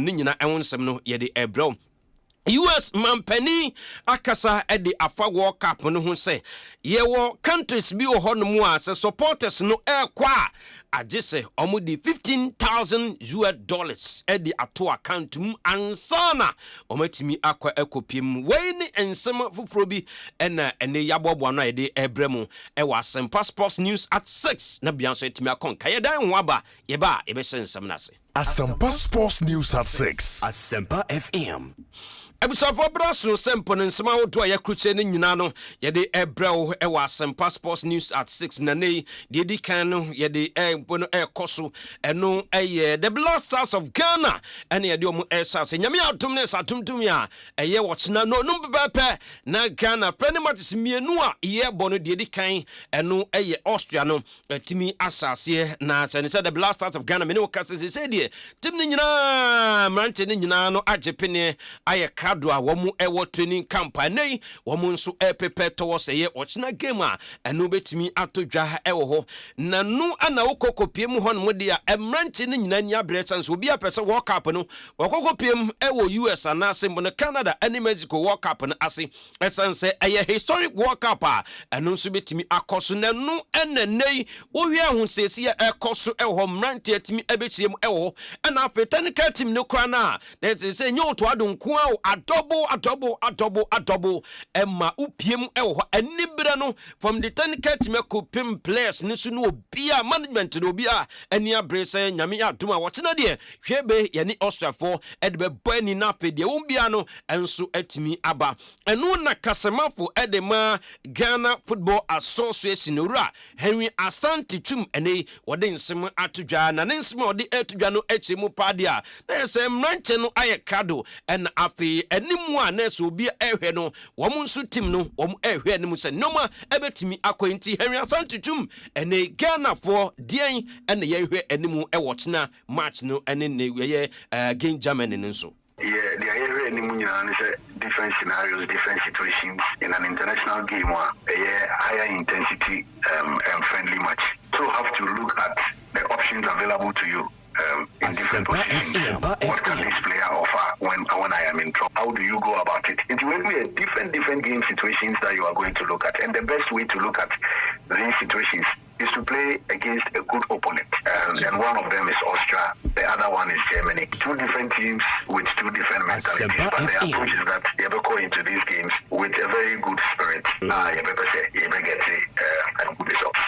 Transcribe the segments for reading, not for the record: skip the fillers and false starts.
ni nyina ewonsem no ye de ebro US Mampeni akasa edi afa World Cup no ho se ye wo countries bi wo hono mu a se supporters no kwa agese omudi $15,000 edi ato account mu ansana omatimi akwa ekopiem we ni ensem fufuro bi ene yabobo no ede ebremu wa Asempa Sports News at 6 na bianso etimi akonka ye dan ho aba ye ba e be sensem na se Asempa Sports News at 6 Asempa FM. Ebusafo braso sempo ne nsema wodo a yakruche ne nyina no ye de ebrew e wa Asempa Sports News at 6 na nei de di kan no ye de bono koso eno eye the Blasters of Ghana ene ye de omu esase nyame atom ne satomtum ya eye wochena no bebepe na Ghana friendly matches mienu a ye bono de di kan eno eye Austria no timi asase na se the Blasters of Ghana me ne wokase se de tim ne nyina mrante ne nyina no agepene aye krado a womu ewo training campaign womu nso epepe to se ye ochina game a eno betimi atodwa ewo ho na nu ana wokokopiem ho no de a emrante ne nyina nya bresa nso obi apese World Cup no wokokopiem ewo US ana sembo no Canada and Mexico World Cup no ase esanse eye historic World Cup a eno nso betimi akoso na nu enenei wo hwe ho sesi ya ekoso ewo mrante atimi ebechiem ewo ana afetanical team no kra na say nyoto adonko a double emma upiem ewo enibre no from the technical team kopim players nisu no obia management no obia eni abrese nyame aduma wotena de hwebe ye ni Austria for edbe bani na fede wombia no enso atimi aba enu na kasemafo edema Ghana Football Association ura Henry Asante tum ene wode nsem atodwa na nsem wode atodwa no echemu padia na se mranche no aye kado en afi enimu a na so obi ehwe no wo nso tim no wo ehwe enimu se noma ebetimi akwenti Henry Asante tum ene Ghana for dien ene ye ehwe enimu e watchna match no ene ne ye game Germany nso. Yeah, the area any different scenarios, different situations in an international game where higher intensity and friendly match. So have to look at the options available to you in different positions. What can this player offer when I am in trouble? How do you go about it? It will be a different game situations that you are going to look at, and the best way to look at these situations is to play against a good opponent. And one of them is Austria, the other one is Germany. Two different teams with two different mentalities, but the approach is that you ever go into these games with a very good spirit. You ever say, you ever get good results.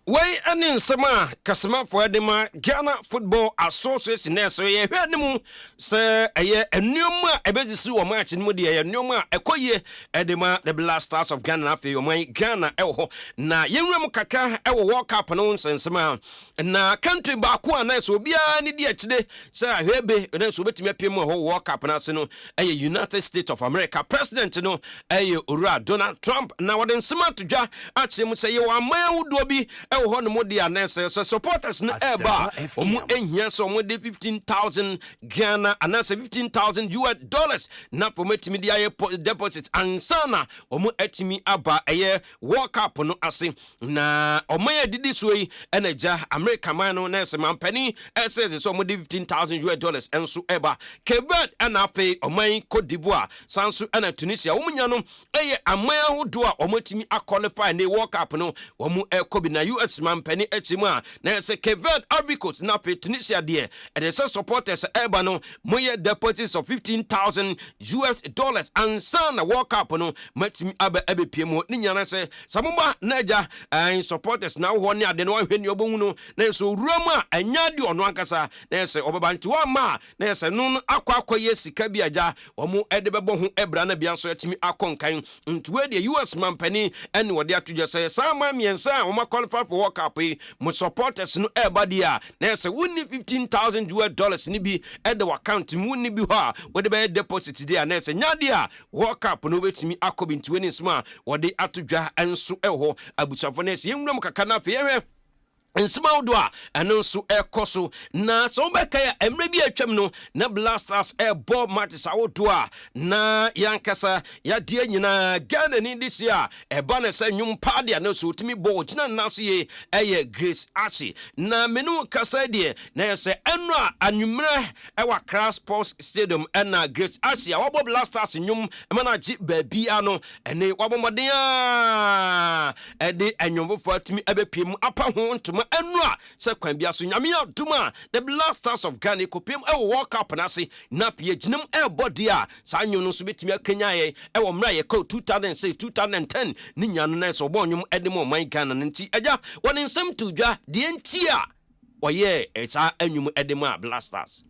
Way anin sama kasama for edema Ghana Football Association so ye hwanimu se eye enuma ebezisi wo match ni mu de ye enuma ekoye edema the Blasters of Ghana afi wo man Ghana ewo na yenwem kaka ewo World Cup no nsensema na country ba ko ana so bia ni de akide se ahwebe na so betimi apiem ho World Cup na se no eye United States of America president no eye ora Donald Trump na wode nsema todwa achim se ye wa man wudo bi ewo no modi anese so supporters no eba omu ehia so omu de 15,000 Ghana anase $15,000 na prometimi dia deposit ansana omu etimi aba eye World Cup no ase na omaya didi so yi enaja America man no nese mampani ese so omu de $15,000 enso eba Quebec anafe oman Cote d'Ivoire sanso ana Tunisia omunya no eye amaya hodo a omu etimi qualify na World Cup no omu ekobi na US Mampani etima na se Quebec Arbitration na Tunisia de and the supporters eba no moye deposits of $15,000 and sana World Cup no matimi aba ebepiem ni nyana se samumba naja supporters na wo ne ade no hwani obonu no na so ruma anya de ono ankasa na se obebanti wa ma na se nun akwakoye sika bi aja omo ede bebo ho ebra na bia so atimi akonkan ntuwe de US Mampani ene wode atuje se sama miensa o ma qualify for World Cup mo supporters no everybody a na say wonni $15,000 ni bi at the account mu ni bi ho a we dey deposit dey na say nyade a World Cup no betimi akobi ntwe ni sma we dey atodwa enso eho abusafo na say yenwura mo kaka na fe yehwe nsmaudo eno nso ekoso na so beka ya emre bi atwam no na Blasters ebo matches awodo na yankasa ya die nyina Ghana ni this year eba na se nwum padia na so utimi bo gina naso ye eye Grace Achi na menu kasa die na se eno anwumre ewa Crown Sports Stadium na Grace Achi awbo Blasters nwum mana gi baabi ano ene wabomoden ede anwumfo atimi ebepiem apa ho ntoma enua se kwan bia so nyame aduma the Blasters of Ghana kopiem e World Cup na se na pie ginam e body a sa nwum no so betimi akanya ye e wo mra ye ko 2006 2010 ni nyano na so bo nwum ede mo man Ghana nti agya woni nsem to dwa de nti a oye eta anwum ede mo Blasters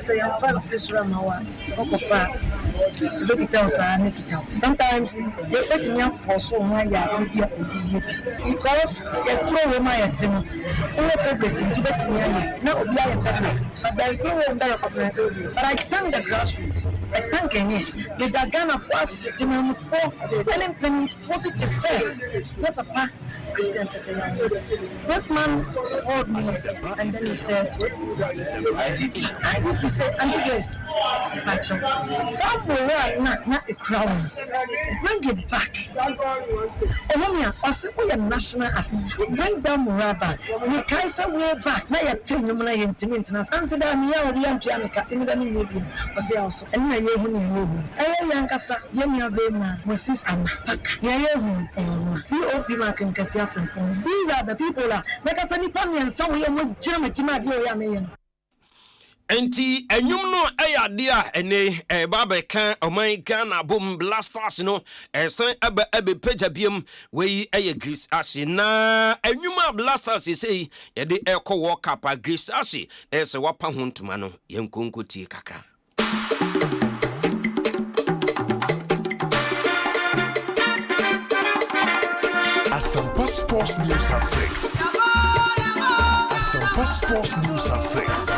sometimes they let me for so one ya because the pro my team favorite to bet me now obi but there is no one that but I thank the grassroots. I thank the Ghana for team for and implement 40 to say yeah papa Christian this man called me and then he said I need to say Andres somewhere not a crown bring it back Omia also national athlete bring down Muraba we can somewhere back now you're telling you my international answer that me already am to America in the new but also and na ye hu ni hu yankasa ye mi abema Moses Amapaka ye hu COP mark nkatia from these are the people like I said nipa me and somewhere mo jama tima de ya me enti enwum no ayade a ene baba kan oman Ghana bom Blasters no sen ebe page biem we eye Grace Achi na enwum a Blasters sei ye de ekọ World Cup a Grace Achi se wapa ho ntuma no yenkonkotie kakra Asempa Sports News at 6. Asempa Sports News at 6.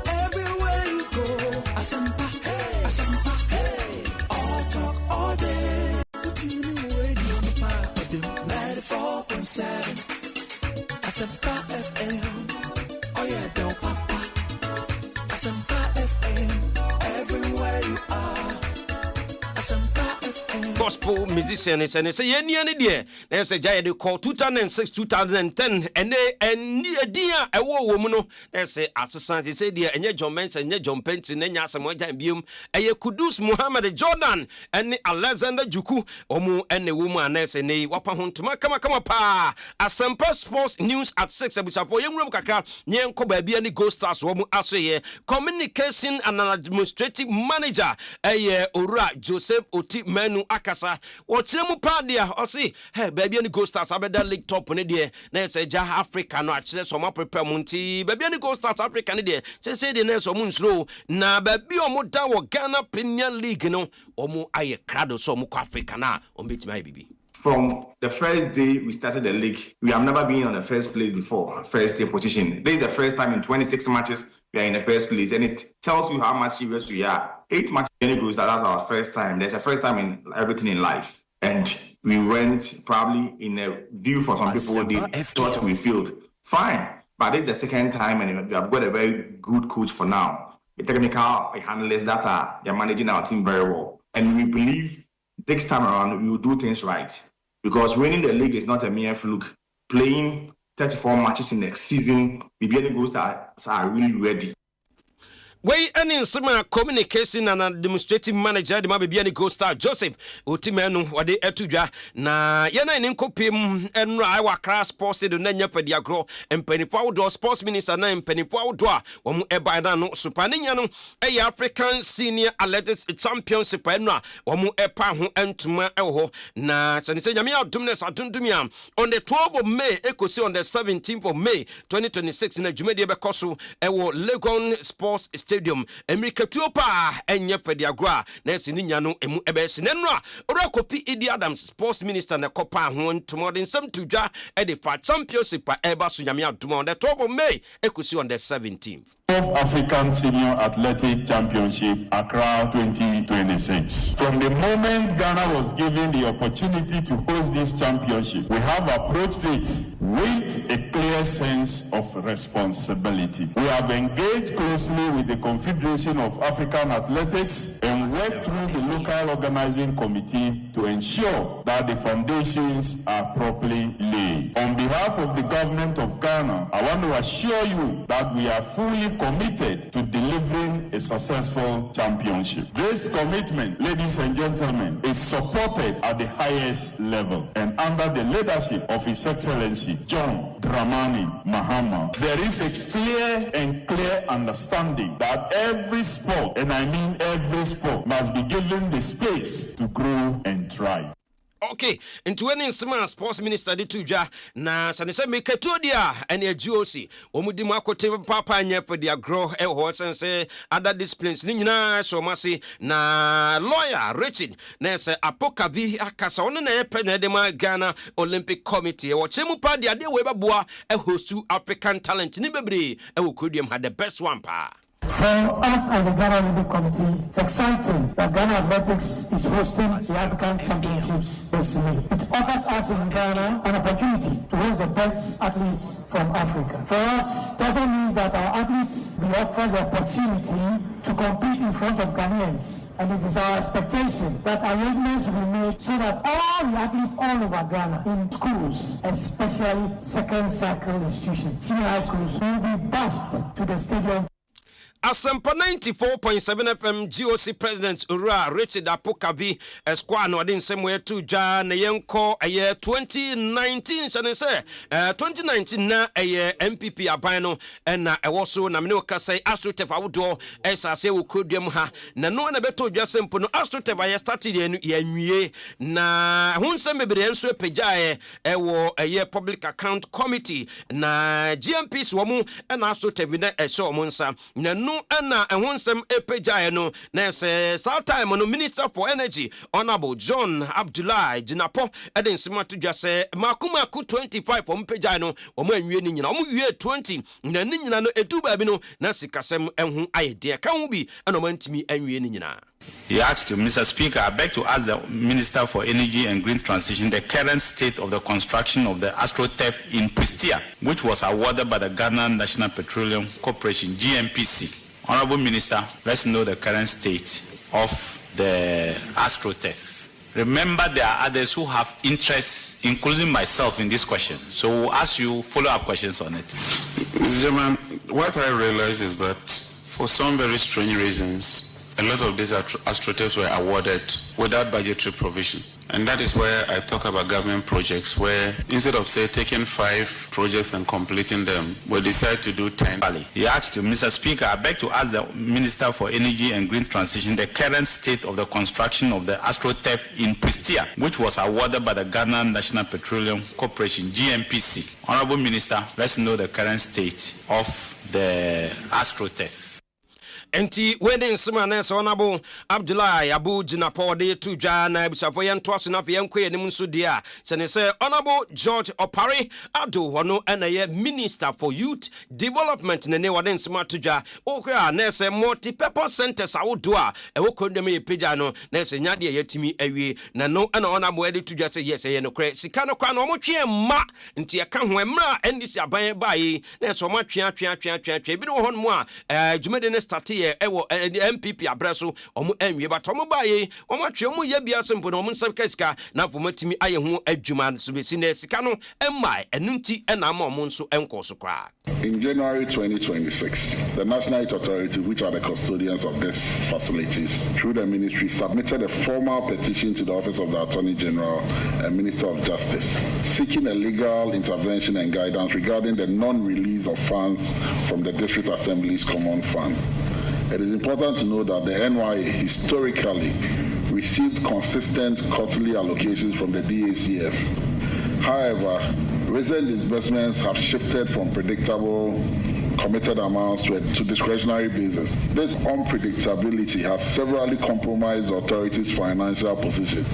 Everywhere you go, Asempa, Asempa, hey. All talk all day. Put you in the radio, the part of them 94.7. Asempa FM. Oh yeah, don't papa. Asempa FM. Everywhere you are. Asempa FM. Gospel musician is and say any day. There's a giant call 2006 2010 and dia a woman no there's a assistant say dear and John Ments and John Penton and Asamoah Bium a Kudus Mohamed Jordan and Alexander Juku Omu and the woman and say wapa hon to come pa Asempa Sports News at 6 for young room kakra nyenko baby and Ghost Stars womu asoye communication and administrative manager a Ora Joseph Oti Menu Akasa Ochemu Padia or see hey baby and Ghost Stars abeda league top on the na say ja Africa no actually so prepare munti baby and Ghost Stars Africa ne say the next omu slow na baby omo da wo Ghana Premier League no omo aye crowd so omo Africa na ombetimi bibi. From the first day we started the league, we have never been on the first place before, first day position. This is the first time in 26 matches we are in the first place, and it tells you how much serious we are. 8 matches, that's our first time. That's the first time in everything in life. And we went probably in a view for some people, they thought we failed. Fine, but this is the second time, and we have got a very good coach for now. The technical handlers that are managing our team very well. And we believe this time around we will do things right. because winning the league is not a mere fluke. Playing 34 matches in the season, the goals that are really ready. Way any similar communication and administrative manager the mabe bia ni go star Joseph Otimenu wade etudwa na yana ni nkopem enra wa class sports do nanya fadi agro empanifo outdoor sports minister na empanifo outdoor wo mu eba na no supaninya no African Senior Athletics Championship enra wo mu epa ho entuma eho na sanise nyame adumnes adundumia on the 12th of May ekosi on the 17th of May 2026 na jumedi bekoso ewo Legon Sports Stadium America Tuopa enye fedi agro na sini nya no emu ebesi nenra ora kopi Idi Adams Sports Minister na kopa ho ntomodin sam tudwa e the championship eba so nyame adum on the 12th of May ekosi on the 17th of African Senior Athletic Championship Accra 2026. From the moment Ghana was given the opportunity to host this championship, we have approached it with a clear sense of responsibility. We have engaged closely with the Confederation of African Athletics and worked through the local organizing committee to ensure that the foundations are properly laid. On behalf of the government of Ghana, I want to assure you that we are fully committed to delivering a successful championship. This commitment, ladies and gentlemen, is supported at the highest level and under the leadership of His Excellency John Dramani Mahama. There is a clear understanding that every sport, and I mean every sport, must be given the space to grow and thrive. Okay, into any smart sports minister di tuja na sanise make dia and a GOC omudi makote papa nya for their grow ho sense other disciplines ni nyina so masi na lawyer Richard na se apoka bi akasa ono na epe na de ma Ghana Olympic Committee e wo chemu pa dia de we baboa e hostu African talent ni bebre e wo kodium had the best one pa. For us and the Ghana Olympic Committee, it's exciting that Ghana Athletics is hosting the African Championships this May. It offers us in Ghana an opportunity to host the best athletes from Africa. For us, it also means that our athletes will be offered the opportunity to compete in front of Ghanaians. And it is our expectation that arrangements will be made so that all the athletes all over Ghana in schools, especially second cycle institutions, senior high schools, will be bused to the stadium. Asempa 94.7 FM GOC President Ura Richard Apokavi Esquire no den semwe to ja na yenko 2019 sane se 2019 na MPP aban no na ewoso na me ka say Astrotef awodo esase wo kodwam ha na no na beto dwa sempo no Astrotef ya started ya nwie na hunsem bebre enso epejae ewo public account committee na GMPs wo mu na Astrotef na ehso mo nsa na no na ehonsem epejae no na se south time no Minister for Energy Honorable John Abdullah Jinapo eden sima to dwa se makuma ku 25 for mpejae no o ma nwie ni nyina o mu wie 20 na ni nyina no edu ba bi no na sikasem ehun ayede ka hu bi na o ma ntimi anwie ni nyina. He asked you, Mr. Speaker, I beg to ask the Minister for Energy and Green Transition the current state of the construction of the Astrotef in Pristia, which was awarded by the Ghana National Petroleum Corporation, GNPC. Honorable Minister, let's know the current state of the Astrotef. Remember, there are others who have interests, including myself, in this question. So we'll ask you follow-up questions on it. Mr. Chairman, what I realize is that for some very strange reasons, a lot of these Astrotefs were awarded without budgetary provision. And that is where I talk about government projects where instead of, say, taking 5 projects and completing them, we decide to do 10. He asked you, Mr. Speaker, I beg to ask the Minister for Energy and Green Transition the current state of the construction of the Astrotef in Pristia, which was awarded by the Ghana National Petroleum Corporation, GNPC. Honorable Minister, let's know the current state of the Astrotef. Enti wedding simane so Honorable Abdullah Abu Jinapo de tuja na bisafo yen toaso na fe yenkwe nim nso dia sene se Honorable George Opare Ado hono ena Minister for Youth Development ne wedding sima tuja okwa na se multi-purpose centers awodo a ewo kondem ye pagya no na se nyade ye timi awie na no ena Honorable de tuja se yes ye no kre sika no kwa no mo twe ma nti ye ka ho emra ndisi aban bae na so ma twe bi no hono mu a jumede ne start ye ewo MPP abreso omo enwie but omo baye omo atwe omo ye bia sempo na omo nsabika sika na fomatimi aye ho adwuma so besi na sika no emai enunti na ama omo nso enkoso kra. In January 2026, the National Youth Authority, which are the custodians of these facilities, through the ministry, submitted a formal petition to the Office of the Attorney General and Minister of Justice, seeking a legal intervention and guidance regarding the non-release of funds from the District Assembly's Common Fund. It is important to note that the NYA historically received consistent quarterly allocations from the DACF. However, recent disbursements have shifted from predictable committed amounts to discretionary basis. This unpredictability has severely compromised the authority's financial position,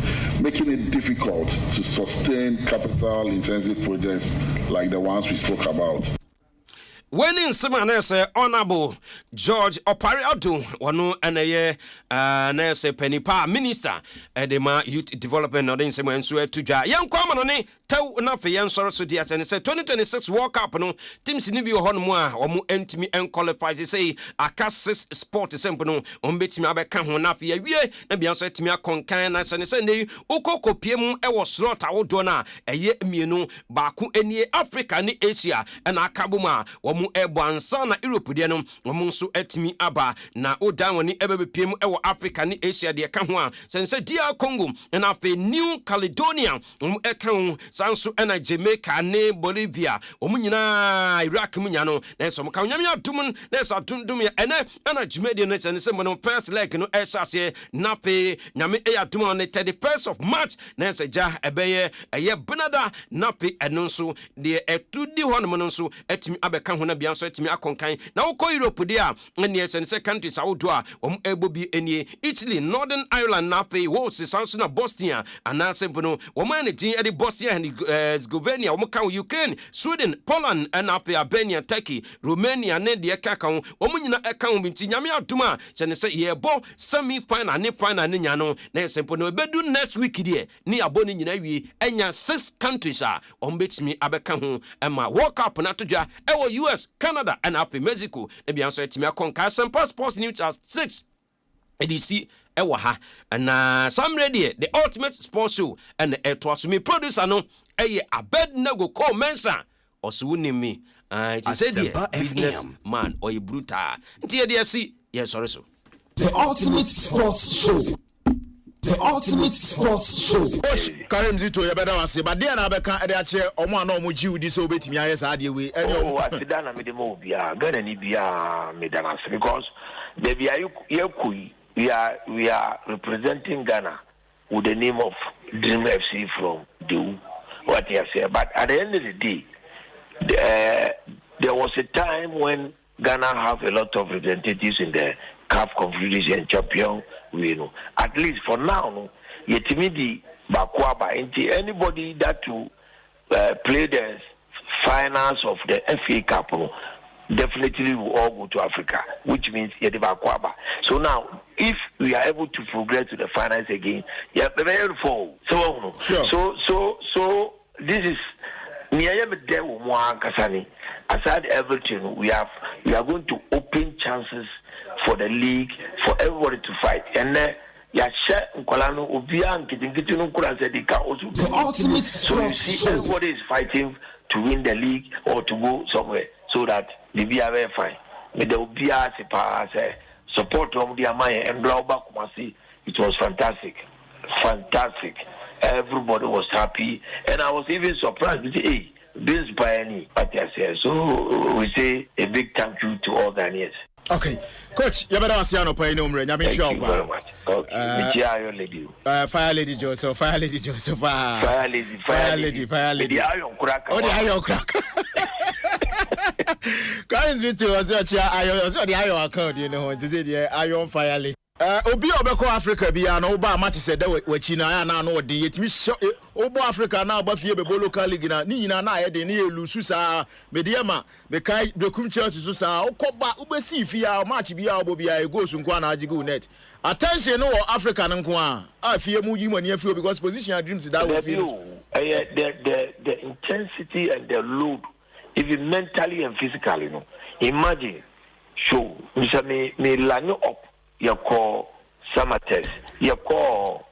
making it difficult to sustain capital-intensive projects like the ones we spoke about. When in Simanese Honorable George Opariado, wano anaye nese penipa minister edema youth development odin sema enso etuja yankwa manone taw na fe yansoro so dia tene say 2026 World Cup no teams ni bi ho no mu a omo entimi en qualify say akasis sport sempo no ombetimi abeka ho na fe awie na bia so etimi akonkan na sene say nei ukokopiem ewo slot awodo na eye mienu baako enie Africa ni Asia na akabom a mu ebo ansa na Europe de no omo nso etimi aba na odan woni ebebepiem ewo Africa ni Asia de ka ho a sense dia Congo na afi New Caledonia eka ho sanso na Jamaica ne Bolivia omo nyina Iraq munya no na so ka nyame adum na sa dundum ya ene na Jumedi no sense mo no first leg no esase na afi nyame adum on the 31st of March na se ja ebeye eye benada na afi eno nso de etudi ho no nso etimi abeka ho na bia so etimi akonkan na wokọ Europe de a ne sense countries awodo a ebo bi enie Italy, Northern Ireland na fe wo se sanso na Bosnia ana sempo no wo man ne tin e Bosnia and Herzegovina wo kan Ukraine, Sweden, Poland and ape Albania, Turkey, Romania ne de ka kan wo nyina e kan bi tin nyame aduma se se ye bo semi final ne final ne nya no na sempo no bedu next week de ni abo ne nyina wi enya 6 countries a betimi abeka ho ema World Cup na todwa e wo US, Canada and ape Mexico e bia so etimi akonka Asempa Sports News at 6 EDC ewa ha na some ready the ultimate sports show and etwasumi producer no eye Abednego Ko Mensa osuunimi it is a business man or a brutal ntie de asi yes sorry so the ultimate sports show. The ultimate sports show. Karim Zito ya beda wase ba dia na beka ede ache omo ana omo jiw di so betimi aye sa de we oh asida na me de mo bia Ghana ni bia me da wase because the bia yakui we are representing Ghana with the name of Dream FC from the what you say, but at the end of the day there was a time when Ghana have a lot of representatives in the CAF Confederation Champion, you know. At least for now, yetimidi bakwaba into anybody that to play the finals of the FA Cup definitely will all go to Africa, which means bakwaba. So now, if we are able to progress to the finals again, very full. So sure. So this is. Aside everything, we are going to open chances for the league for everybody to fight. And the ultimate so you see everybody is fighting to win the league or to go somewhere so that the be very fine. But there will be a support from the Amaya and Kumasi. It was fantastic. Everybody was happy, and I was even surprised to say, hey, this is Bayani, what I said. So we say a big thank you to all Ghanaians. Okay, Coach, you better answer no pay no more. I'm sure. Thank you very much. Okay, Fire Lady Joseph. Fire Lady. The iron cracker. Oh, the iron cracker. Guys, with you, the iron account, you know, the iron Fire Lady. Obi obeko Africa bia na oba match said we China na no de yetimi obo Africa na oba fie bebo local league na ni nyina na aye de na elusu sa mediama the kai Recruitment church so sa okoba ubesi fie a match bia obo bia e goals nko na ajigo net attention no Africa nko a fie mu yi mani afio because position and dreams that we feel the intensity and the load even mentally and physically, you know. Imagine show. Me line up your call summer test. Your call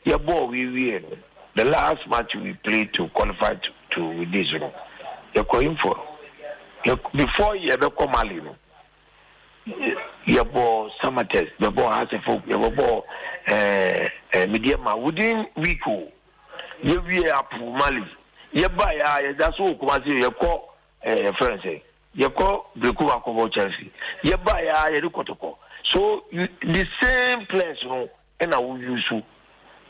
your ball we win. The last match we played to qualify to this you know. Your call info. Before you ever come ali no. Your ball summer test. The ball has a folk. Your ball medium within week. You be up Mali. You buy that's all. Come see your call friends say. You call Recruitment about Chelsea. You buy you look at so the same place no and I will use you.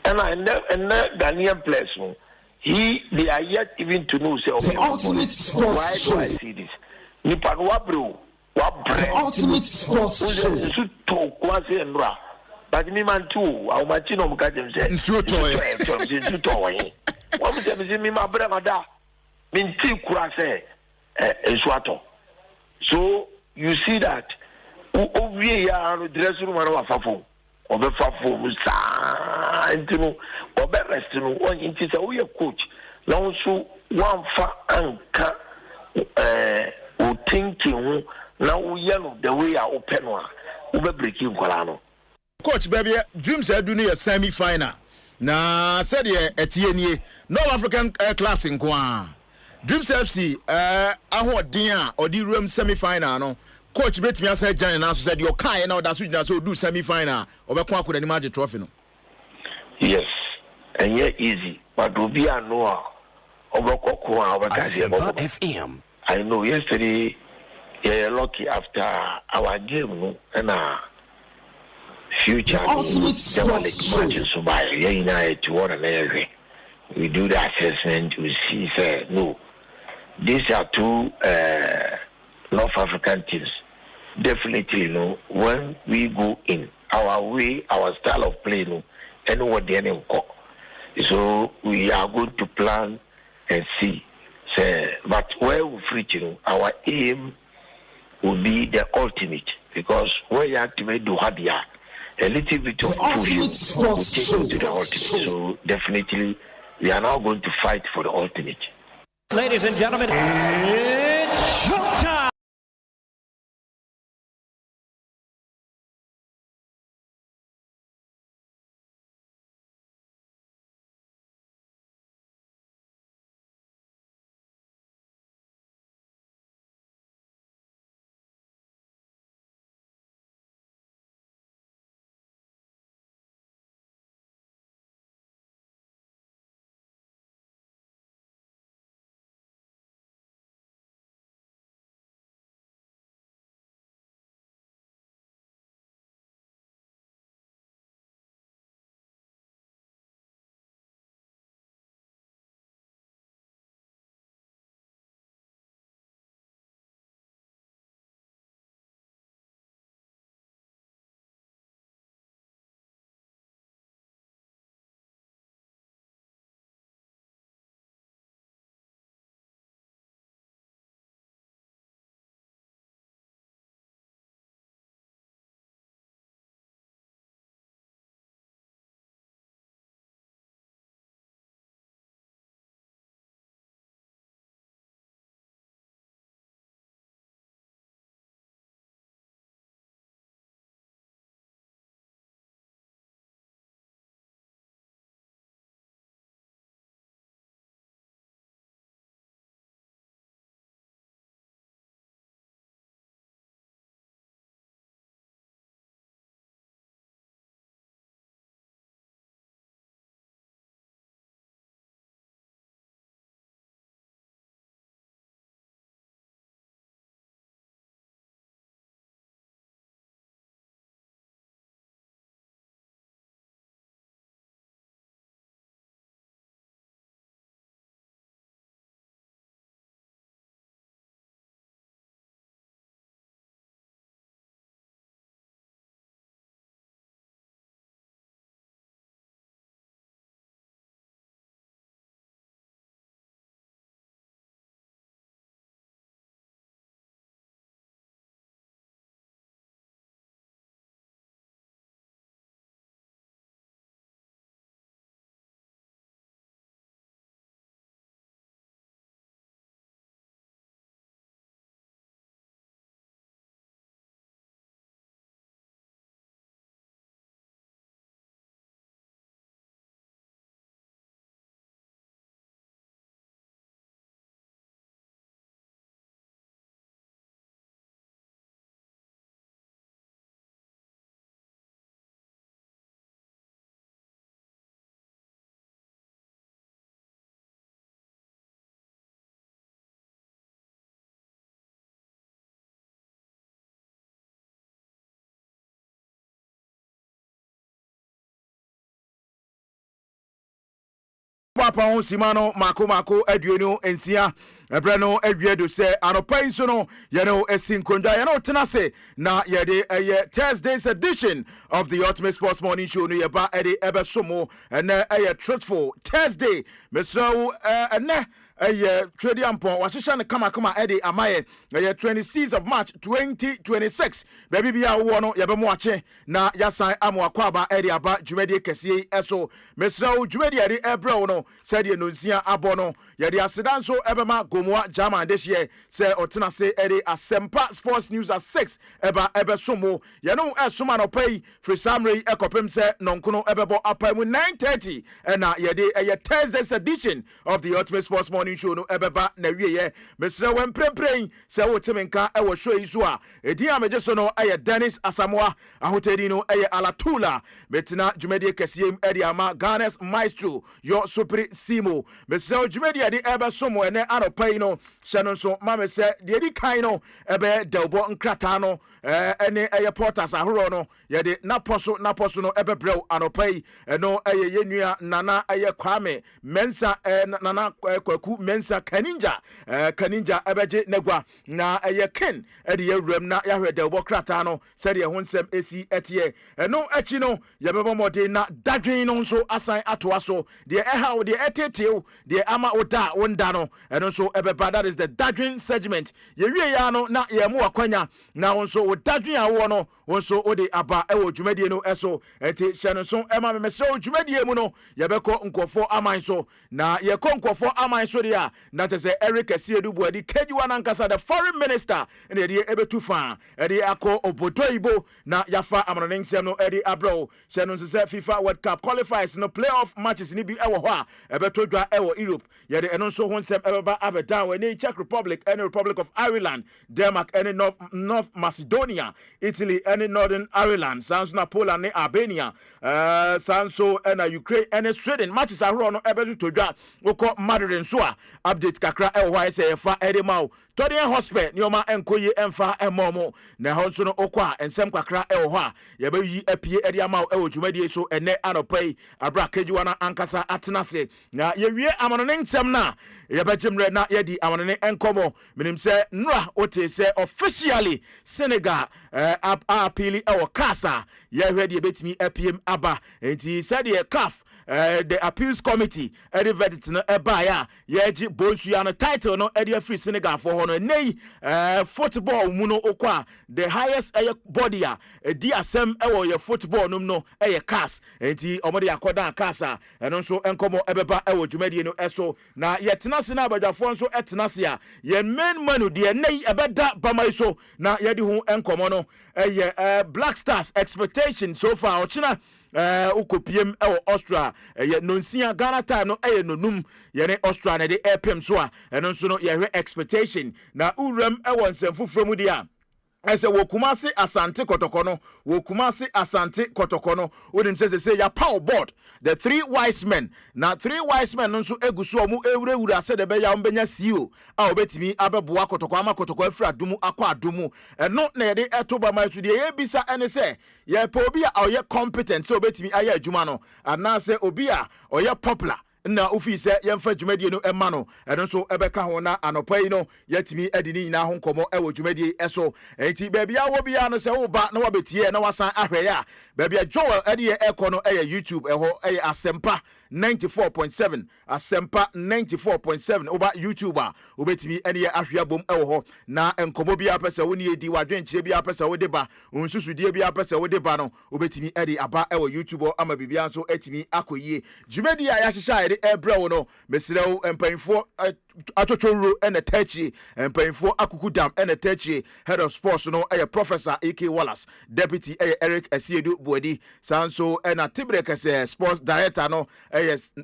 And Ghanaian players no they are yet even to know say the ultimate sports show. Why do I see this? Nipa wabro the ultimate sports show. So talk quasi and ra. But me man too. Our machine on catch them say. Nsuo toy. Nsuo toy. What me say me my brother mada. Me ti kura say nsuo. So you see that owie ya no dress room na wafafo obefafo sa intino oberest no on inti say we coach na so one fa anka o thinking na wo ye no the way a open no a wo be breaking kwala no coach baby dreams do no semi final na said etie nie North African class in kwa Dreams FC ahoden a odi room semi final no coach betimi asa jan na so said your kai na oda so jina so do semi final obekon akoda ni magic trophy no. Yes, and yeah easy but obi anu a obekoko a obekase FM. I know yesterday yeah lucky after our game no and future ultimate sports show. So by yeah United to one and we do the assessment we see say no these are two North African teams. Definitely, you know, when we go in our way, our style of play, you know, and what the enemy call. So we are going to plan and see. Say, but where we reach, you know, our aim will be the ultimate because where you activate do hadia, a little bit of push will take you to the ultimate. So definitely, we are now going to fight for the ultimate. Ladies and gentlemen, it's showtime! Papa on Simano Mako Edueno Ensia Ebrano Edwedo say anopai so no esinkonda tenase na yede Thursday's edition of the Ultimate Sports Morning Show no yeba ebesomo and truthful Thursday Mr. Trade Ampon Washishan Kama Eddie Amaye 26th of March 2026 baby bia wono yebemwache na yasan amwakwaba Eddie aba Jumedi Kesi eso Mr. Jumedi Eddie Ebro no said ye nunsia abono yede asedan so ebema gomwa jama this year say otena say Eddie Asempa Sports News at 6 ebesomo ye no esoma no pay free samre ekopem se nonkono ebebo apamu 9:30 and na yede Thursday's edition of the Ultimate Sports Morning Show no ebeba na wiye mesre wen premprem se wotemenka e wo show iso a edi ameje so no Dennis Asamoah ahotedi no Alatula metina jumedi kesiem edi ama Ghana's maestro yo supri simo mesre jumedi edi ebe somo ene anopai no hye so mame se de edi kan no ebe delbo nkrata no ene porters ahoro no yede naposo no ebe brew anopai no yenua nana Kwame Mensa nana kwaku Mensa Kaninja ebeje negwa na Ken edi yewrem na yahwe delbo krata no sede ho nsem esi etie no achi no yebebo mode na dadwen no so asan atoa so de eha de etetew de ama oda wonda no eno so ebeba that is the dadwen segment yewie ya no na yemu akwanya na wonso wo dadwen awo no wonso ode aba ewo dwumadie no eso enti hye so ema memesre dwumadie mu no yebeko nkofo aman so na yekọ nkofo aman so dia na tese Eric Asiedu Buadi Kejuwa nankasa the foreign minister ene ede ebetu fa ede akọ obodoibo na yafa amronensem no ede abro hye no se FIFA World Cup qualifiers no playoff matches ni bi ewo ho a ebeto dwa ewo Europe yede eno so ho nsem ebeba abedan we ni Czech Republic and Republic of Ireland Denmark and North Macedonia Italy and Northern Ireland sounds na Poland and Albania Sanso and Ukraine and Sweden matches are no ebeto to dwa oko Madrid so a update kakra ewo say fa edemau Todian Hospital nyoma enkoye emfa emomo na honso no okwa ensem kakra ewo ho a yebeyi apie ediamau ewo dwumadie so ene anopai abra kejuwana ankasa atenase na yewie amono nsem na yebechimre na yedi amono enkomo minim se nra ote se officially Senegal appeal ewo kasa yehwe de betimi apiem aba enti said the CAF the appeals committee edi verdict no eba ya yeji bonsu ya no title no edi free Senegal for hono nei football mu no okwa the highest body a edi asem ewo ye football no no CAS enti omode yakoda CAS a eno so enkomo ebeba ewo dwumadie no eso na yetenase na abadwafo nso etenase a ye main manu de nei ebeda bamai so na yedi hu enkomo no Black Stars expectation so far ochina ukopiem ewo Austria nonsia Ghana time no nonum yene Austria na de airpem so a eno nso no ye expectation na uram ewo nsemfufro mu dia ese wokumase asante kotokono wonim say ya power board the three wise men nso eguso omu ewurewura se de be ya ombenya CEO a obetimi abeboa kotoko ama kotoko afra adumu akwa adumu eno na yede etoba masu de ye bisa ene se ye pa obi a oye competent so obetimi aya adwuma no anase obi a oye popular na office yemfa dwumadie no ema no eno so ebeka ho na anopai no yatimi adini nyina ho nkomo ewo dwumadie eso enti bebia wo bia no se wo ba na wabetie na wasan ahwe ya bebia Joel edi eko no YouTube eho Asempa 94.7 Asempa 94.7 oba YouTuber obetimi ene ahwe abom ewo ho na enkomo bia pese wo ne edi wadwenche bia pese wo de ba unsusudie bia pese wo de ba no obetimi edi aba ewo YouTube ama bibia so etimi akoyie dwumadie a ya hyehyɛ ebrewo no mesrew empanfo atotoro ene tachi empanfo akukudam ene tachi head of sports no Professor AK Wallace deputy Eric Asiedu Buadi sanso ena Tibrekese sports director no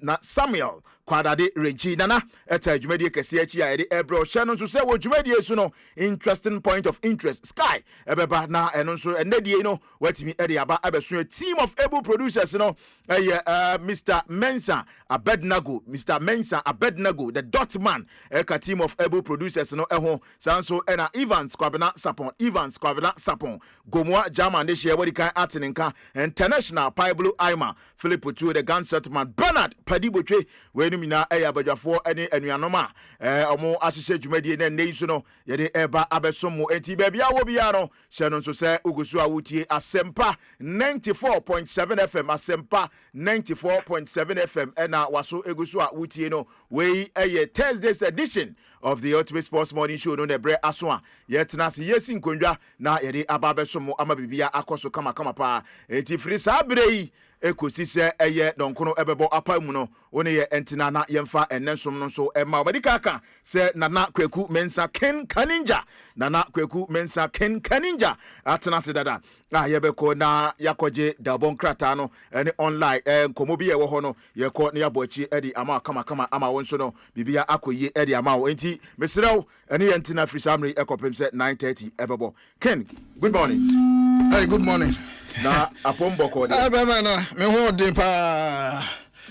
na Samuel Kwadade Renchi nana eta dwumadie kese achi a ebrewo hye no so se wo dwumadie so no interesting point of interest sky ebeba na eno so enedie no watimi ede aba abeso a team of able producers no Mr. Mensa Abednego the dot man eka team of able producers no eho sanso ena Evans Kwabena Sapon Gomoa German this year wadi kan atinenka international Pablo Aima Philip Otu the gunshot man Bernard Padibotwe we no mina abadwafo ene anuanoma omo asese dwumadi na nei so no ye de eba abesomo enti ba bia wo bia no hye no nso se ugusu a wotie Asempa 94.7 FM Asempa 94.7 FM ena waso egusu a wotie no we Thursday's edition of the Ultimate Sports Morning Show no nebre aso a yetena se yesi nkondwa na ye de aba abesomo ama bibia akoso kama pa enti firi sa brei ekosi se donkono ebebo apamu no one ye entina na yemfa enensom no so ema obadika aka se nana kwaku mensa ken kaninja nana kwaku mensa ken kaninja atena se dada yebeko na yakoje dabon krata no ene online nkomo bi ye wo ho no yeko na yaboachi edi ama kama ama wonso no bibia akoyi edi ama wo enti mesrew ene ye entina free summary ekopem se 9:30 ebebo Ken, good morning. Hey, good morning. Na apombo ko de na me ho de pa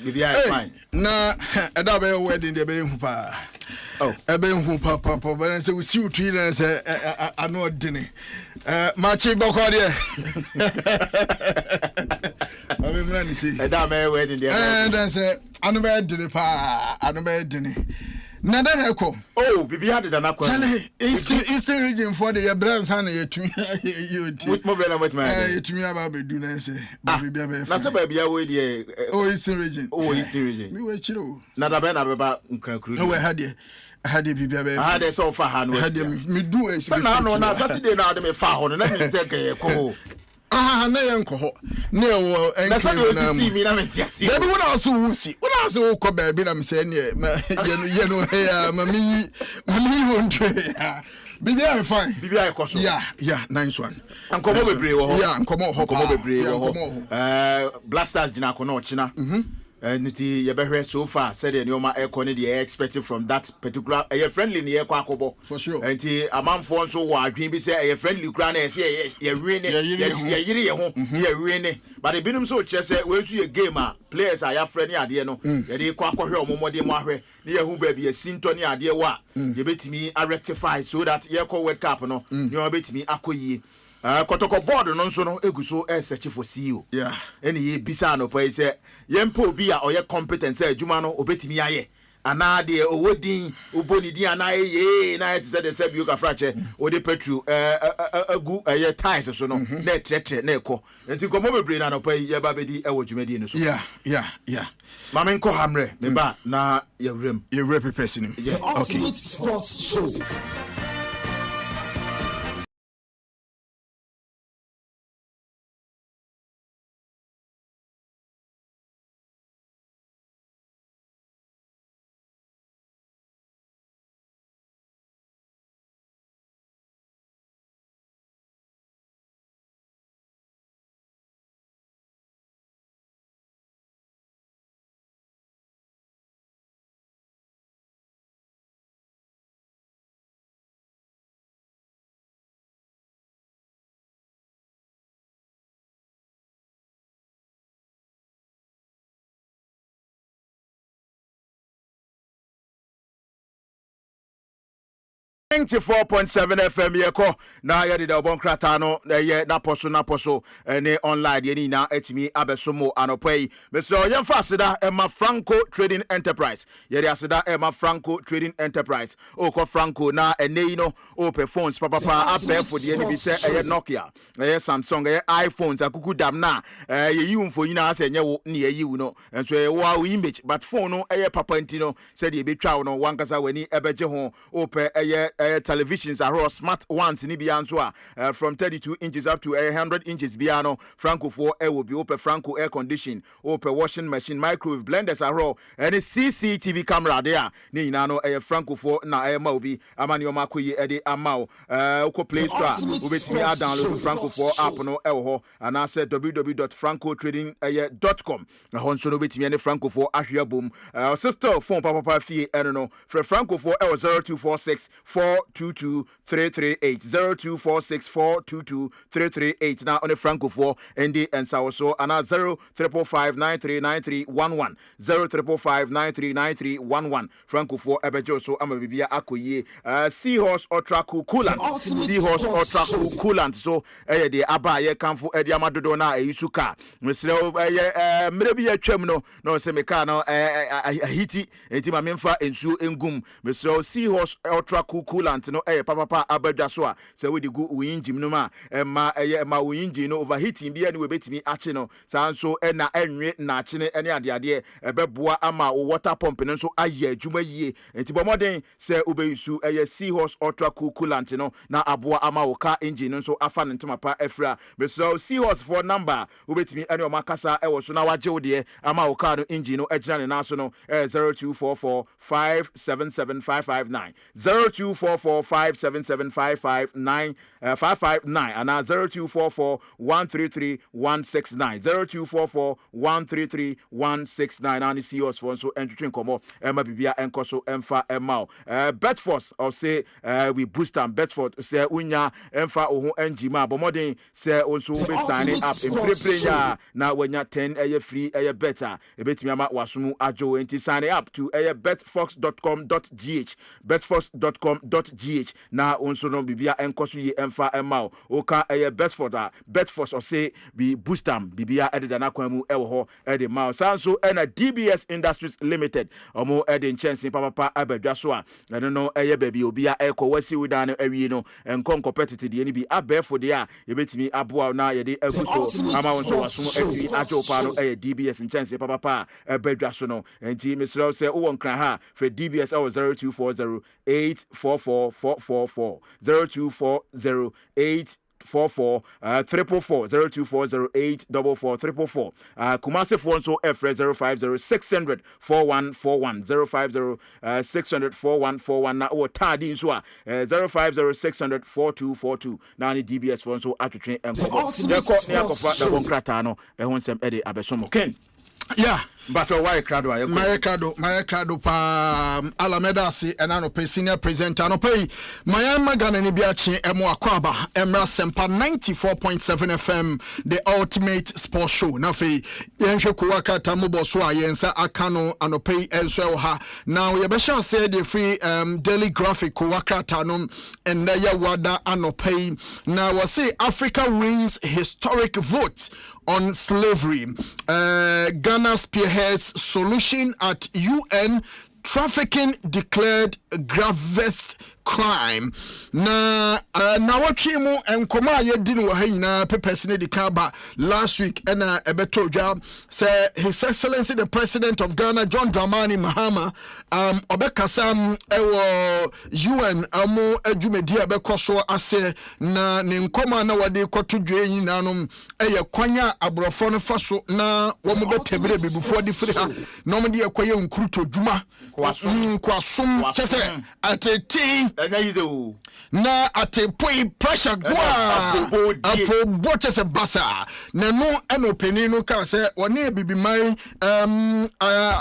bibia fine na eda be wedding de be hu pa ebe hu pa but say we see you three na say ano dini machi boko de abi mra ni see eda me wedding de and say ano be dini pa ano be dini na da heko bibia de na kwa eastern region for the brands han yetumi which mobile na with my yetumi aba be do na say bibia be na say bibia we de eastern region eastern region me we chiro na da be na beba nkrakuru no we had bibia be had so far han we had me do e na Saturday na de me fa ho no na me say ke ko na yenko ho na wo enke na see me na me tiasi baby when I so wusi when I so ko baby na me say ne ye no ya mami wontre bibi am fine bibi ay koso yeah nice one ankomo bebre wo ho yeah ankomo bebre wo ho blasters dina ko na ochina niti ye behwe so far said the nyoma eko ne dey expected from that particular friendly ne ekọ akobo for sure nti amanfo nso wo adwen bi say friendly kura na ye yire ne ye ho ye wi ne but the binum so che say we su ye game a players are ya friend ade no ye dey kọ akohwe omomode mo ahwe ne ye hu ba bi ye sinto ne ade wa ye betimi a rectify so that ye kọ World Cup no ne o betimi akoyie kotoko board no nso no eguso search for CEO eni ye bisa no pay say yempo obi a oye competent say adwuma no obetimi aye ana de owodin uboni din ana ye na it said the sebio ka frache ode petru agu aye ties so no na tretre na ekọ enti komo bebre na no pay ye ba bedi ewo dwumadi no so yeah mama nko hamre me ba na ye wrem person okay sports show. FM yeko na ya de obon krata no ye na poso ne online ye ni na etimi abesomo anopai Mr. Yemfa aseda Emma Franco Trading Enterprise ye de aseda Emma Franco Trading Enterprise ko Franco na enei no open phones papa ape for de ni bi se Nokia Samsung iPhones akuku dam na ye yi mfo yi na ase nye wo ne ye yi no enso ye wo image but phone no papa ntino said ye betwa no wankasa wani ebeje ho open televisions are smart ones ni bia nso from 32 inches up to 100 inches bia no Franco for will be open Franco air condition open washing machine microwave blenders are any CCTV camera there ni na no Franco for na ma obi amani o makoyi e de amao uko play store obetimi a download Franco for app no ho and I said www.francotrading.com na honso no betimi ne Franco for ahwea bom sister phone papa fie no for Franco for 0246 0246422338 0246422338 now on the francophone ND and so and 0355939311 0355939311 francophone ebejo so amabibia akoye seahorse ultra cool coolant seahorse ultra cool coolant so de aba ye kanfo de amadodo na eyisuka mesre mre bi atwam no se meka no hiti enti ma memfa ensuo engum mesre seahorse ultra cool coolant no papa abadwa so a se we de go we engine no ma we engine no overheating bia ne we betimi ache no sanso na enwe na ache ne ade ebeboa ama water pump no so aye adwuma yie enti bomoden se obeisu seahorse ultra cool coolant no na aboa ama wo car engine no so afa ne ntoma pa afra mesro seahorse for number obetimi ene o makasa ewo so na waje wo de ama wo car no engine no agina ne na so no 0244577559 0244577559 559 and 0244133169 0244133169 and see us for so entertain komo Emma bibia enkoso emfa emao Bedford or say we boost am Bedford say unya emfa oho engima bomodin say also be signing up in pre na wanya 10 free better ebetimi ama wasunu ajo enti sign up to betfox.com.gh betfox.com.gh na onso no bibia enkoso yi emfa emao oka Bedford Bedford or say we boost am bibia ededa na kwamu ewo ho ede mao sanso na DBS Industries Limited omo ede chance papa abadwa so a eno no baby obia ekowasi wida no awie no enkon competitive de ni bi abefo de a yebetimi aboa na ye de aguso ama won so waso atwi ajopa no DBS chance papa abadwa so no enti mesro say wo nkran ha for DBS 0240844444 02408444 02408444 Kumasi phone so F 050 600 4141 050 600 4141 na o tadi nso a 050 600 4242 na ni DBS phone so atwetwe enko yakofa da konkrata no ehun sem ede abesomo ken yeah but why crado my crado pa Alameda si enano pe senior presenter no pay my magana ni biachi emo akwaba emra Asempa 94.7 FM the ultimate sports show na fe yenhwe kuwaka tamubo so ayensa akano anopay enso ha now ye be sure say the free daily graphic kuwaka tanom and ya wada anopay now we say Africa wins historic vote on slavery. Ghana spearheads solution at UN. Trafficking declared gravest crime. Na watchimu enkoma yedin wa hayina pepesine di kaba last week ena ebetoja say His Excellency the President of Ghana John Dramani Mahama obekasam ewo UN amo adwumedi abekoso ase na ne nkoma na wade kotodwe nyinanom eye kwanya abrofo no faso na wo mo betebre bibufo di firi ha na mo de ekoye nkruto dwuma kwasum chese ateti na atepoi pressure gwa apo boche se basa na no enopeni no ka se woni bibimai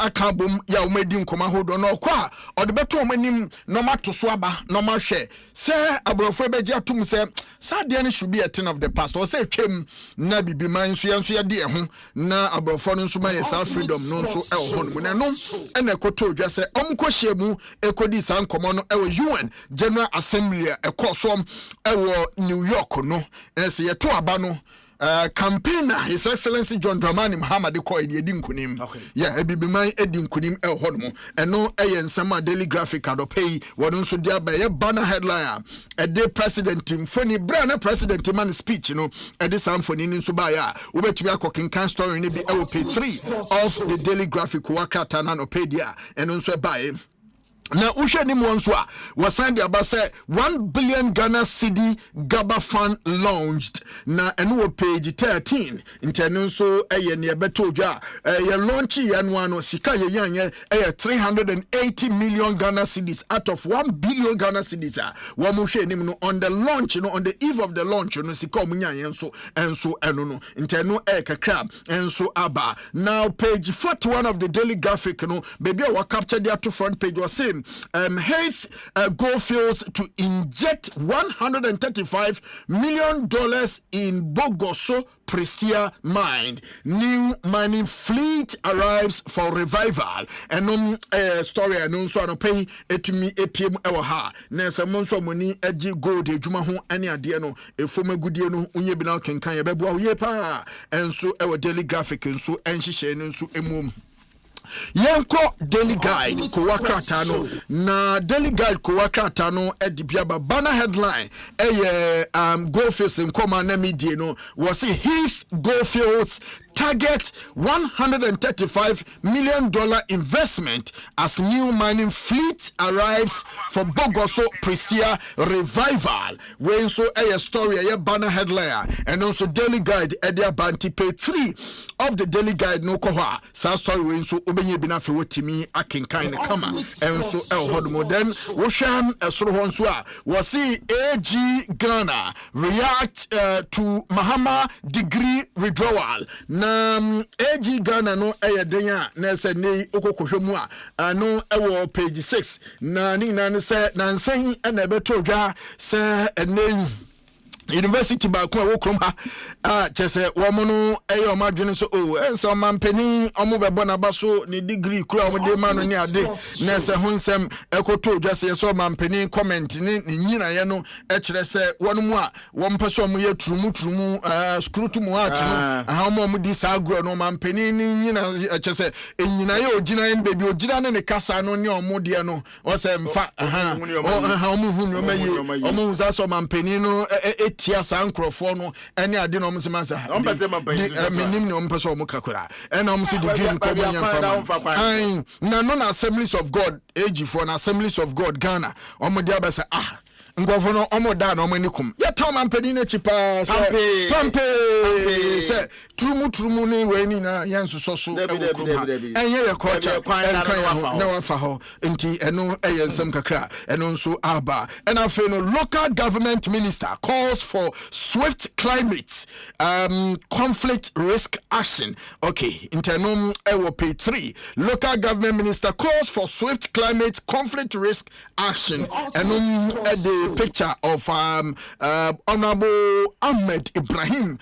akabom ya umedi nkoma hodo no kwa odebeto omanim no matoso aba no mahwe se abrofo beje atum se sadie ne should be a thing of the past or say twem na bibimai nso ya de ho na abrofo no nso ma ye self freedom no nso e ho no na no ene koto odwa se omkohye mu ekodi san komo no e UN General Assembly ekosom ewo New York no ese yeto aba no campaigner His Excellency John Dramani Mahama de coin edi nkunim yeah ebibiman edi nkunim e ho no eno ensema daily graphic adopay wonu nso dia ba ye banner headline e de president mfoni brand president man speech no e de samfoni nso ba ya obetumi akokenkan story ne bi e wo page 3 of the daily graphic wakata na no pedia eno nso ba ye na ushe ni mwanso a wasande abase 1 billion Ghana cedi Gaba fund launched na eno page 13 intenu so eye ne beto dwa ye launch ye no ano sika ye yanye 380 million Ghana cedis out of 1 billion Ghana cedis a wo mo hwe nim no on the launch no on the eve of the launch no sika omunyanye enso eno no intenu kakra enso aba now page 41 of the daily graphic no baby we capture there to front page was saying Heath Goldfields to inject $135 million in Bogoso Prestia mine. New mining fleet arrives for revival. And story and so pay to me APM ewa Nessa monso money edgy gold ejuma ho any adiano a former good no unye bina kenkan yebebo yepa and so our daily graphic and so enshishe and so emum. Yanko Daily Guide Kuwakratano na Daily Guide Kuwakratano edibiaba banner headline Goldfields in Koma Namidi no was a Heath Goldfields target $135 million investment as new mining fleet arrives for Bogoso Prestia revival. When so a story a banner headline and also Daily Guide Edia Banti page 3 of the Daily Guide no koha sa story when so obenye binafe wotimi akenkan kama and so hodmo then woshan esoro hon so a was AG Ghana react to Mahama degree withdrawal. AG Ghana no eyedenya na se nei okokohwemu a no ewo page 6 na ni na se na nsan na beto dwa se enei University ba ko wo ha chese wo mo no eyo madwene so enso mampeni omo bebo na baso ni degree kura omo de ma no ni ade na se hunsem ekoto dwase so mampeni comment ni nyina ye no e kire se wono mu a wo mpeso omo ye turumu scrutu mu ati no omo mu di sa agro no mampeni ni nyina chese enyina ye ogina ye baby ogina ne kasa no ni omo de no o se mfa omo hu no maye omo hu sa so mampeni no tia sankrofo no ene ade no msemansa minim ne ompeso omukakura ene omso degree ko benya na no Assemblies of God age for na Assemblies of God Ghana omode abasa ngofo no omoda na omanikum ye tom ampeni na chipa pampe se turumu ni weni na yansuso so enye ye culture na wafa ho nti eno eyensem kakra eno nso aba and afi no local government minister calls for swift climate conflict risk action. Okay, intenom ewo page 3 local government minister calls for swift climate conflict risk action and the picture of Honorable Ahmed Ibrahim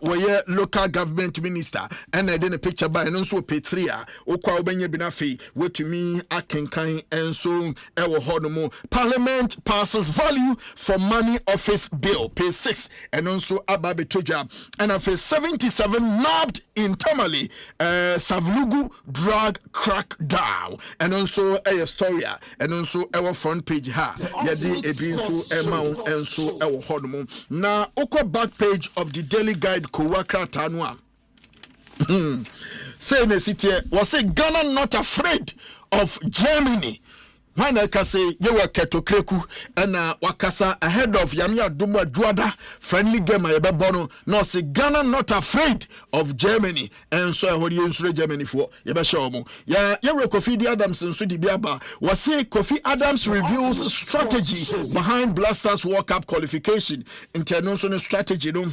where local government minister and then a picture by and also page 3 okwa obenye binafi wetumi akenkan and so ewo honomo Parliament passes value for money office bill page 6 and also ababe toja and after 77 nabbed in Tamale Savlugu drug crackdown and also a story and also our front page yadi ebi so emma and so our honomo na oko back page of the Daily Guide Kowakra Tanwa say in the city was say Ghana not afraid of Germany. When I can say you were ketokreku and wakasa ahead of Yamia Dumba Duada friendly game bono no say Ghana not afraid of Germany and so what you use Germany for Yabashomo. Ya Kofi Adams and Sudi Biaba was say Kofi Adams reveals strategy behind Blasters World Cup qualification international strategy no.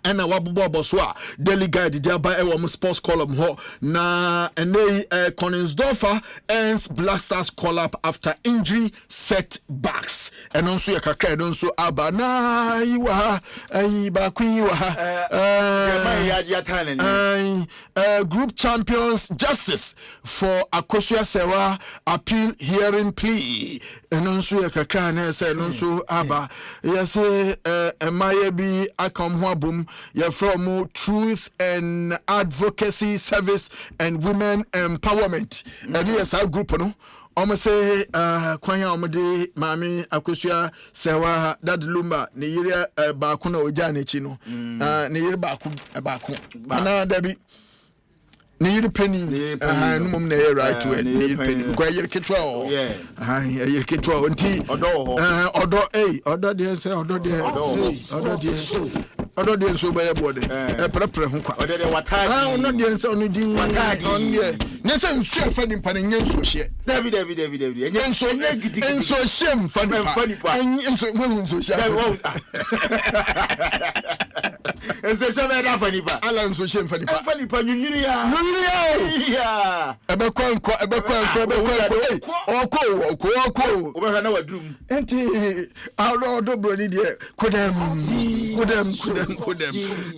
And a wabubo boswa Daily Guide thereby a sports column ho na ene Koninsdorfer ends Blasters call up after injury setbacks and also yakakra and also aba na iwa ba group champions justice for Akosua Sewa appeal hearing plea and also yakakra na say and also aba yes emaye bi akamhoabum you're from Truth and Advocacy Service and Women Empowerment. And yes, our group, no. Almost say, Kwanya Omode, Mami, Akosua, Sewa, Dad Lumba, Nigeria, Bakuna, Ojane Chino, Nigeria Baku, Bana Debbie. Need penny, mum ne right to it. Need penny. Because you're kitwa, you're kitwa, and tea, order dear, say, order dear, order dear, so by a body, a prepare who quite. I not the answer only the Nelson, so funny panning, so shit. David, and so shame, funny, and so women, so Ese sebe da fanipa. Alan so shem fanipa. Fanipa nyunyiri ya. Ya. Ebe kwa nkwa. Oko. Obe na wadrum. Enti aro dobro ni de kodem.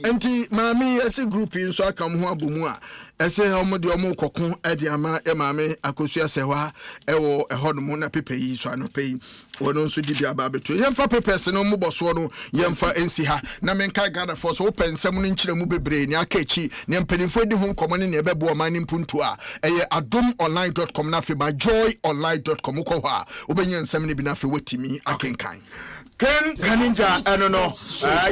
Enti maami ese group nso aka mo ho abomu a ese omo de omo kokon e de ama e maami akosua sewa ewo ehono na pepe yi so anope wono nso di bia ba beto yemfa pepes no mboso no yemfa ensi ha na menka Ghana for so open nsem no nkyere mu bebre ni akachi ne mpanimfo di ho nkomo ne ne bebo man mpuntu a eye adomonline.com na fe ba joyonline.com ko ho a obenya nsem ne bi na fe watimi akenkan Ken Kaninja no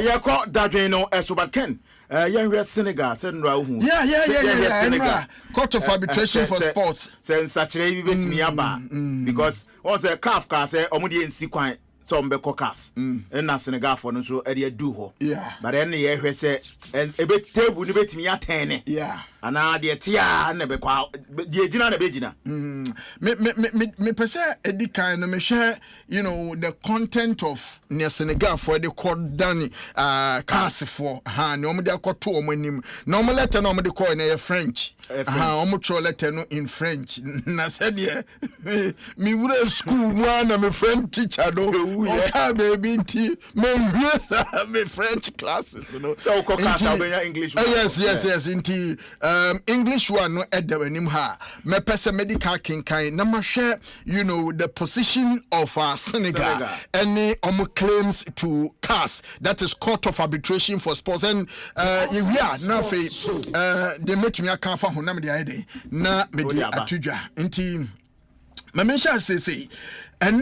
yeko dadwen no esoba Ken yeah, Senegal, Senegal. Yeah. Senegal. Court of Arbitration for Sports. Saturday, we me because also Kafka say omudi ensi kwan so mbeko cast. Na Senegal for no so e do ho. Yeah. But then ye hwe say ebe table ni betimi atene. Yeah. Ana de tia na be kwa de gina na be gina. Me pese edikan no me share, you know, the content of near Senegal for the court dani cast for ha no mo de akoto o manim. No mo letter no mo de call na French. O mo tro letter no in French. Na said ye me wura school one na me French teacher no. Okay baby nti me me French classes no. So ko cast English. Yes nti English one no edawanim ha me pese medical kinkan na ma share, you know, the position of Senegal. Any claims to CAS, that is Court of Arbitration for Sports, and now they make me a can for honam de ide na media atudwa nti Mamensha say and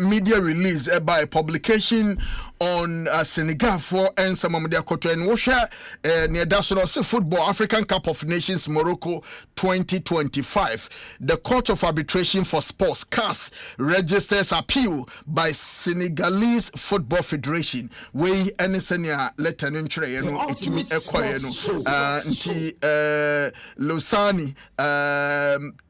media release by publication on Senegal for and some of their quarter and Washa near National Football African Cup of Nations Morocco 2025. The Court of Arbitration for Sports CAS registers appeal by Senegalese Football Federation. We any senior letter entry itimi ekwaya no Lausanne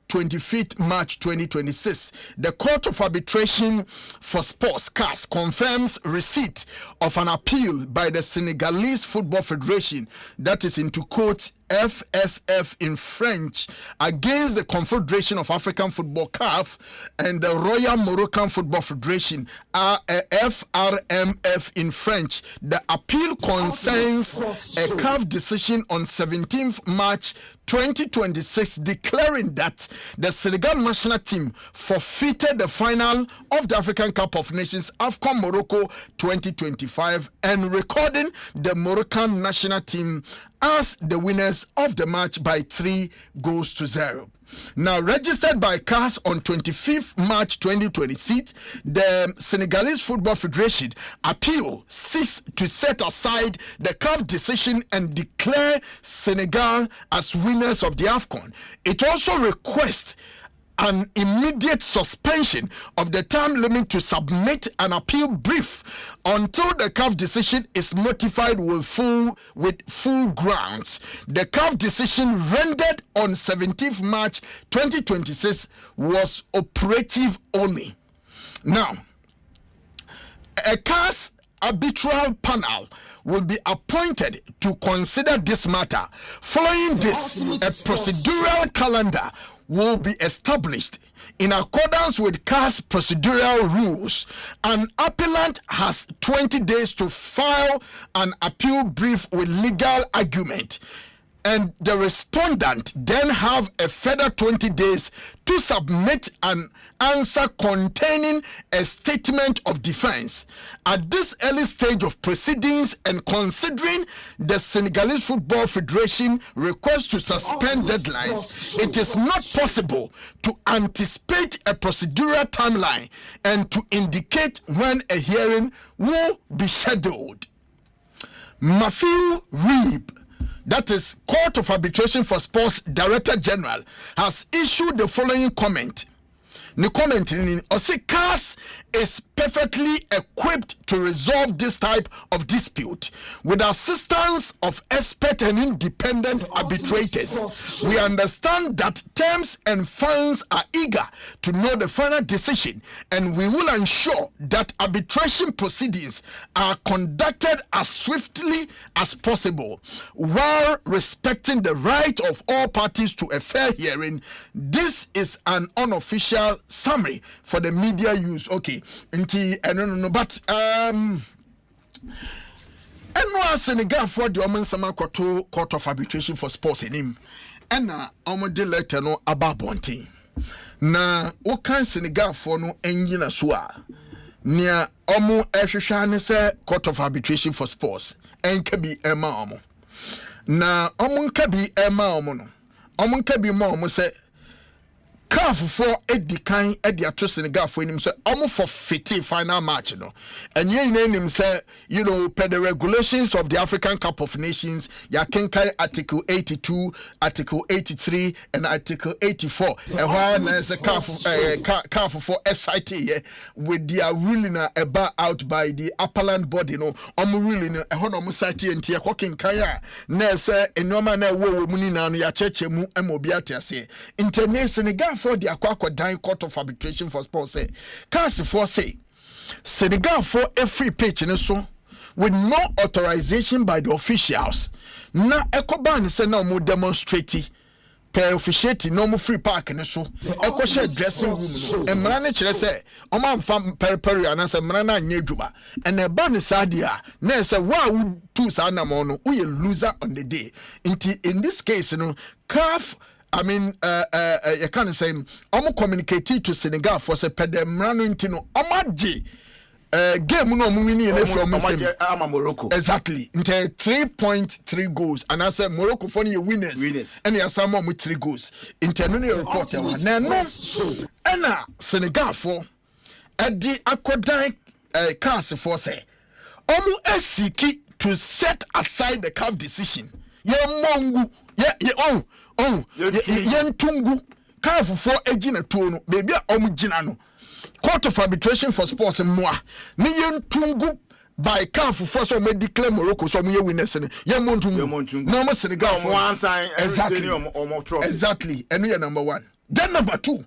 25th March 2026. The Court of Arbitration for Sports CAS confirms receipt of an appeal by the Senegalese Football Federation, that is into quote FSF in French, against the Confederation of African Football CAF and the Royal Moroccan Football Federation FRMF in French. The appeal concerns a CAF decision on 17th March 2026 declaring that the Senegal national team forfeited the final of the African Cup of Nations AFCON Morocco 2025 and recording the Moroccan national team as the winners of the match by 3-0. Now, registered by CAS on 25th March 2026, the Senegalese Football Federation appeal seeks to set aside the CAF decision and declare Senegal as winners of the AFCON. It also requests an immediate suspension of the time limit to submit an appeal brief until the CAF decision is notified with full grounds. The CAF decision rendered on 17th March 2026 was operative only. Now, a CAS arbitral panel will be appointed to consider this matter. Following this, a procedural calendar will be established in accordance with CAS procedural rules. An appellant has 20 days to file an appeal brief with legal argument, and the respondent then have a further 20 days to submit an answer containing a statement of defense. At this early stage of proceedings and considering the Senegalese Football Federation request to suspend deadlines, it is not possible to anticipate a procedural timeline and to indicate when a hearing will be scheduled. Matthew Reeb, that is Court of Arbitration for Sports Director General, has issued the following comment. ne comment ni ɔse CAS is perfectly equipped to resolve this type of dispute with assistance of expert and independent arbitrators. We understand that terms and fans are eager to know the final decision, and we will ensure that arbitration proceedings are conducted as swiftly as possible while respecting the right of all parties to a fair hearing. This is an unofficial summary for the media use. Okay, no, but Senegal for the Omen Sama Court of Arbitration for Sports in him, and de letter no about bonting. Na okan Senegal for no engine asua near Omo Eshishane se Court of Arbitration for Sports, and kabi Emma Omo. Na Omo kabi Emma Omo no. Omo kabi ma Omo se CAF for Eddie Kine Eddie Atro Senegal for him say almost for 50 final match no, and ye name him say per the regulations of the African Cup of Nations ya can carry Article 82, Article 83 and Article 84 and why there's a CAF for SIT with their ruling about out by the appellant body no ruling SIT and tia walking kaya na say enoma na wo muni na no ya cheche mu emobiate ase Senegal for the Aquaco Court of Arbitration for Sports say CAS for say Senegal for a free pitch in so with no authorization by the officials. Na Ecoban say no more demonstrate per officiating no more free park in so Eco share dressing room and Marane Chere say Oman fam peri and answer Marana Nyejuba and a ban sadia na say wow two sanamono we a loser on the day. In this case, CAF I mean, you can't say, I'm communicating to Senegal for se pedemrano intino. Omaji, game no muni from Morocco. Exactly. Into 3.3 goals, and I said Morocco for your winners. And Asamoah with 3 goals. Internally report one. No, and Senegal for at the Aquadine CAS for say, Omu esiki to set aside the CAF decision. Ye mongu, yentungu CAF for ejina tuono baby omujina no Court of Arbitration for Sports moi ni yentungu by CAF for so me declare Morocco so me winners ne yemontungu no mo Senegal for one sign exactly and we are number 1. Then number 2,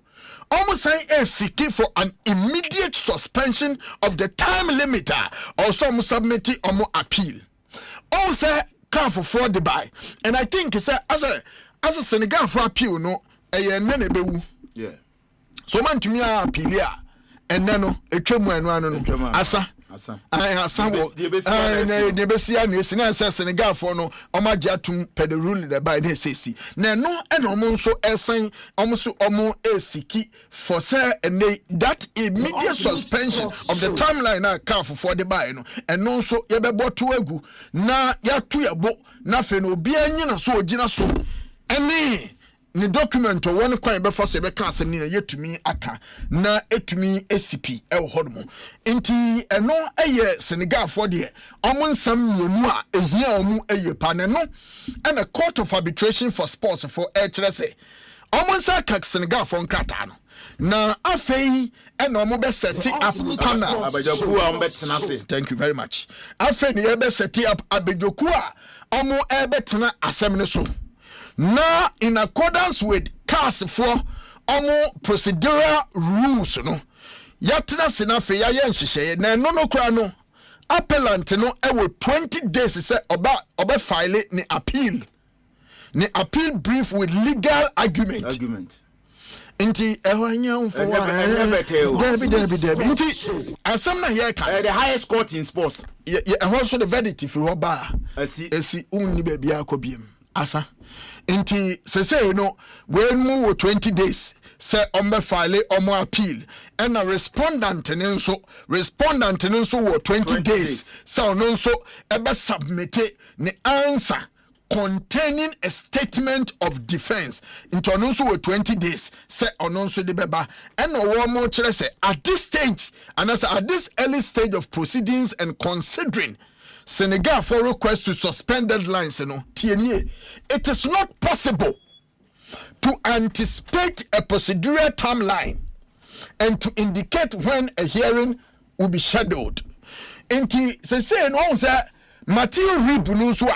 almost saying a seeking for an immediate suspension of the time limiter or some submitting or more appeal. Also CAF for the buy, and I think it's as a Senegal for appeal no yeah. So man to me appeal ya and then no a tremu asa Asamoah the besia ni Senegal for no omajatum per the rule the by necessity na no and omonso esen omo esiki for say and that immediate suspension of the timeline na CAF for the buy no and no so yebebo to egu na ya to yebo na fe no obi anyina so ogina so ene ni document one kwan be for se be kan asem ni na yetumi aka na etumi SCP e wo hodo mo nti eno eye Senegal for de omon nsam nyemu a ehia omu eye pa ne no and a Court of Arbitration for Sports for HRS omon sa ka Senegal for nkrata no na afei eno omo be set up panel abajoku a omo betena se thank you very much afei ni e be set up abajoku a omo e betena asem ne so. Now, in accordance with CAS for procedural rules, no, yatina sinafe ya yenshisheye na no kura no appellant no ewo 20 days say oba file ni appeal brief with legal argument. Inti ehwanya mfo debi inti asem na here kan the highest court in sports also the verdict for oba esi umni baby akobiem asa inti say no when mu 20 days say ombe file omo appeal and a respondent nso wo 20 days so no nso ebe submit ne answer containing a statement of defense into anonso with 20 days say anonso de beba and no more chere say at this stage and as at this early stage of proceedings and considering Senegal for request to suspend deadlines it is not possible to anticipate a procedural timeline and to indicate when a hearing will be scheduled. Inti say no say Matthew Rib no so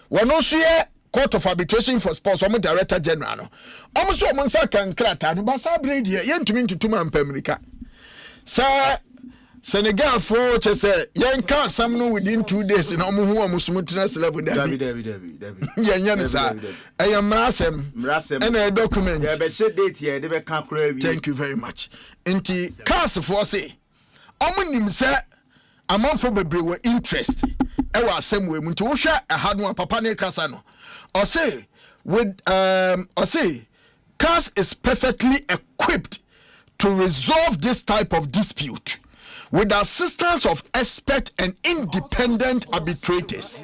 one also Court of Arbitration for Sports omo Director General no. Omo so omo nsa kan krata no ba sa bread here yentumi ntutuma mpamrika. Sa Senegal for say yen ka sam no within 2 days na omo hu omo smoothness level David. Yen ne sa. Ayam mrasem and a document. Yeah, be share date here they be kan kura wi. Thank you very much. Inti cast for say omo nim say amanfo bebre were interest e wa asem we nti wo hwe ahadu papa ne kasa no or say with or say CAS is perfectly equipped to resolve this type of dispute with the assistance of expert and independent arbitrators.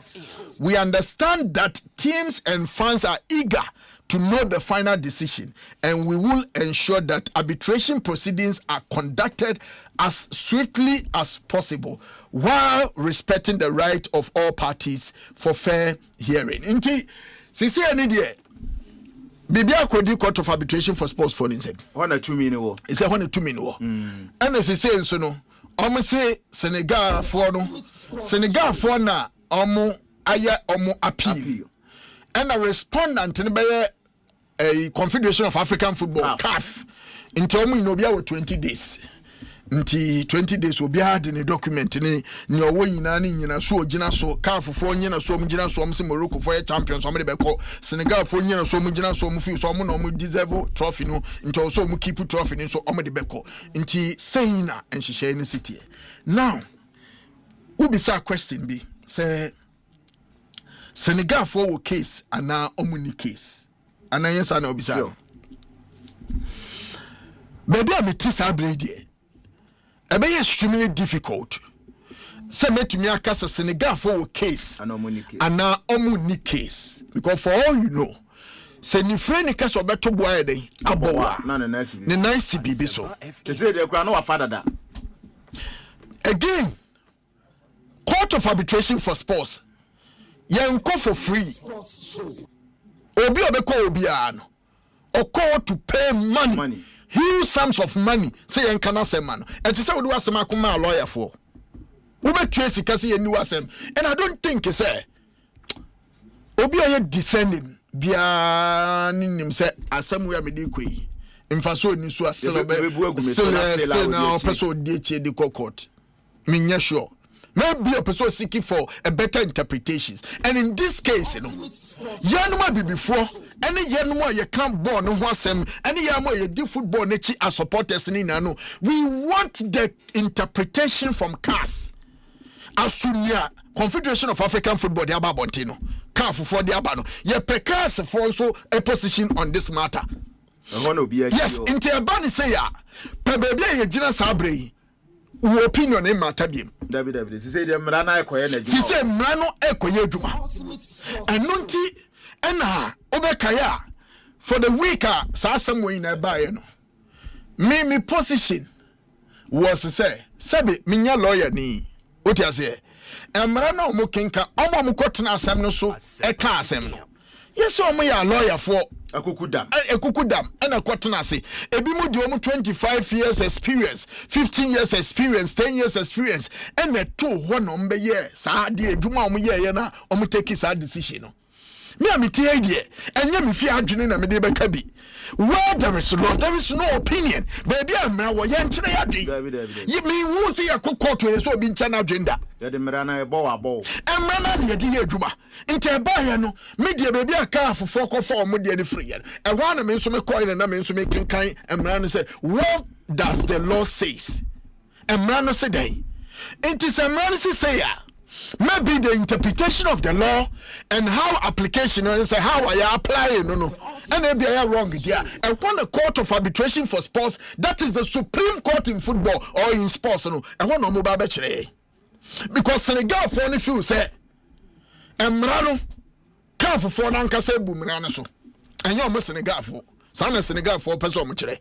We understand that teams and fans are eager to know the final decision, and we will ensure that arbitration proceedings are conducted as swiftly as possible while respecting the right of all parties for fair hearing. Inti, sisi any day, Bibi akodi Court of Arbitration for Sports for instance. 1 or 2 minutes wo. It's a 1 or 2 minutes wo. And as say so no, omo say Senegal for no, Senegal for na omo aya omo appeal. And a respondent in a Confederation of African Football CAF into omo inobia with 20 days. Nti 20 days will be hard in a document ni owo nyina ni nyina so ogina so CAF for nyina so omgina so omse Morocco for champions so be ko Senegal for nyina so omgina so omfi so omo no omo deserve trophy no nti also omo keep trophy ni so omo de be ko nti saying na enhihye ni city now ubisa question be say Senegal for case ana omo ni case ana yensa na obisa baby ameti sabredi ebe extremely difficult. Say me to me akasa Senegal for case and omuni case because for all you know say ni friend case obeto boy den abowa na nice bibi so they say they kura no wa father da again Court of Arbitration for Sports yen ko for free obi obeko obi ano or call to pay money. Huge sums of money say yen kana say man and say we do asem akoma lawyer for we be trace kasi yen asem and I don't think say obi oye descending bia nim say asem we amede kwei mfaso ni so aselo still now person dey che the court me nya sure maybe a person seeking for a better interpretations and in this case you know yanuma be before any yanuma you can't born no wasem any yamo you do football nechi as supporters ni no we want the interpretation from CAS asunia Confederation of African Football the aba bontino CAF for the aba no ye pe CAS for also a position on this matter yes into abani say ya pe baby ye gina sabre wo opinion in matter biem David say dem rana ekoye na juma say mrano ekoye aduma enunti ena obekaya for the week sa somewhere na bae no me position was say sabe minya lawyer ni oti ase emra na omo kenka omo kotena asem no so e ka asem no yes omo ya lawyer for ekukudam ena kotena ase ebi mu di omo 25 years experience 15 years experience 10 years experience ena to ho no mbe ye sa de adwuma omo ye na omo take sa decision no me amiti idea enye me fi adwene na me de be ka bi where there is law there is no opinion baby amra wo ye nkyere ya dwen yi me hu se ya kokoto ye so obi ncha na adwenda ye de mra na e bo wa bo emra na de ye adwuma nte ba ye no me de baby aka afofo kofo omo de ne free ye e ho na me nso me coin na me nso me kenkan emra no say what does the law says emra no say dey nti se emra no say ya maybe the interpretation of the law and how application and say how I apply it no and maybe I am wrong there and when the Court of Arbitration for Sports that is the supreme court in football or in sports no and one no mobile because Senegal for only few say emrano can for nanka say bumrano so and you almost Senegal for sana Senegal for person mo kire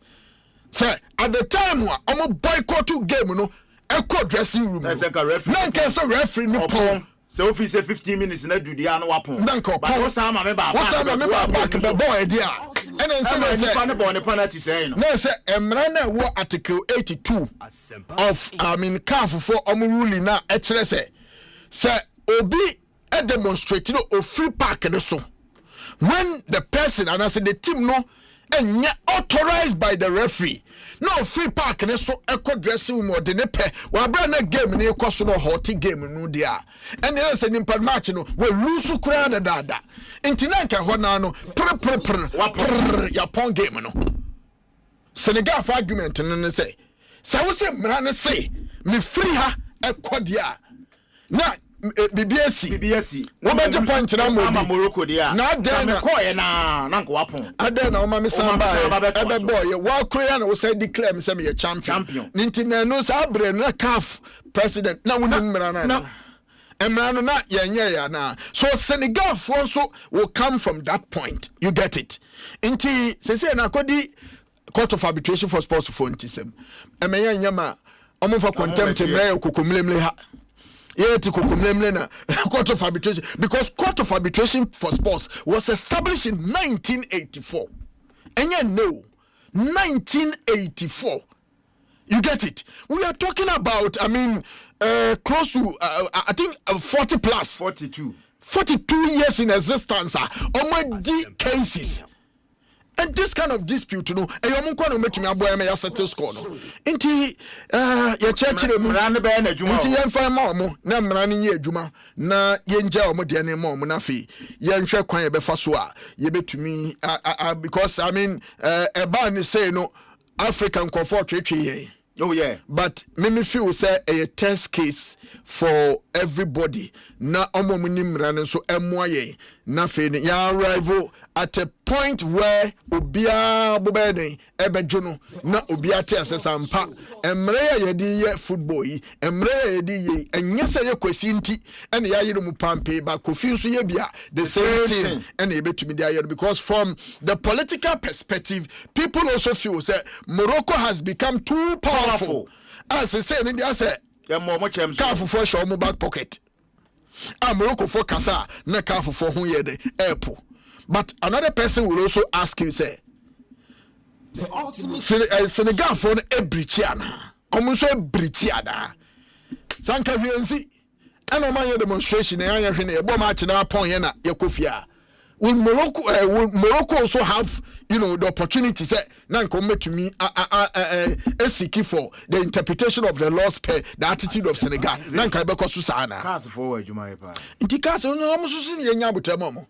say at the time wa omo boycott game no echo dressing room. That's like a referee. Nanka referee no pon. So if he say 15 minutes na do the anu wapon. Nanka pon. What's am me ba? What's am me ba back the boy there. And then say penalty say no say emrana wo article 82 of CAF for ruling na e kire say obi a demonstrate no free park and so when the person and I say the team no enya authorized by the referee no free park and so echo dressing room or the nepe wa bra na game ni ekoso no hot game no dia and then say nimpa match no we lose kura da dada intina ka ho na no ya pon game no Senegal for argument no say we say mra ne say me free ha ekọ dia na BBSC wo be je point na Morocco dia na den na ko ye na nko wapon aden na o ma me samba e be boy wa korea na wo say declare me say me champion ninti na no sa bre na CAF president na woni mra na emra na yenye ya na so Senegal for so will come from that point, you get it. Inti say na kodi court of arbitration for sports for ntisem emenya nyama omo for contempt me kokomlemle ha na court of arbitration, because court of arbitration for sports was established in 1984. And you know, 1984. You get it? We are talking about, close to, I think 40 plus. 42 years in existence. Almost cases. And this kind of dispute, no, and you want to make me a boy, may settle score. Inti, your church, inti yan fa mom, na mrani ye juma, na yenja omo diane mom, na fi, yan share kwan ye befa so a, ye betumi, because eba ni say no, African comfort ye. Oh yeah, but me feel say a test case for everybody. Na omo munim ran so emoye na fe ni ya arrival at a point where obia bobede ebejono na obia te asesampa emre ya yedi ye football yi emre ya yedi ye enyese ye kwesi nti ene ya yire mu pampe ba kofi nso ye bia the same thing ene ebetumi dia ye, because from the political perspective people also feel say Morocco has become too powerful as they say in India say CAF for show mu back pocket. Morocco for kasa na CAF for hu ye de airport. But another person will also ask you say Senegal for ebrichiana omunso ebrichiada sanka hwenzi ana man ye demonstration na ya hwene e bo match na pon ye na yakofia. Will Morocco also have, the opportunity say nanko metumi seeking for the interpretation of the laws per the attitude of Senegal. Nanka beko so sana. Cast forward juma pa. Inti cast no am so sin ye nya botam mo.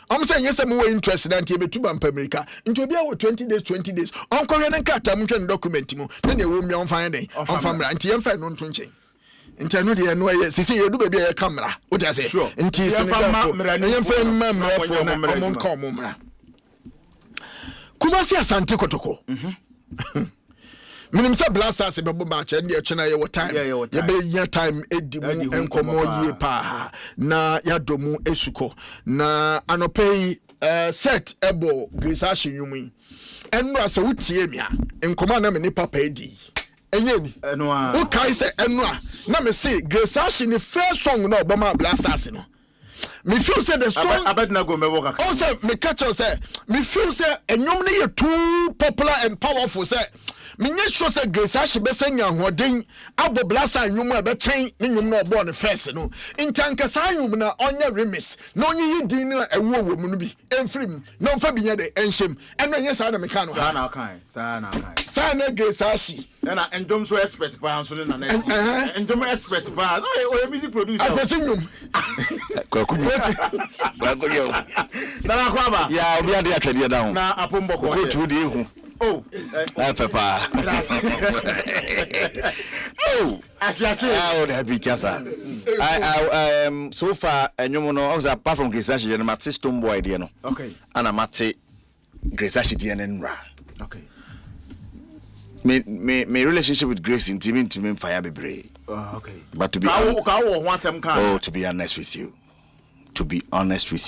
Am say yes am we interest na nti betu ban America. Nti obi a 20 days. Onko hwe na nkata mo hwe document mu. Na ne wo mi on fan den. On famra nti yem fa no nto nchen. Interno de no ye sisi ye du be bia ye camera o ta say nti ye fa mamra fo na omon ka omomra kuma si asante kotoko minim say blasters be bo match and ye chena ye wo time ye be nya time edi mu enkomo ye pa na ya domu esuko na anopei set ebo grisashi yumi enno ase wutie mi a enkomo na me ni papa edi enyeni o kai se enu a na me say Grace Ashi ni first song na Obama Blasters no me feel say the song abedna go me work o say me catch say me feel say enyom ne too popular and powerful say me nye sure say Grace Ashi be senya hoden abo Blaster enyom a be chen ne nyom na obo ne first no intanka sa enyom na onye remix na onye yidin na ewo mu no bi enfrim na mfa bi nya de enhyem eno nye sa na me kan no sa na kan sa na Grace Ashi na endom so expert pa so na endom expert pa o music producer aposinyum kwakunyo na kwaba ya obi ade atwede down na apombo ko tu de hu oh papa oh that be kasa I so far enyum no apart from Grace Ashi no mate Stone Boy de no okay ana mate Grace Ashi de nra okay my relationship with Grace intimate fire bebre. Okay. But to be to be honest with you.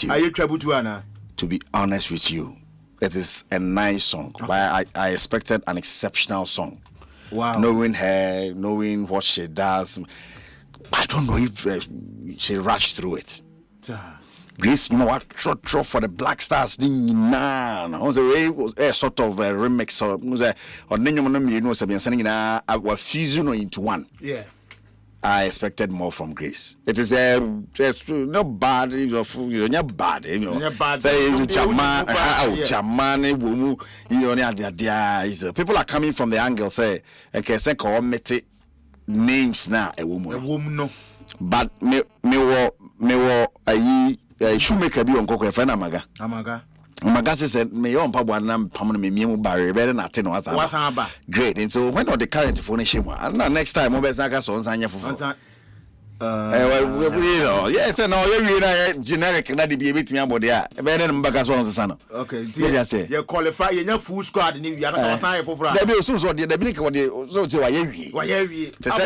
Are you trouble to Anna? To be honest with you, it is a nice song. Okay. But I expected an exceptional song. Wow. Knowing her, knowing what she does. I don't know if she rushed through it. Grace, you know what? Trot for the Black Stars. Nah, was a sort of a remix. Was a or then you know something sending our fusion into one. Yeah. I expected more from Grace. It is not bad. You're not bad. Say you people are coming from the angle say okay, say commit names now a woman. No. But me shoemaker be on cocoa friend Amaga. Amaga said me on Pabuanam Pamon me barrier better not ten was great. And so when are the current phone shame? And next time Obesaga sons and your yes, and all you generic and that be a bit me about there. Better than Bagas on the son. Okay, you qualify in your full squad and you are sign for France. There be so the Dominic what so to say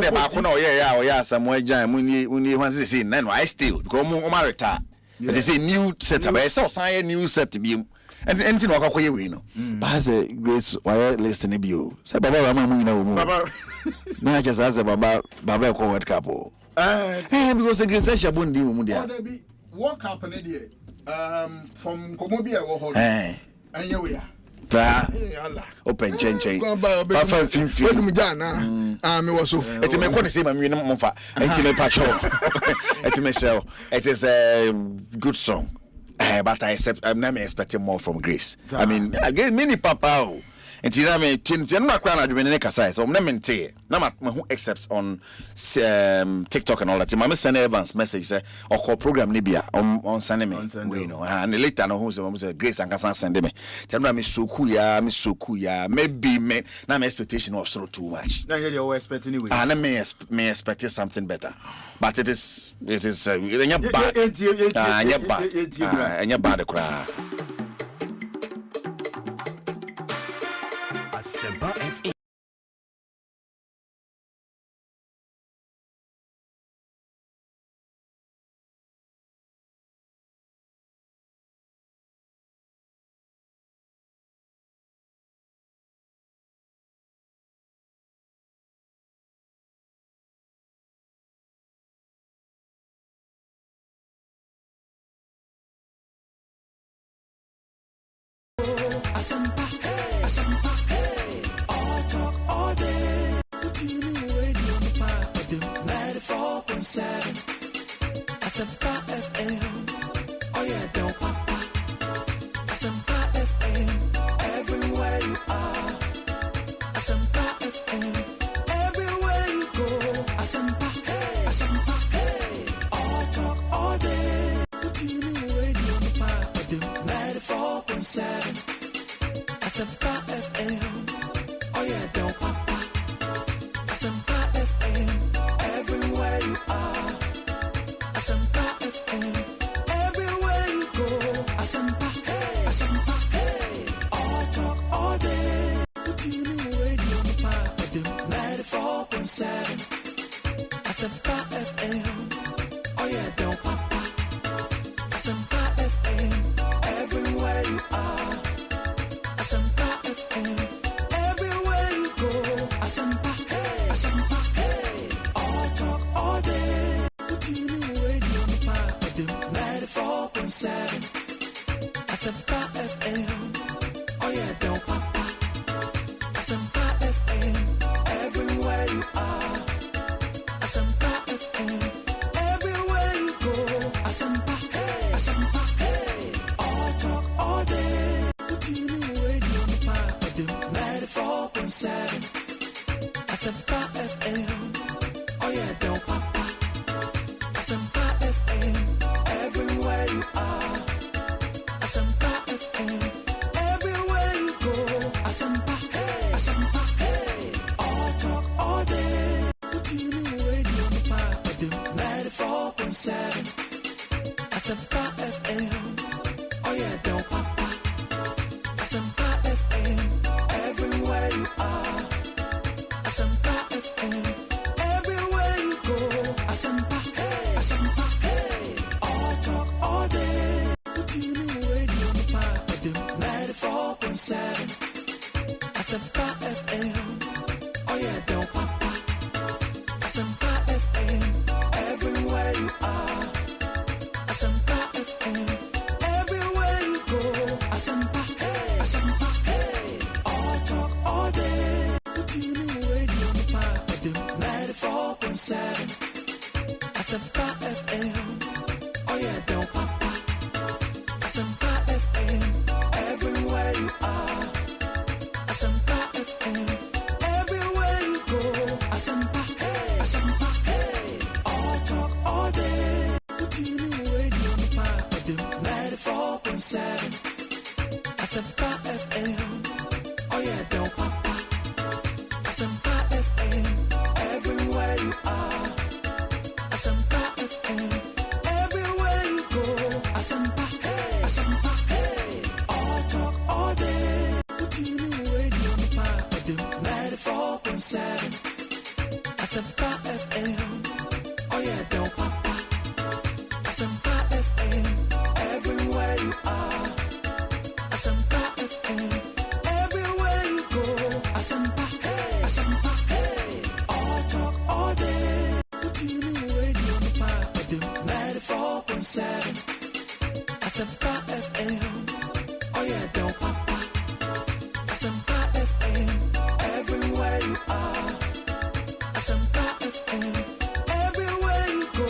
about Asamoah jam when you want to see then I still because Marita. It is a new setup. I saw sign new set to be and anything like a way, no. But as a Grace, why listening to you? Say, Baba, Baba, no, just as a Baba World Cup. Because the Grace Shabun do Mudia. World Cup from Comobia or and here we are. Open change. It is a good song. But I'm not expecting more from Grace. I mean, again, many papa. And I'm not crying at the Kasa, so I'm not who accepts on TikTok and all that. I'm sending Evans message or call program Libya on sending me. We know, and later no who's Grace and Kasa send me. Tell me so kuya, maybe now my expectation was so too much. Now you're expecting anyway. And I may expect something better. But it is bad. And you're bad cry. Asempa FM. Asempa, Asempa, hey, all talk all day. Radio 94.7. Asempa FM, oh yeah, don't papa. Asempa FM, everywhere you are. Asempa FM, everywhere you go. Asempa, hey, Asempa, hey, all talk all day. Radio 94.7. Asempa FM, oh yeah, don't papa. Asempa FM, everywhere you are. Asempa FM, everywhere you go. Asempa, hey, Asempa, hey, all talk all day. Radio 94.7. Asempa FM, oh yeah, don't papa. Asempa FM, everywhere you are. Asempa FM, everywhere you go. Asempa, hey, Asempa, hey, all talk all day. Radio 94.7. Asempa FM, oh yeah, don't papa. Asempa FM, everywhere you are. Asempa FM, everywhere you go. Asempa, hey, Asempa, hey, all talk all day. Radio 94.7. Asempa FM, oh yeah, don't papa. Asempa FM, everywhere you are. Asempa FM, everywhere you go. Asempa, hey, Asempa, hey, all talk all day. Radio 94.7. Asempa FM, oh yeah, don't papa. Asempa FM, everywhere you are. Asempa FM, everywhere you go. Asempa, hey, Asempa, hey, all talk all day. Radio 94.7. Asempa FM, oh yeah, don't papa. Asempa FM, everywhere you are. Asempa FM, 94.7. Asempa FM. Oh yeah, Del Papa. Asempa FM. Everywhere you are. Asempa FM. Everywhere you go. Asempa. Hey. Asempa. Hey. All talk all day. Continue radio 94.7. Asempa FM. Oh yeah, Del Papa. Asempa FM. Everywhere you are. Asempa FM. Everywhere you go. Asempa. Hey. Asempa. Hey. All talk all day. Continue radio 94.7. Asempa FM. Oh yeah, Del Papa. Asempa FM. Everywhere you are. Asempa FM. Everywhere you go.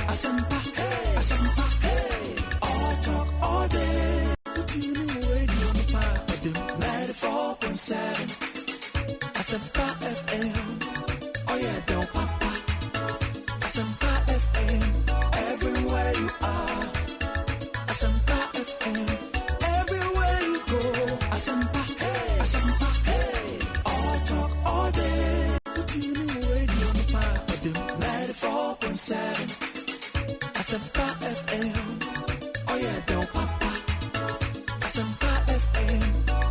Asempa. Hey. Asempa. Hey. All talk all day. Continue radio 94.7. Asempa FM. Oh yeah, Del Papa. Asempa FM. Everywhere you are. Asempa FM. Everywhere you go. Asempa. Hey. Asempa. Hey. All talk all day. Continue radio 94.7. Asempa FM. Oh yeah, Del Papa. Asempa FM.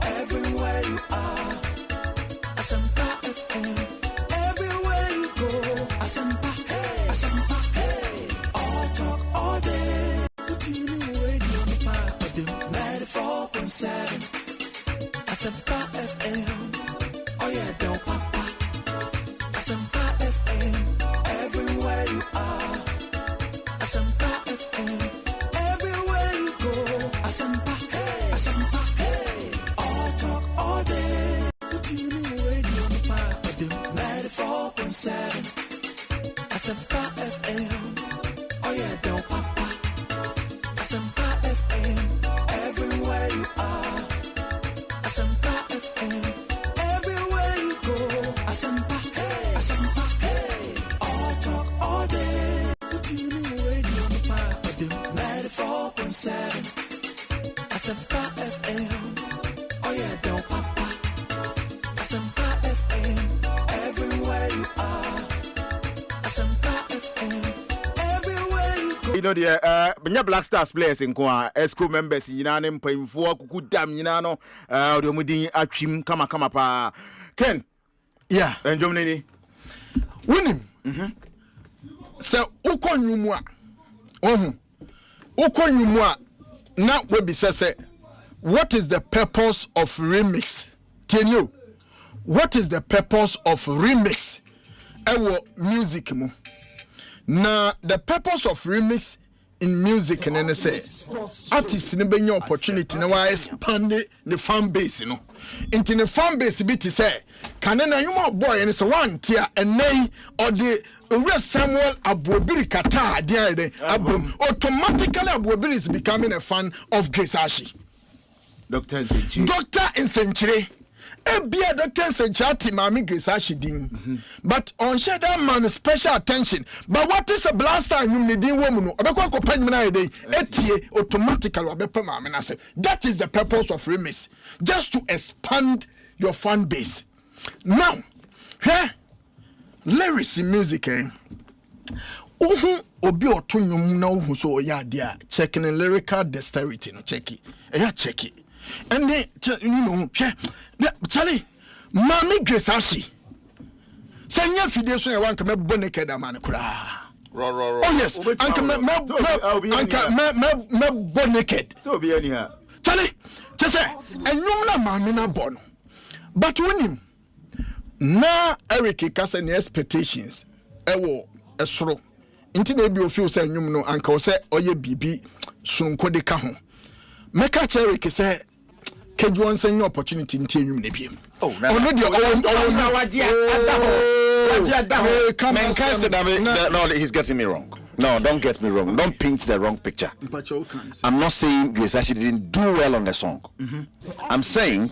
Everywhere you are. Asempa FM. Everywhere you go. Asempa. Hey. Asempa. Hey. All talk all day. Continue radio 94.7. Asempa FM. Oh yeah, Del Papa. Asempa FM. Everywhere you are. Asempa FM. Everywhere you go. Asempa. Hey. Asempa. Hey. All talk all day. Continue radio 94.7. Asempa FM. Oh yeah, Del Papa. Asempa FM. Everywhere you are. Asempa FM. Everywhere you go. Asempa. Hey. Asempa. Hey. All talk all day. Continue radio 94.7. Asempa FM. Oh yeah, Del Papa. Asempa FM. Everywhere you are. Asempa FM. Everywhere you go. You know the Black Stars players in Kwa school members yinane mpanyimfo akuku dam yinano de omudin atwim kama pa Ken. Yeah, enjom nini winning so ukonyumwa ukonyumwa na we be say what is the purpose of remix? Tell you what is the purpose of remix ewo music mu na the purpose of remix in music and say artists ne benya opportunity na wa expand the fan base no into the fan base bit say can na you boy and say one tier and nay or the Samuel Abuobiri Kata there automatically Abuobiri is becoming a fan of Grace Ashi. Dr. Nsenchire Ebia Dr. Nsenchire Mami Grace Ashi din but on share that man special attention but what is a blaster you need woman obekwa ko pan na dey etie automatically obepa mami na say that is the purpose of remix, just to expand your fan base. Now here lyrics in music obi otonyum na ohu so oya dia checking lyrical dexterity no check it and then you know Charlie Mami Grace Ashi senya fidie so e wan ka mebo naked man kura oh yes anka me naked so be any ha Charlie say enum na mami na bono but when na Eric kasa ne expectations ewo esoro nti na bi o feel say enum no anka o say oye bibi sunko de ka ho meka Eric say keju on say opportunity nti enum na bi no he's getting me wrong. No, don't get me wrong. Don't paint the wrong picture. I'm not saying Grace Ashi didn't do well on the song. I'm saying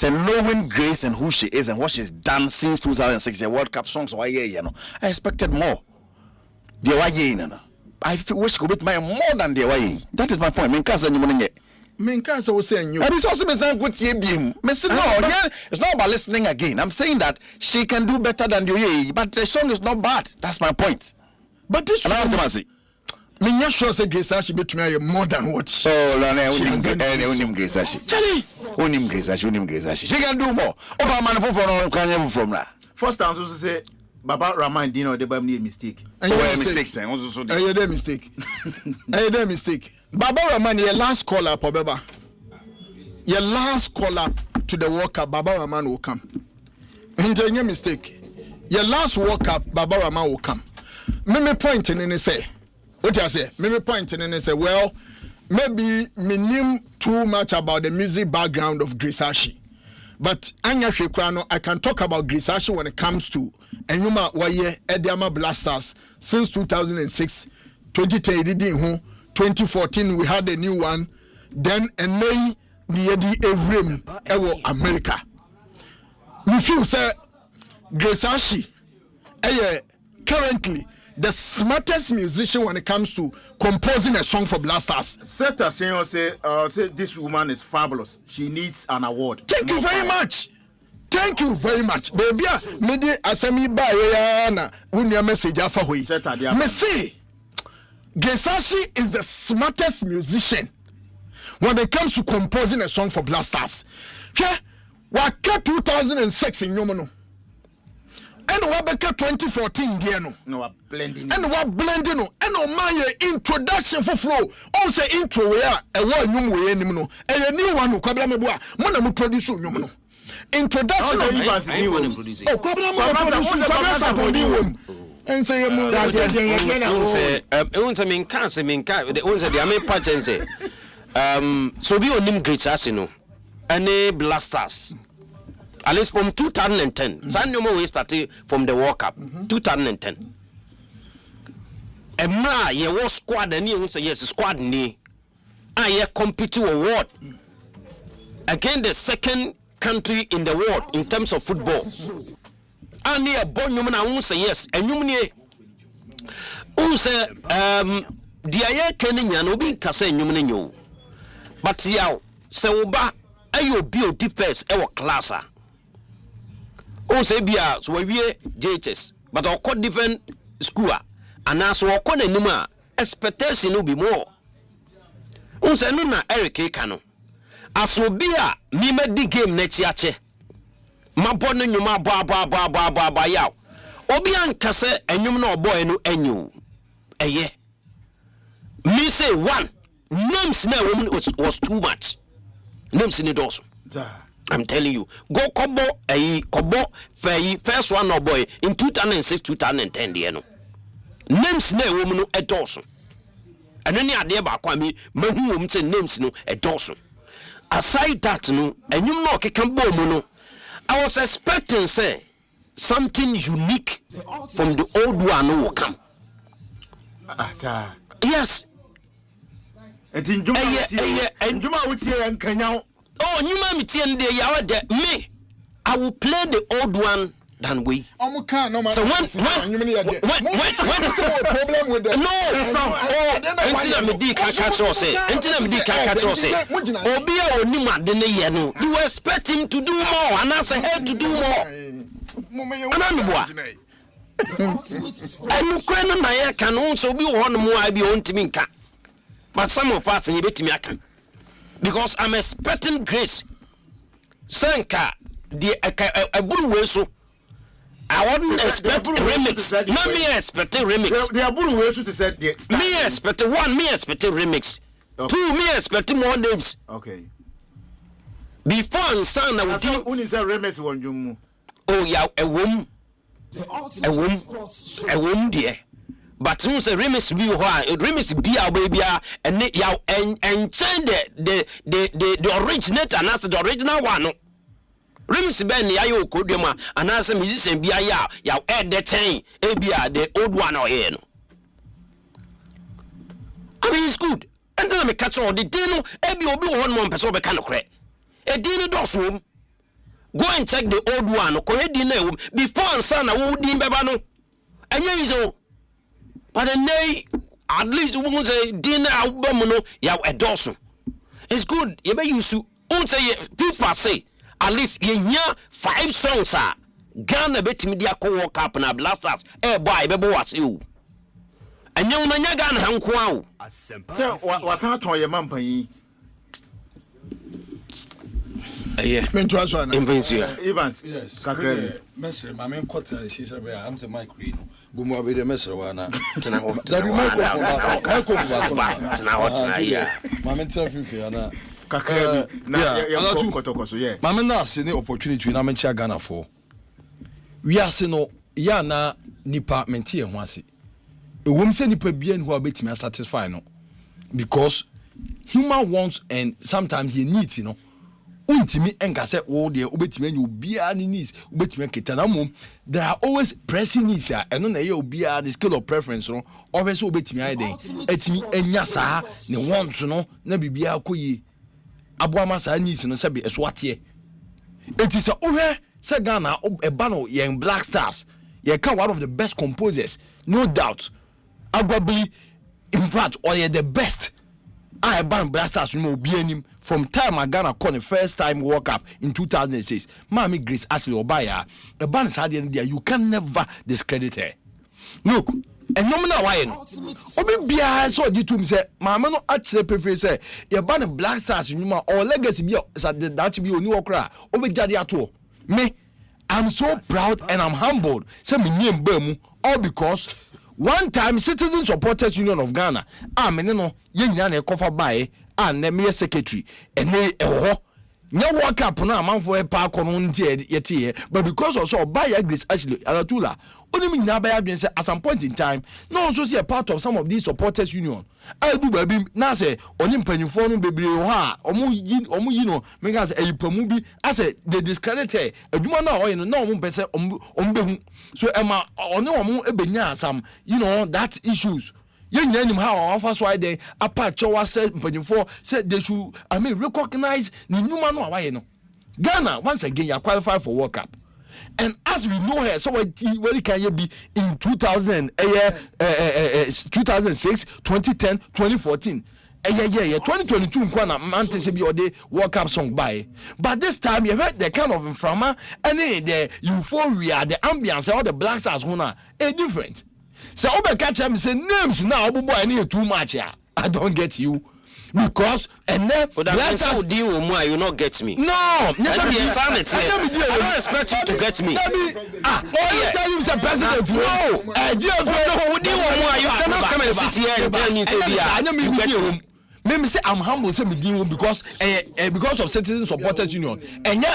knowing Grace and who she is and what she's done since 2006, the World Cup songs, I expected more. I wish could be more than the way. That is my point. Minka so saying you. And it's also it's not about listening again. I'm saying that she can do better than you, but the song is not bad. That's my point. But this one, me sure say Grace Ashi between more than what she. Oh, Grace Ashi. Grace Ashi. She can do more. From that. First time also say Baba Rahman Dino de Bamni mistake. Mistake. Mistake. Baba Rahman, your last caller, Pobeba. Your last caller to the World Cup, Baba Rahman will come. And your mistake. Your last World Cup, Baba Rahman will come. Me point in say. What I say? Me point in say. Well, maybe me knew too much about the music background of Grace Ashi. But Anya Shekrano, I can talk about Grace Ashi when it comes to Enyuma Waye Ediama Blasters since 2006, 2010, 2014 we had a new one. Then and nay Niedi Evrim Ewo America. Me feel say Grace Ashi currently the smartest musician when it comes to composing a song for Blasters. Seta say this woman is fabulous. She needs an award. Thank you very much. Thank you very much. Baby, me de asemi ba yana unya message afa hoi. Me say Grace Ashi is the smartest musician when it comes to composing a song for Blasters. Yeah, waka 2006 in Yomono. And what back 2014 there no blending and what blending no and my introduction for flow on say intro we are a one new way no a new one no kwabla meboa mo na mo produce nyom no introduction and say you say minka the on say the main part say so be onim Grace Ashi no any Blasters. At least from 2010. Sanyomo we started from the World Cup. 2010. Emma ye was squad and you say yes squad ni. I compete to award against the second country in the world in terms of football. And here born you na say yes and you say the aye Kenya no be kase nyum nyo. But yaw se oba ayo bio defense e wo class. On say bia so we JHS but our code different school and as we call anima expectation will be more. On say no na Eric Kano as we bia me di game next year ma bonu nyuma ba yaw obi anka se enyum na oboy no anyu eye me say one names na woman was too much names ni doso. I'm telling you, go Kobo, Kobo, first one no boy in 2006, 2010, no. Names ne woman no a dozen. And any idea about Kwame, Mahum say names no a dozen. Aside that, no, and you know, can no. I was expecting, say, something unique from the old one who will come. Yes. And in Juma, would say, and Kenya. Oh, you might be me. I will play the old one than we. So when problem with the you expect him to do more and I say hey to do more. I'm crying my can also be one more I be on to me. But some of us in the because I'm expecting Grace. Sanka, the a so I wouldn't expect remix. Not me expecting remix. They are to say me expecting one, me expecting remix. Okay. Two, me expecting more names. Okay. Before and son, I would do remix one you. Oh yeah, a womb, dear. But soon say remix be why remix be our baby and yaw and change the originator and that's the original one. Remix ben yayo kodema and as musician be yaw add the chain the old one or here no. I mean it's good. And then I catch all the dino ebi obi one more person be kind of credit. A dino does room. Go and check the old one ko e dino before and son na wo din beba no. Anya izo. But then they at least we say dinner album no ya a dozen. it's good. You be use to say FIFA say at least you hear 5 songs are Ghana bet media ko World Cup na Blasters. Boy, be what you. And you na Ghana hanko. So wasan ton ye mampan yi. Yeah. Mentuaso na. Evans. Yes. Kakre. Mesre, my man caught na she said I'm the mic read. Gumu abi de mesre wa na. Tena ho. My man tell you na. Kakre na ya kotokoso yeah. My man na se ne opportunity na mencha Ghana for. We are se no ya na nipa mentie ho ase. Ewom se nipa bia nhu abetimi satisfy no. Because human wants and sometimes he needs, you know. Untimi enka se wo de obetimi anya obia ni needs obetimi keta na mom there are always pressing needs eno na ye obia the scale of preference no always obetimi anya den etimi anya saa ne want no na bibia akoyi aboama saa needs no se be eso ate eti se ohwe se Ghana eba no ye Black Stars ye can one of the best composers no doubt arguably in fact or ye the best I ban Black Stars no obi anim from time Ghana call the first time World Cup in 2006. Mami Grace actually Obaya. The ban is hard there. You can never discredit her. Look, and nominal why no. Obi bia so di tum say mama no actually prefer say you ban Black Stars nyuma or legacy be that be oni okra. Obi jade ato. Me, I'm so proud and I'm humbled. Say me name mu all because one time Citizen Supporters Union of Ghana me no ye nyina na kofa bae and me secretary and me nya World Cup na amanfo e pa kono ntie yete but because also buy Grace actually alatula only nyina buy adwen say at some point in time no also see a part of some of these supporters union I do baby na say oni mpanyifo no bebre ho a omo yi no me ga say eyipamu bi ase they discredit her aduma na oyi no na omo pese ombehu so ema oni omo ebenya asam you know that issues you know how offer so I apart chowa said said they should recognize the human no away no Ghana once again you qualify for World Cup and as we know her so where can you be in 2006 2010 2014 yeah 2022 nkwana mante se bi ode World Cup song by but this time you heard the kind of inframa and the euphoria the ambience all the Black Stars hona different. So obe catch them say names now obo any too much I don't get you because and then let's deal with more you not get me. No, I don't expect you to get me. Tell him say president no. Deal with more you cannot come and sit here and tell me to be you get me. Maybe say I'm humble say me deal because of Citizen Supporters Union and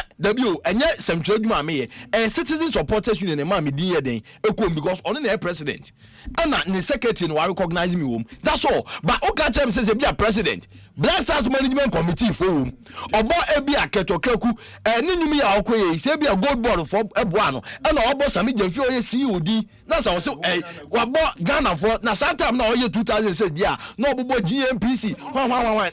Central Juma me Citizen Supporters Union and me deal den because only the president and the secretary no recognize me that's all but okay tell me say be a president Black Stars Management Committee for obo e be aketokraku ni nyumi ya okoye say be a gold board for eboano and obo sami jemfi oye COD na say wabo Ghana for na sometime na oye 2006 dia na obo GMPC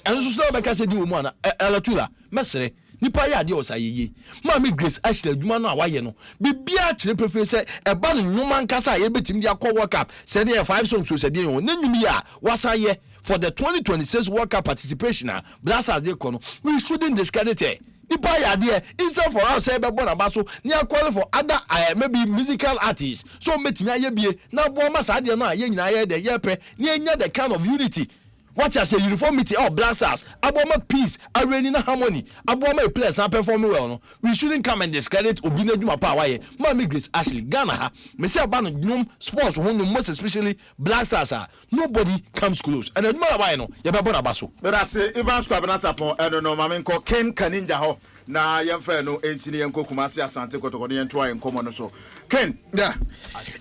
and so be ka say di wo mu na elatula mesere nipa ya de osayeye Mami Grace actually aduma no awaye no bibia kire prefer say eba no nyuma nkasa ye betim dia call World Cup say dey 5 songs so say dey na nyumi ya wasaye for the 2026 World Cup participation Black Stars dey kono we shouldn't discredit her nipa ya de instead for us say be born abaso near call for other maybe musical artists so metimi aye bie na bo ma sa de no aye nyina aye de ye pre na enya the kind of unity. What you say uniformity or Black Stars aboma peace arena harmony aboma players na perform well no we shouldn't come and discredit obina djuma pa waye Mami Grace actually Ghana ha me say aba no sports ho no most especially Black Stars nobody comes close and aduma waye no ye be bona baso but I say Evans Kwabena Sapon no mama nko Ken Kaninja ho na yemfa no ensini yenko Kumasi Asante kotoko ne ntoa enkomo no so Ken yeah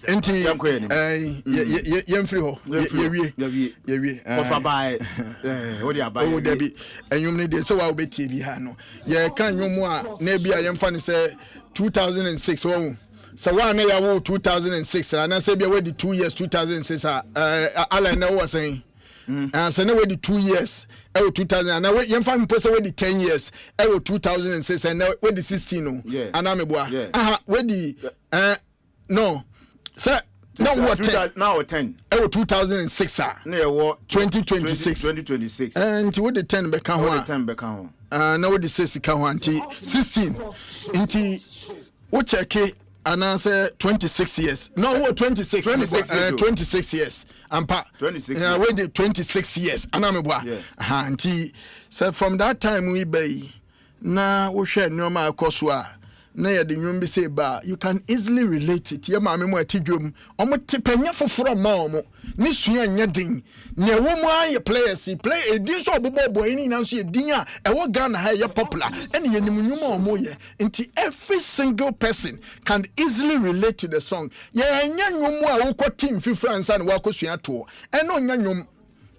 enti yemfri ho ye wie kofa bai what dia bai oh debi enyum ne de se wa obetie bi ha no ye kan nyum a na bia yemfa ne se 2006 wo so wa na ya wo 2006 na se bia we di 2 years 2006 Alan na was saying and so now we 2 years 2000 and now we yemfa mpo we 10 years 2006 and now we 16 no and am boa we di no sir Now what 10? Now 10. Oh 2006 ah. No what 2026. 2026. And what the 10 beka ho. What the 10 beka ho. Now what the 6 ka ho anti 16. Inti what check and answer 26 years. No, what 26 26 years. Ampa 26. We did 26 years. Anamebwa. Anti so from that time we be na wo hwe nyoma akoswa na ye de nwom bi say ba you can easily relate it. Ye ma me mo atidwom omo tepanya foforo ma omo ni sua nya din ne wo mo aye players play edin so obobo ni na so edin a e wo Ghana ha ye popular ene ye nim nwom omo ye nti every single person can easily relate to the song ye nya nwom a wo ko team fifransa na wo akosua to ene onya nwom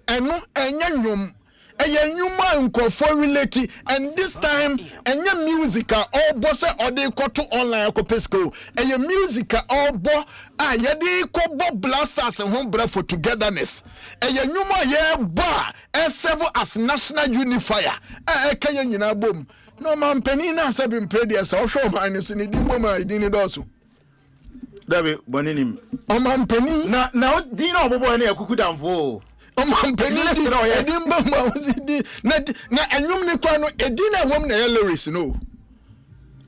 eno enya nwom for relate and this time enya music all boss or they go to online ko pesco enya music all bo ye dey ko bo blasters and home bra for togetherness enya nyuma ye ba serve as national unifier kanya nyina bom no man penny na say been pray there so show man so ni dimbo ma idin do so David boninim o man penny na din na obobo na ekuku damfo man penny edimbo ma uzidi na enyum ni kwa no edina wom na lyrics no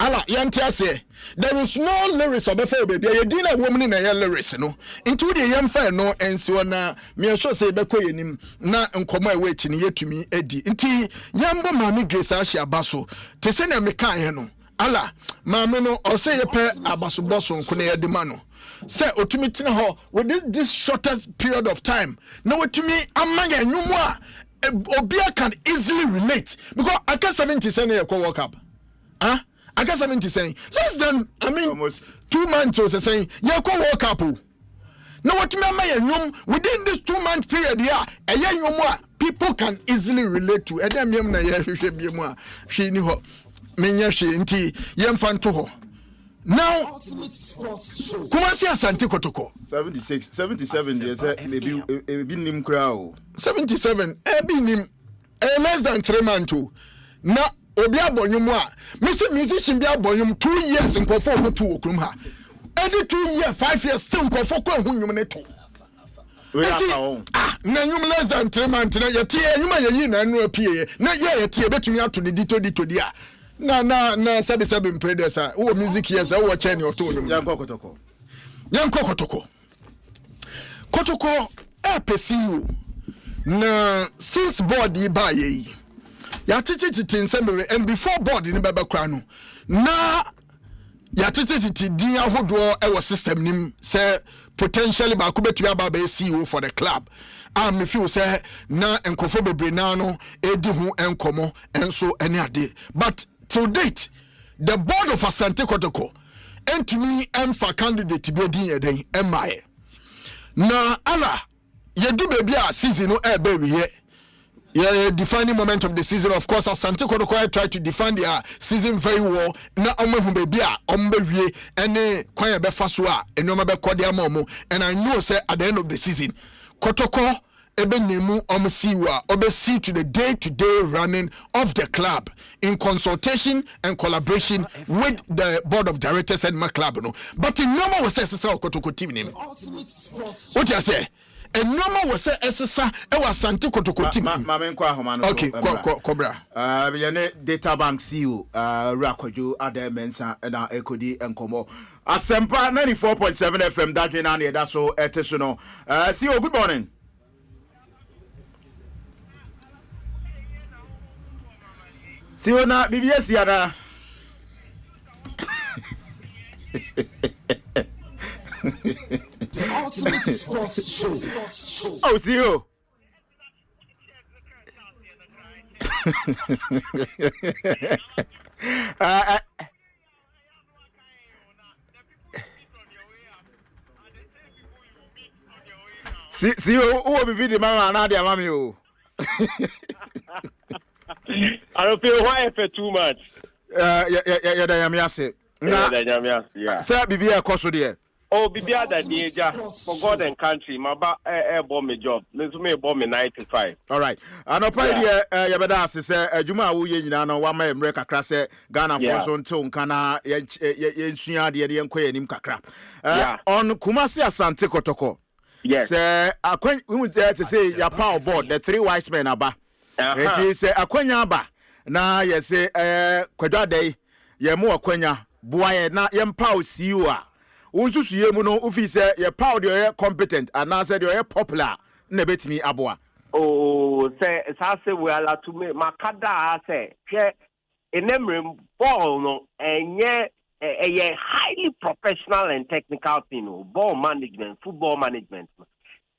ala yantia say there is no lyrics obefo baby edina wom ni na lyrics no into the yemfa no ensi na me sure say be koyenim na nkomo a we ni yetumi edi nti yambo mami Grace Ashi abaso te se na me kan he no ala mami no o say ye pe abaso boso nko na yedima no say otumi tina ho with this shortest period of time na otumi amanya nyumu a obia can easily relate because aka 70 say na yakwa work up aka 70 say less than almost 2 months or say yakwa work up na otumi amanya nyum within this 2 month period ya eya nyumu a people can easily relate to edem yem na ya hwehwe biemu a hwe ni ho menya hwe nti yemfa nto ho. Now, Kumasi Asante Kotoko 76, 77 years, maybe nim crowd 77, nim less than 3 months. Now, Obia Bonyumwa, Mr. Musician Bia Bonyum 2 years in Kofo to Oklahoma. Every 2 years, 5 years, still Kofo Humaneto. Nanyum less than 3 months. Your tea, you may no appear. Not yet, you bet me out to the dito dia. Na 77 predecessor o music yes o watch any oto yanko kotoko pesiu na since board yi ba yi ya tititi nsembere and before board ni baba kra no na ya tititi din ahodo e system nim say potentially ba ko betu aba ba CEO for the club me feel say na enkofo bebre na no edi hu enkomo enso ene ade but to date, the board of Asante Kotoko and to me for candidate to be din eden MI. Na ala ye do baby a season no e be we ye defining moment of the season. Of course Asante Kotoko try to define their season very well. Na omo baby a ombe wie ene kwan be fa so a enoma be kode amomo and I know say at the end of the season Kotoko Ebenemu Omsiwa oversee to the day-to-day running of the club in consultation and collaboration with the board of directors and my club. No, but in normal was SSA Kotoko team name. What you say? And normal was SSA was Santi Kotoko team. Okay, Cobra. Data bank CEO Rakoju Ade Mensa and Ekodi and Komo. Asempa 94.7 FM. That's so etesuno. CEO, good morning. See you now, BBS Yana. The ultimate sports show. Oh, see you. See you. Who will be the mama and Nadia, mommy? I don't feel why for too much. Yeah, yeah, Sir, Bibi, cost there. Oh, be the other day, for God and country, my bomb me job. Let's me bomb me 95. All right. And up idea, Yabada says, Juma, we know one may break a crass, Ghana for son tone, Kana, Yensia, the Yanque, and Imkakra. On Kumasi Asante Kotoko. Yes. We would dare to say, your power board, the three wise men are it is a Quenya. Now, yes, Quadade, Yamo Quenya, Boy, na Yempao, see you are. Unsu suye muno ufi se ye proud you competent and now said you popular na betimi aboa. Oh, say say we ala to me makada say hwe enemrem ball no enye a highly professional and technical thing, ball management, football management.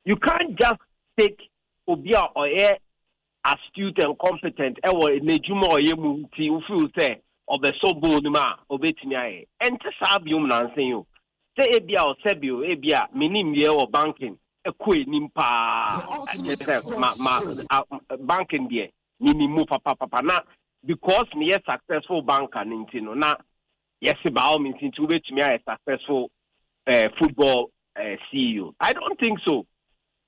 You can't just take obia or astute and competent ewo nejuma or yemu ti ufi say obeso ball ma obetimi aye. Ente sabium na nsen yo. Say ebia or sebio ebia minim ye or banking ekwe nimpa banking there minimu papa na because me a successful banker nintino na yes about me to which me a successful football CEO. I don't think so.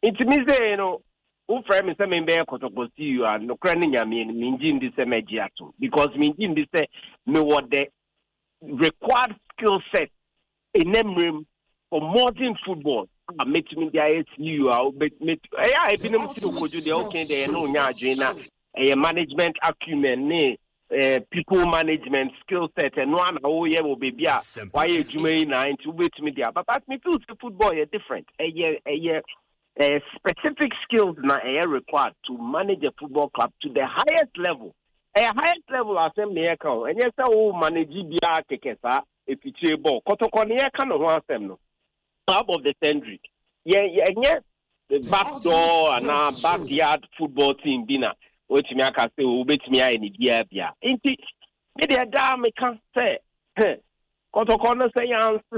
It means you know who frame is a member of CEO and no cranning mean this mediato because mean this me what the required skill set in name for modern football. I met me the ISU. I've been able to do the okay. They know a management acumen, people management skill set, and one will be why you may nine to wait me there. But me feel the football is different. A specific skills now are required to manage a football club to the highest level. A highest level as a miracle, and yes, manage bia kekesa. If you say ball, Kotokonia can one them top of the century. Yeah, the back door and our backyard football team dinner, which me I can say will bet me in the year. Inti, maybe a damn can say, Kotokona say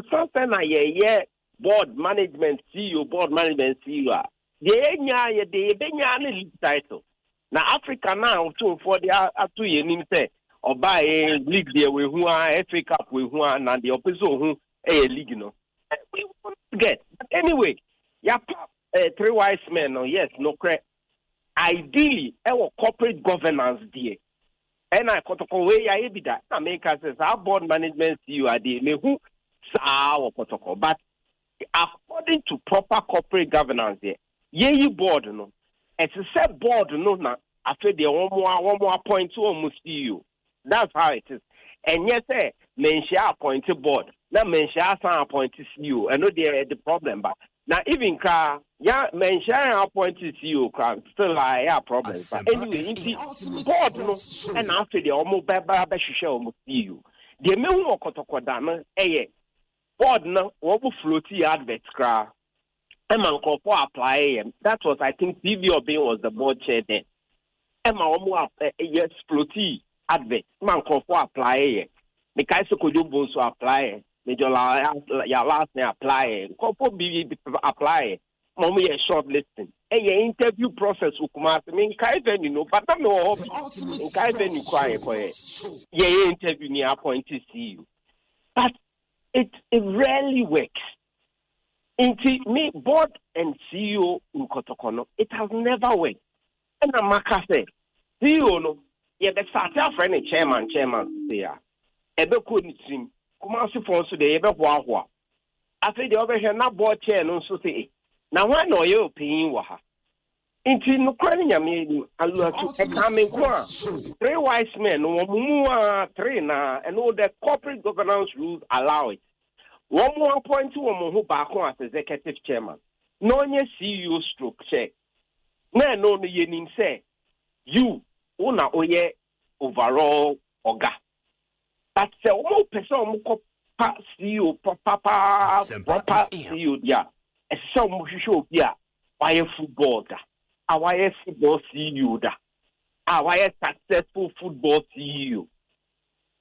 something yeah, board management CEO, board management CEO. The Benya title. Now Africa now for the 2 years say. Or buy a league there with who are FA Cup with who are and the opposite who a league, we won't get. But anyway, three wise men, yes, no correct. Ideally, our corporate governance there. And I got away, I be that. America says our board management CEO are there, who our protocol. But according to proper corporate governance there, ye board, it's a set board, now after the one more point to almost CEO. That's how it is. And yes, Mensha appointed board. Now Mensha appointed CEO. I know the problem, but now even Mensha appointed CEO still I have problems. But anyway, board and after the almost almost CEO. The main work of board no what floaty advert cra. Emma apply. That was I think TV Obin was the board chair then. Emma almost yes floaty. Advert, man, for apply. The Kaiser could do both apply. Major last name apply. Couple be apply. Mommy a short listing. A interview process will come out. I mean, Kaiser, but I'm no hobby. In Kaiser, you cry for it. Yeah, interview me appointed CEO. But it rarely works. Into me, board and CEO in Kotokono, it has never worked. And Amaka said, CEO no. Yeah, the starter friend chairman there. Ebe couldn't seem. Kumasi for so the ebe wa. I say the over here na board chair no so say. Now why no you paying wa? Inti no kwani nyame alu to examine kwa. Three wise men no mu three na and all the corporate governance rules allow it. One more point to one who back on as executive chairman. No nye CEO stroke check. No ye say you una oye overall oga. But the one person who CEO proper CEO dia. A some show dia. Why football da? Why football CEO da? Why successful football CEO?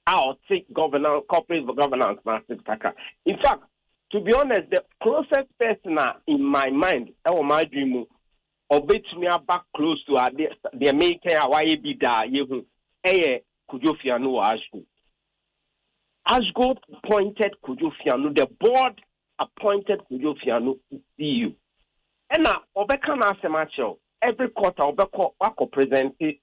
I'll take governance, corporate governance, massive kaka. In fact, to be honest, the closest person in my mind, my dream. Or bet me back close to the American Hawaii bida yehu Kujofiano Ashgo. Ashgo appointed Kujofiano. The board appointed Kujofiano CEO. And now, Obeka na Asemacho, every quarter, Obeko present the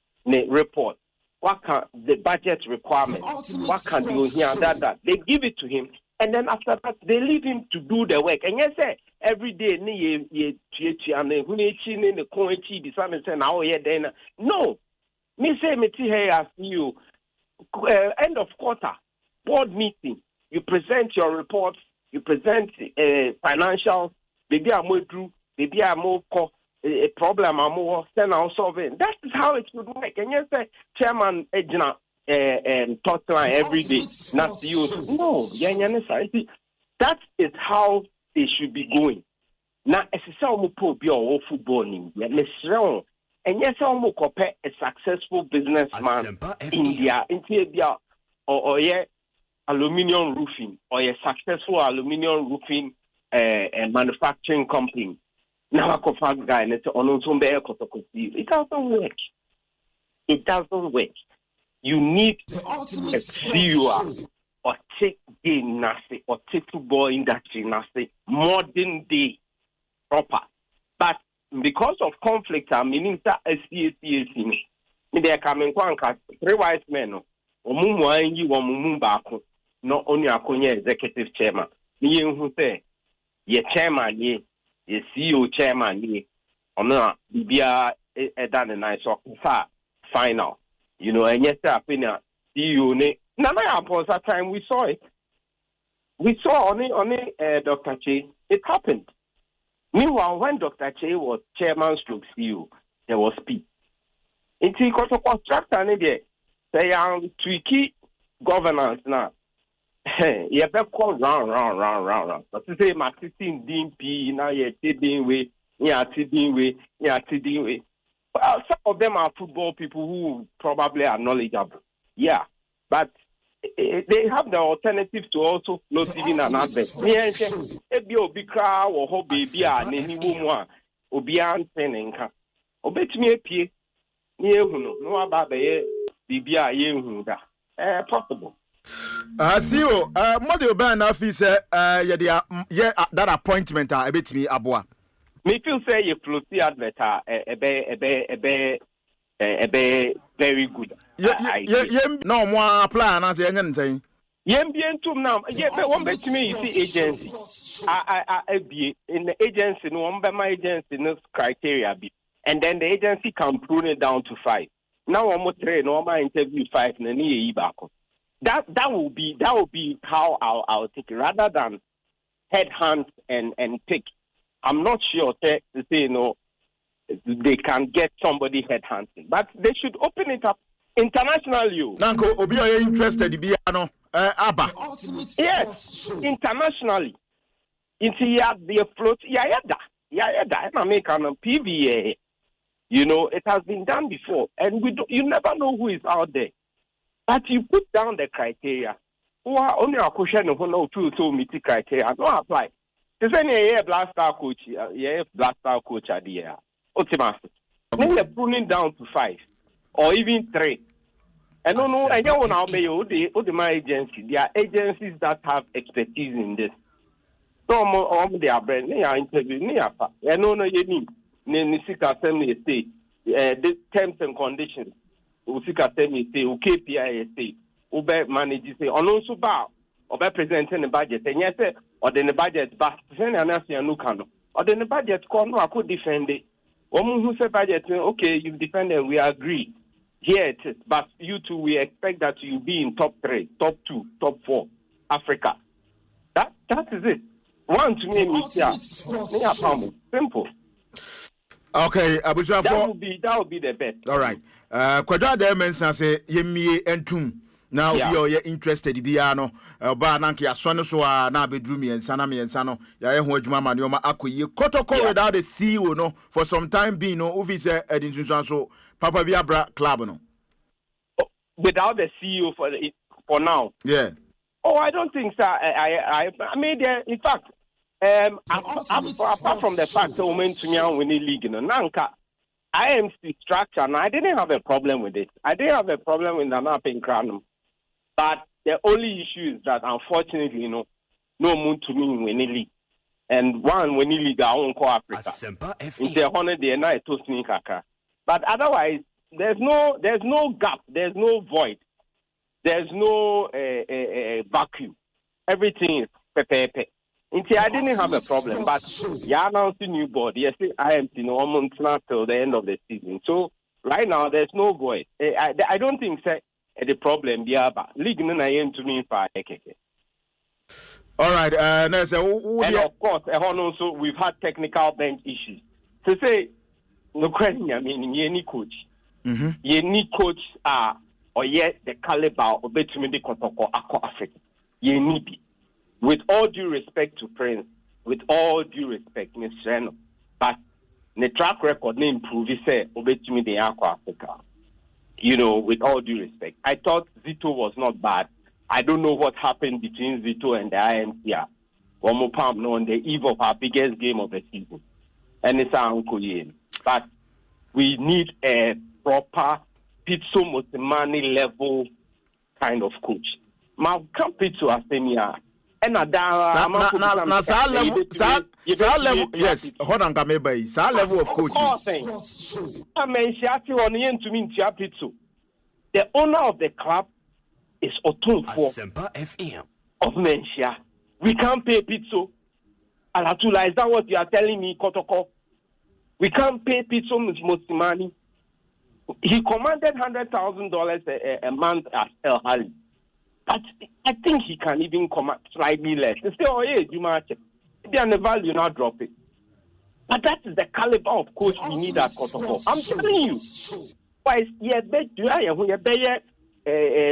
report. What can the budget requirement? What can do here? That they give it to him, and then after that, they leave him to do the work. And yes, every day, no. Me say me here as you end of quarter board meeting. You present your reports. You present financials. Maybe I'm more through. Maybe I'm more a problem. I'm more send out solving. That is how it should work. And yes, chairman Ejna talk line every day. Not you. No, that is how they should be going. Now, as a be or football in and yes, I'm a successful businessman in India or aluminium roofing or a successful aluminium roofing manufacturing company. Now I can find guy it doesn't work. It doesn't work. You need a CEO or take game nasty or take football industry nasty modern day proper. But because of conflict, I mean, me there coming three wise men. Not only a executive chairman. Me who say, ye chairman, ye CEO chairman, ye or not, BBR done a nice final. You know, and yes, I think CEO. Now, upon that time, we saw it. We saw only Dr. Che. It happened. Meanwhile, when Dr. Che was chairman stroke CEO, there was peace. It's because of construction, they are tricky governance now. You better call round. But to say, my 16 DP, now you're TDing way. Well, some of them are football people who probably are knowledgeable. Yeah, but they have the alternative to also float even an advert. If you be crowd or hobby, be a name woman, or be answering. Obey me a pie. No about the BBA yen possible. See you. Mother Ban office, that appointment, a bit me abwa. Me feel say you floaty advert, very good. No more plan as the saying. Bien too now. Yeah, but one bet to me, you see agency. I be in the agency, no one by my agency, no criteria be. And then the agency can prune it down to 5. Now I'm train normal interview 5 and any that will be how I'll take it rather than headhunt and pick. I'm not sure to say no they can get somebody headhunting, but they should open it up internationally. Nanko obi are interested be Abba. Yes, internationally. Into the float I make an PVA. You know, it has been done before, and you never know who is out there. But you put down the criteria. Who are only a question of no to meet the criteria. No apply. There's any black star coach, black star coach at the year. Ultimately. Then they're pruning down to 5 or even 3. And no, I don't know how my agency. There are agencies that have expertise in this. So they are brand. They are interviewing. I know you need. Nisika Assembly State, the terms and conditions. Usika Assembly State, KPI State, Ube manages say, on also bar, or by presenting the budget, and yes, or then the budget, but send an answer no can, or then the budget call no, I could defend it. One who said budget, okay, you've defended, we agree. Here it is, but you two, we expect that you be in top 3, top 2, top 4, Africa. That is it. One to me, simple. Okay, Abuja that would be the best. All right. Kwadwa there mention say yemie entum. Now you're interested biano. Ba nanki asone so na bedroom yensa na mensa no. Ya ye ho adwuma ma ne o ma akoyi. Kotoko without the CEO no for some time being no officer edinsun so Papa Biabra club no. Without the CEO for now. Yeah. Oh, I don't think so. I mean, in fact, apart from the fact that we went to winning league, Nanka, IMC structure, and I didn't have a problem with it. I didn't have a problem with the mapping crown, but the only issue is that unfortunately, no moon to me winning league. and one when you league our own co Africa. In the honor the night to sneak kaka. But otherwise, there's no gap, there's no void, there's no vacuum. Everything is pepe. I didn't have a problem, but yeah, announced the new board. Yes, I am almost not till the end of the season. So right now, there's no void. I don't think the problem be about league. I am to me for all right, and of course, also we've had technical bench issues. To say no question, I mean, you need coach. You need coach or yet the caliber of between the Kotoko Akko Africa. You need it. With all due respect to Prince, with all due respect, Mr. Reno, but the track record name improve say obetumi the Akko Africa. You know, with all due respect. I thought Zito was not bad. I don't know what happened between Zito and the IMCR. One more palm on the eve of our biggest game of the season. And it's our Uncle Yen. But we need a proper Pitso Mosimani level kind of coach. Ma come Pitso Asempa. Level, yes. Hold on, level of coaching. The owner of the club is Otunfo of Mensia. We can't pay Pitso. Alatula, is that what you are telling me, Kotoko? We can't pay Pitso Mosimani. He commanded $100,000 a month as El Hali. But I think he can even command slightly less. They say, oh, yeah, you might. Maybe on the value, not drop it. But that is the caliber of coach we need at Kotoko. I'm telling you. Why,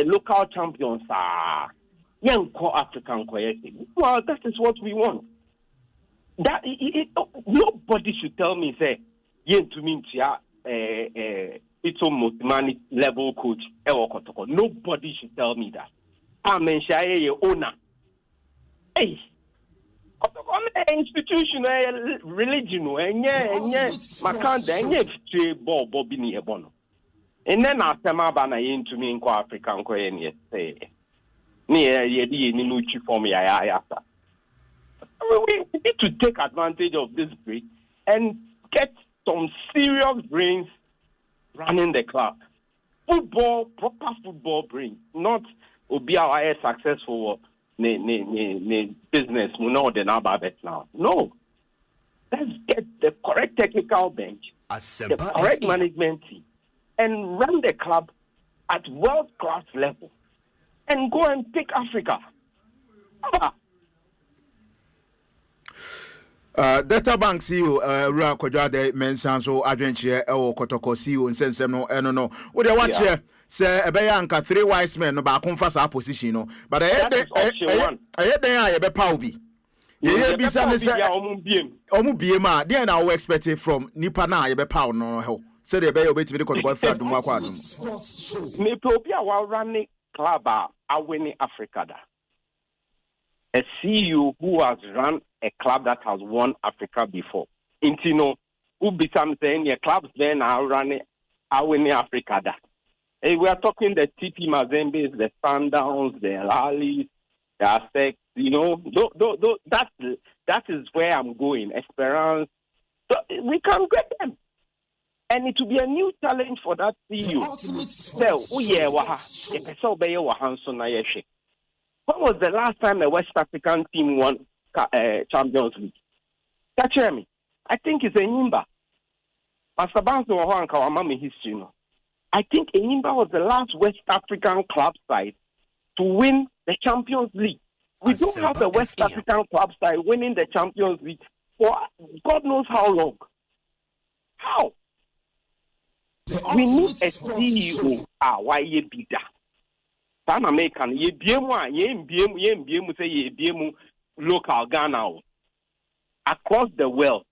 local champions are young African quality. Well, that is what we want. That nobody should tell me, say, to me, it's almost money level coach. Nobody should tell me that. Amenshia owner. Hey, institution, religion, Makanda, and ball Bobini Ebono. And then Asempa na to me in African Korean say near Yedi Ninuchi for me. We need to take advantage of this break and get some serious brains running the club. Football, proper football brain, not be our successful business. Now. No. Let's get the correct technical bench, the correct management team, and run the club at world-class level and go and take Africa. Data Bank CEO Rua Kojade Mensanso Adventure Kotoko CEO and Sensem no. What they watch here? Say Ebeyanka 3 wise men no ba konfa position no. But I had the Paubi. Yeah, be some say omu biema. They now expected from Nipa na ye be pow no help. So they be obey to the Kotoko Fred Dumwa Kwadum. Me Popia wa running club a winning Africa da. A CEO who has run a club that has won Africa before. Intino, who be some saying your clubs then are running winning Africa da. Hey, we are talking the TP Mazembe, the Sundowns, the Lali, the Aztecs, you know, that is where I'm going. Esperance. So we can get them. And it will be a new challenge for that CEO. So, when was the last time a West African team won Champions League? Catch me. I think it's Enyimba. Pastor Banzo and Kawamami history. No? I think Enyimba was the last West African club side to win the Champions League. We don't have a West African club side winning the Champions League for God knows how long. How? We need a CEO. Why you be that? Pan American, ye BM say ye BM local Ghana across the world.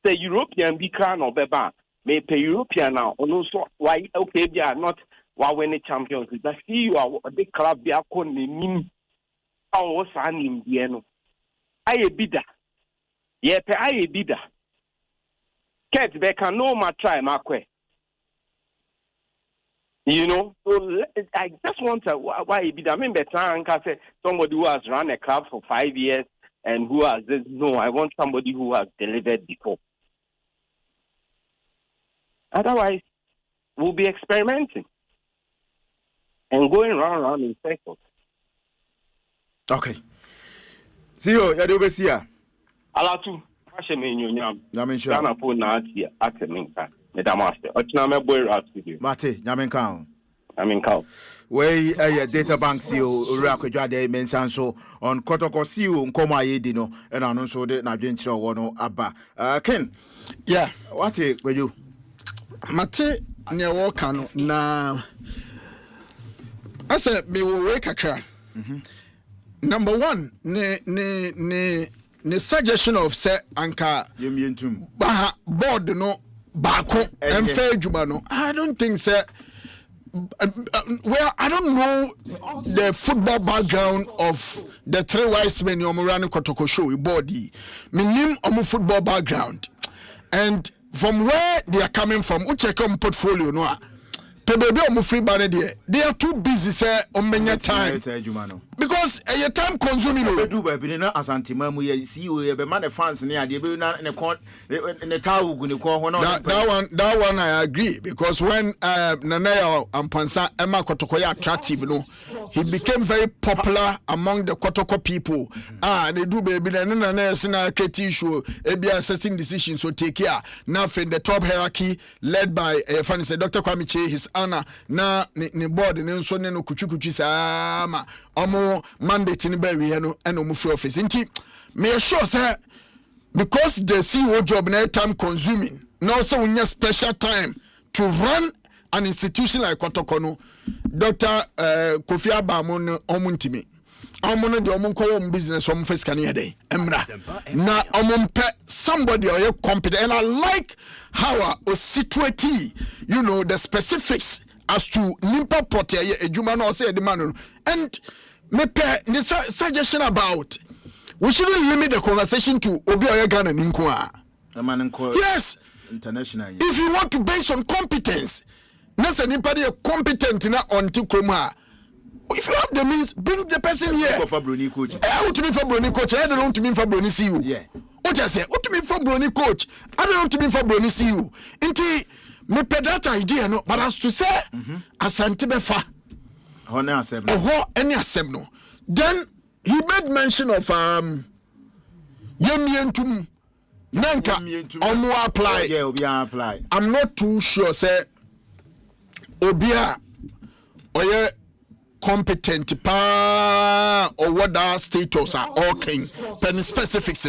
The European be crown or beba may pay European now. Also, why okay, they are not why when champions. But see you are a big club be a con nim. Our son in Bieno. I a bidder. Ye pay I a bidder. Cat Becca no ma try Marque. You know, so I just want to why be I mean better and say somebody who has run a club for 5 years and who has this. No, I want somebody who has delivered before. Otherwise, we'll be experimenting and going round in circles. Okay. See you. You're the best here. Alatu. Yamin sure. Ghana po na ati ateminka. Medamaste. Ochina me boy rap studio. Mate, Yamin Kang. Yamin Kang. Wey data bank CEO owura kwadwa de mensan so on kotoko CEO nkomo ayedi no e na no so de na dwenkyere wo no aba. Ken. Yeah, what you? Mate ne wo kan na asa me wo we kakra. Number 1 ne suggestion of say anka yemientum board no baako emfa adwuma no I don't think say well, I don't know the football background of the three wise men Omurani Kotoko show body. Minim omu football background. And from where they are coming from, check on portfolio no. They are too busy say on many time. Because a time consuming no do baby na asantima mu ye see we be man fans near the be na ne tawu gu ne ko ho that one I agree because when Nanaya Ampansa Emma Kotokoya attractive no he became very popular among the Kotoko people. They do baby na Nanaya sina create issue e certain decisions so take care now in the top hierarchy led by Fanny Dr. Kwame his honor na ne board ne nso ne no kuchukuchi sama mandate in Berry and Omufu office. Me sure say because the CEO job na time consuming, now so we need special time to run an institution like Kotokono. Dr. Kofi Abamon Omuntimi. Omono de omonko business om face kan yede. Emra. Na omompe somebody or competent and I like how a situate the specifics as to nimpa pote ejuma no say the man and me pay this suggestion about we shouldn't limit the conversation to Obi Oyagana Ninkwa. Yes, international. If you want to base on competence, not anybody competent na on Tikroma. If you have the means, bring the person here. For Bruni coach. I want to be for Bruni coach. I don't want to be for Bruni CEO. Yeah. What I say? What to be for Bruni coach? I don't want to be for Bruni CEO. Inti me pay that idea no, but as to say, Asante befa. Any assembly. Then he made mention of Yemientum Nanka Omo apply. Yeah, Obia apply. I'm not too sure say Obia oye competent pa or what that status are all king pen specifics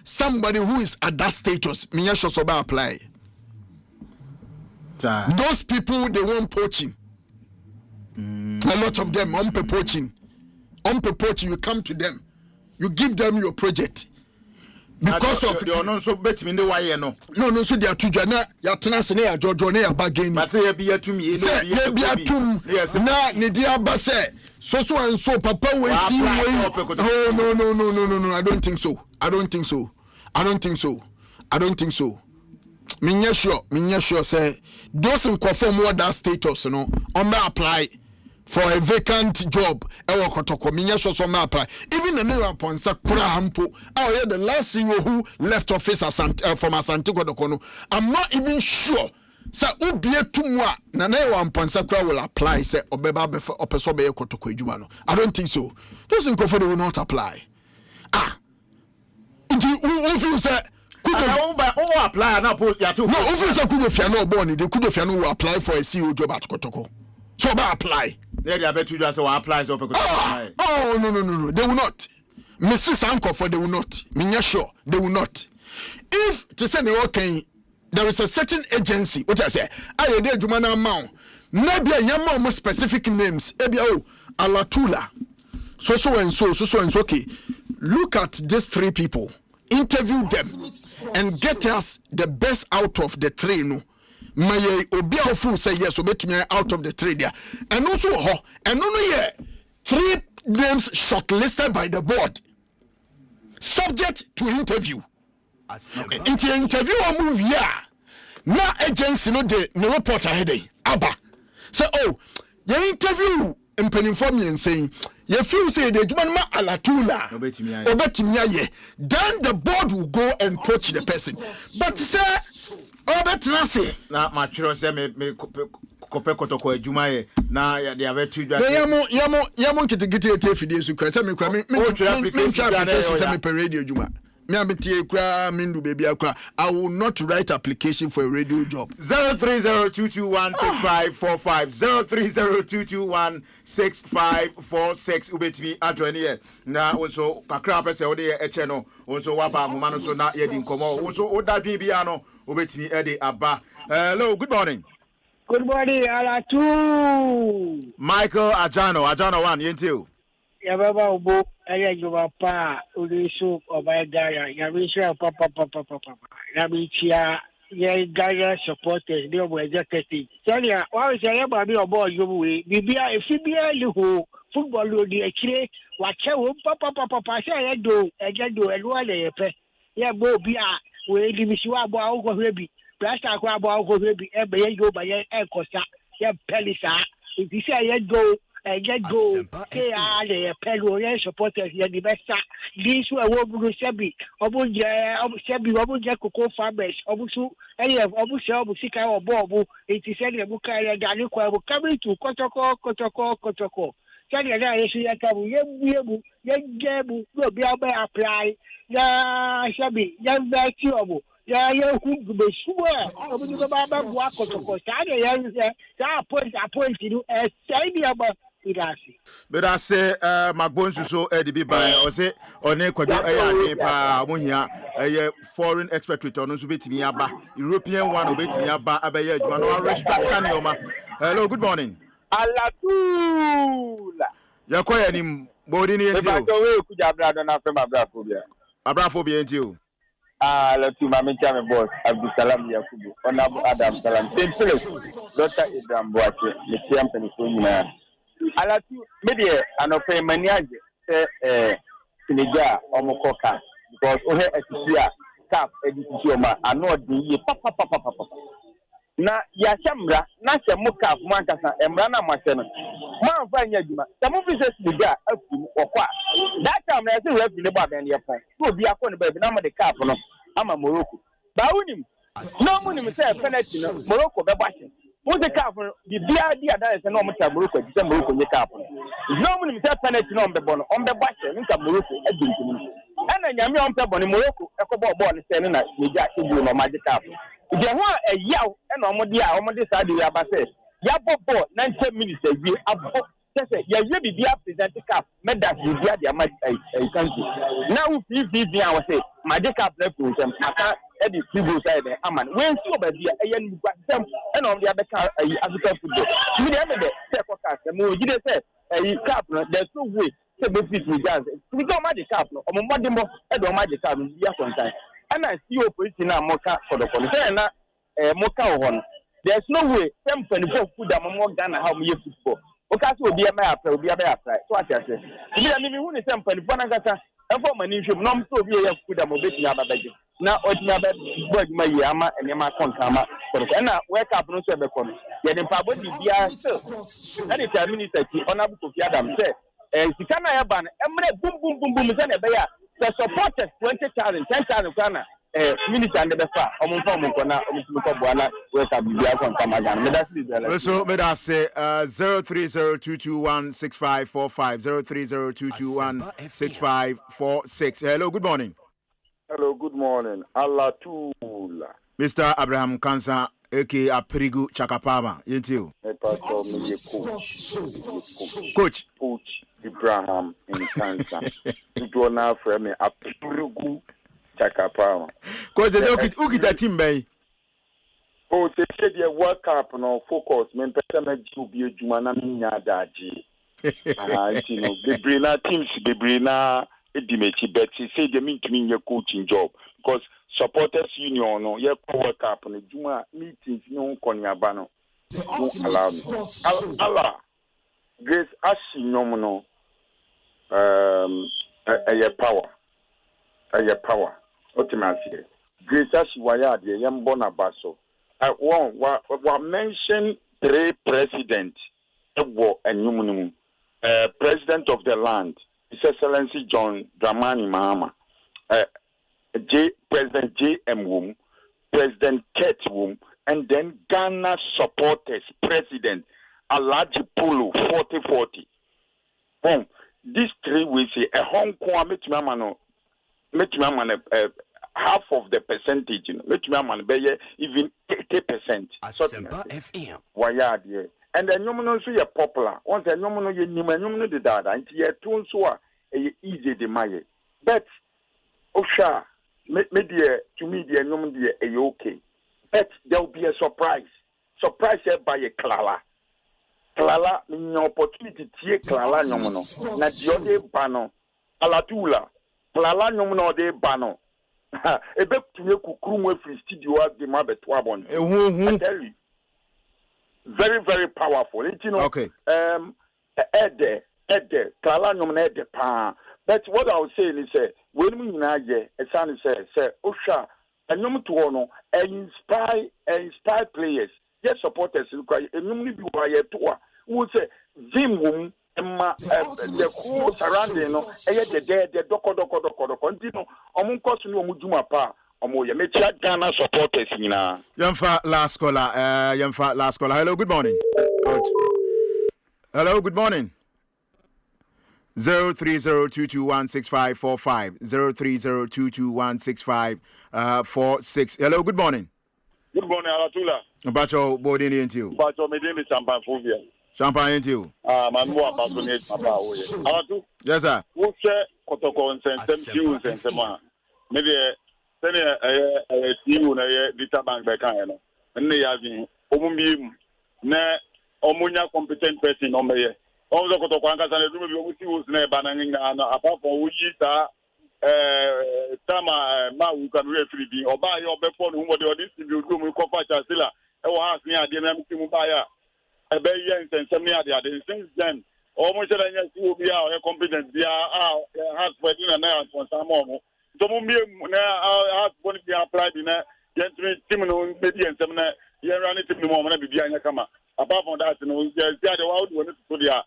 somebody who is at that status minya should apply. Those people they want poaching. A lot of them on poaching, you come to them, you give them your project because of they are not so bet me the why no so they are to jana ya tenase na ya jojo na ya bargain but say be to me yes na ne dia ba say so and so papa we see way no I don't think so minya sure say those in conform what that status no on apply for a vacant job ewo Kotoko minya sure so may apply even the name upon sakura hampo the last CEO who left office from Asante Kotoko no I'm not even sure say ubie tumwa na upon sakura will apply say obeba be opeso be Kotoko ejuma no I don't think so. Those in conform will not apply. If you say apply now put ya too. No, if you say Kudofia no born, the Kudofia no will apply for a CEO job at Kotoko. So ba apply. They bet you just apply so no, they will not. Mrs. Sankoff, they will not. Minya sure, they will not. If to say okay, there is a certain agency, what I say, I did Jumana Mount. Maybe a young more specific names. Ebia Alatula. So and so okay. Look at these three people. Interview them and get us the best out of the three. No, my Obia Fu say yes, obey me out of the three there, and also and only 3 names shortlisted by the board, subject to interview. It's an interview or move na agency no de no report ahead. Abba say your interview mpanimfo miɛnsɛn you feel say the adwuma ma alatuna obetimi aye then the board will go and coach the person but say obetena say na matwero say me kope kotoko adwuma ye na ya de abetu dwa yamo kitigiti etefidie su kra say me kra me application say me per radio adwuma me abetie kra mindu baby akra I will not write application for a radio job. 0302216545 0302216546 ubetimi adwani ye na wonso kakra pese wo de eche no wonso waba ahoma no so na ye di nkomo wonso odadwe bia no ubetimi ede aba. Hello, good morning. Good morning, Alatu. Michael Ajano 1 yentiu. Yababa ubo aya jubapa ulisu obaigaya yabisha papa yabichia ye gaya supporters the obo executive seria wa se ya ba bi obo yobuwe bibia efibia liho football lo di ekire wa che wo papa se ya do ejedo elu ale yepe ye bo bi a we divisi wa bo awo hwebi plaster ko abo awo hwebi ebe ye go ba ye ekosa ye pelisa if say ye go get go ke ale pelo ye supporters ye di besta this we wo bu sebi obunje koko farmers obusu obusu kai obo it is said bu kai ya gani kwa bu coming to kotoko said ya yesu ya kabu yebu ye gebu go bi apply ya sebi ya veti obo ya hu be suwa obuju ba bu akotoko said ya appoint you say bi aba but I say Magbonsu so edibi by or say one kwado pa mohia foreign expert return so betimi aba European one obetimi aba abaye adwuma no restructure ne oma. Hello, good morning. Alatula yakoya nim bodi ni enti o ba to we kuja brado na fe abrafobia enti o Alatu ma mencha me boss Abdulsalam Yakubu Honorable Adam Salam Temple Dr. Ibrahim Boache me tiampani so nyina Alatu media anope maniaje Senegal omokoka because ohe etisia cap edisi oma ano di ye papa na ya chamra na se muka fumankasa emra na mase no man fa nya djuma se mu fi se Senegal afu okwa that time na se refi ne ba ben ye pon so bi akọ ne ba bi na mo de cap no ama Morocco ba unim no munim se penalty no Morocco be bashi the cap the bia that is no much Morocco the Morocco nye cap no munim se penalty no be bon on be bashi nka Morocco edintim na nyame on pe bon Morocco ekobo ball se na meja ebu no magic cap the ho yaw na omode sadi ya ba se ya bobo 90 minutes awie abo se ya ye bibia present cap medal bibia dia match country now we I say magic cap na program aka the football side aman when so ba dia eyen gba dem na on dia be ka African football me dey be say ko ka se mo jide say cap no there's no way say be fit with dance we go magic cap no o mo modimo e do magic cap no ya kontan and I see opposition na moka kodoko say na moka ho no there's no way some people food am mo Ghana how me football o ka say obi e ma apply so atiase me hu ni some people na gata e for mani hwem no so obi e food am obeti na babaje na otinya be board ma yi ama enema konkama kodoko na wake up no so be kono ye dem pa body bia so na the minister ki honorable Kofi Adam say sika na ya ban emre bum say na be ya the supporters 20,000 10,000 kana minister and the fa omumfa omunko na omumko bwana wake up bia konkama gan me that's it so me that say 0302216545 0302216546. Hello, good morning. Hello, good morning. Alatula. Mr. Abraham Kansa, aka Apirigu Chakapama. Yentio. Coach Abraham in Kansa. You do not for me Apirigu Chakapama. Coach, ukita team bay. Oh, they said the World Cup no focus. Men person ju bi jumana minya daji. You know, the brainer teams, the brainer. Edimechi bet say they mean to mean your coaching job because supporters union no your World Cup no juma meetings no konyaba no won't allow me. Allah Grace ashi no a power ultimately Grace ashi waya de yembona baso I want wa mention 3 president ewo enyumunum President of the land, His Excellency John Dramani Mahama, President J.M. Wum, President Kurt Wum, and then Ghana supporters President Alaji Pulu 4040. Boom. These three we say a Hong Kong half of the percentage, even 80%. Asempa FM. Why are there? And then you so popular. Once a nominal you the data, and you tune so easy the maye. But Osha, media to me, the nominal okay. But there will be a surprise. Surprise by a Clara. Clara, in your opportunity, Clara nominal. Not your day bano. Alatula. Clara nominal de bano. Ebe tuye kukuru free studio the mabe twabon. I tell you, very very powerful. You know, okay. Ede, Kala nyom ede pa. But what I was saying is, when we na ye, a son say, Osha, and nyom to ono, inspire players, yes supporters, and nyom be why to who say Zim the whole surrounding no the doko continue omun kosu no mujuma pa omo ye me chia Ghana supporters nyina yamfa last caller hello good morning hello good morning 0302216545 0302216546 hello good morning Alatula Bacho body ni ntio Bacho me dey champagne phobia champagne ntio manmo passionate papa oye Alatu yes sir wo se kotoko nsensem siu nsensema me dey sene siu na ye data bank be kan no nne ya bi omumbiem na omunya competent person no meye omuzo kotoko ankasa na dum bi omusiu na eba na ngina na apart from wuyi ta tama ma wu kan referee bi oba ye obefo no mo de odi sibi odu mu kofa chasila e wo has ni ade na mti mu ba ya ebe ye nsensem ni ade since then almost anya si obi a o competent bia has for na na sponsor mo so mo na has boni bia apply bi na ye team no be bi nsem na ye run team no mo na bi anya kama apart from that no ye sia de wa do no to dia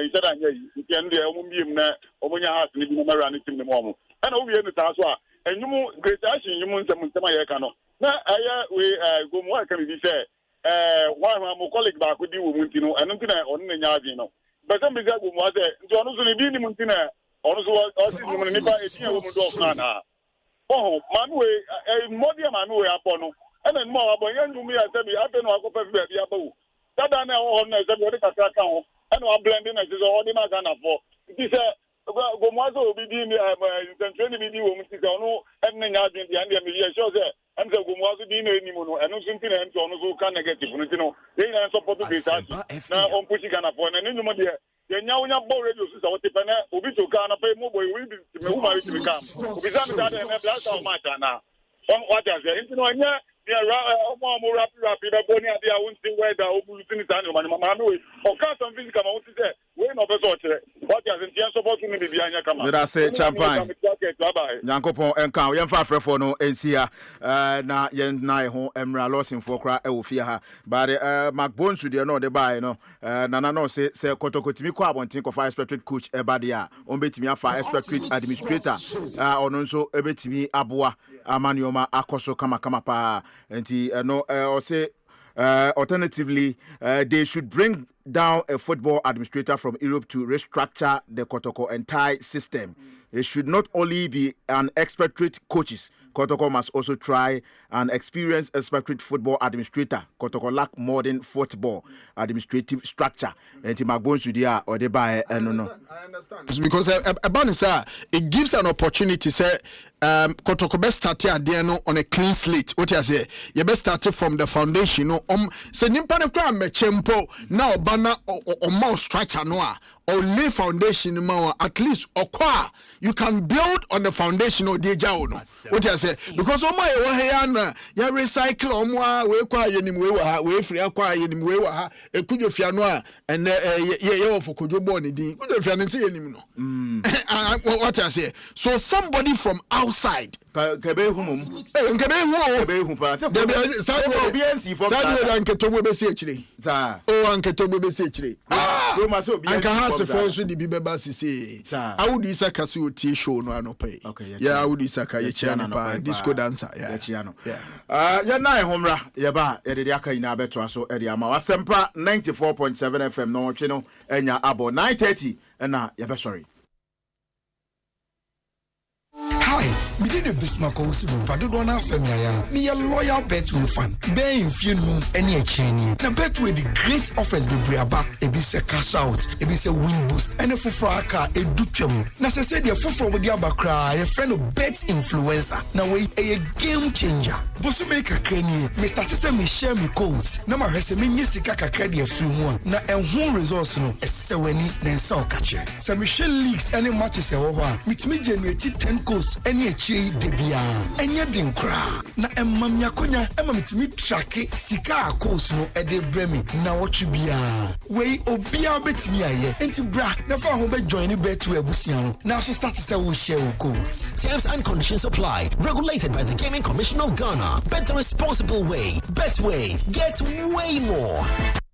instead anya yi ye ndi mo mbiem na omonya has ni bi na run team no mo ana obi ye no ta so a enyumu great action nyumu nsem aye ka no na aya we go mo aka bi say one my colleague ba ko di wo muntino eno ntina ono na nyaadin no besan bi go mo say nti ono so ne di ni muntina ono so o si ni nipa etin wo mu do na na oh man we modia man we apo no ena mo abo yan dum ya se bi abe no akopa bi bia bawo dada na wo na se bi o de kaka ka ho ena o blending na se o de na ga na fo ti se go mo so obi di ni intention bi di wo mu ti se ono ena nyaadin dia ndia mi ye sure say I'm going to be any mono, and no something and so on negative. They are support to be now on pushing Ghana for an animal. Then now we have more radios. So what if I will be to Ghana pay more boy will be to become. Besides that, and that's how much now. What does the internet? More rapid, Bonnie, I won't see where the open Mamma or custom physical. I want to say, we're not a what does the support to me behind your camera? Let us say champagne. Yankopon enka yemfa afrefo no ensia na yen na ho emra losin for kra e wo fie ha but macbone to the no de buy no nana no say kotokotimi ko abontin ko fire expected coach e bade a on betimi afa expected administrator ono nso e betimi aboa amanioma akoso kama pa enti no o say alternatively they should bring down a football administrator from Europe to restructure the Kotoko entire system. It should not only be an expatriate coaches. Kotoko must also try an experienced expatriate football administrator. Kotoko lack modern football administrative structure. And Timagbonsudia or the buy no. I understand. Because it gives an opportunity say Kotoko best start here on a clean slate. What you say? You best start from the foundation. No, say nimpane kwa mechempo now banner or more structure noa or lay foundation more at least or qua you can build on the foundation or deja no. What you say? Because my ya recycle omwa we kwa yenim we wa we free kwa yenim we wa e kujo fia no a and ye for kujo born din kujo fia nti yenim no. What you say? So somebody from outside kebe humum kebe hu pa sa obi ansi for sa do anketo bo be si akire sa o anketo bo be si akire anka has for so the bibeba sisi awudi isaka si otie show no anope yeah awudi isaka ye chia no pa disco dancer ya na homra ye ba ye de aka ina beto aso e de ama Asempa 94.7 FM no twe no enya abo 9:30 na ye be sorry. Hi, me did the Bismarck also, but don't want to me a loyal Betway fan. Bear in few no any exchange. Now Betway the great offers be briaba, a bisa cash out, a bisa win boost, and a fufraka, a duchem. Now say the fufu with the abakra, a friend of bet influencer. Now we a game changer. Bosu make a crane, Mr. Tessa me share me codes. Now my resume yesika credit free one. Now and home resource no a seweni then saw catcher. Some Michelle leaks any matches over. Meet me generate 10 codes. Any achi debia enya dinkra na emamya konya emamtimi tracke sika course no e de bremi na wotwe bia we obia betimi aye enti bra na fa ho be join Betway abusia no na so start say we share codes. Terms and conditions apply. Regulated by the Gaming Commission of Ghana. Bet the responsible way. Betway, get way more.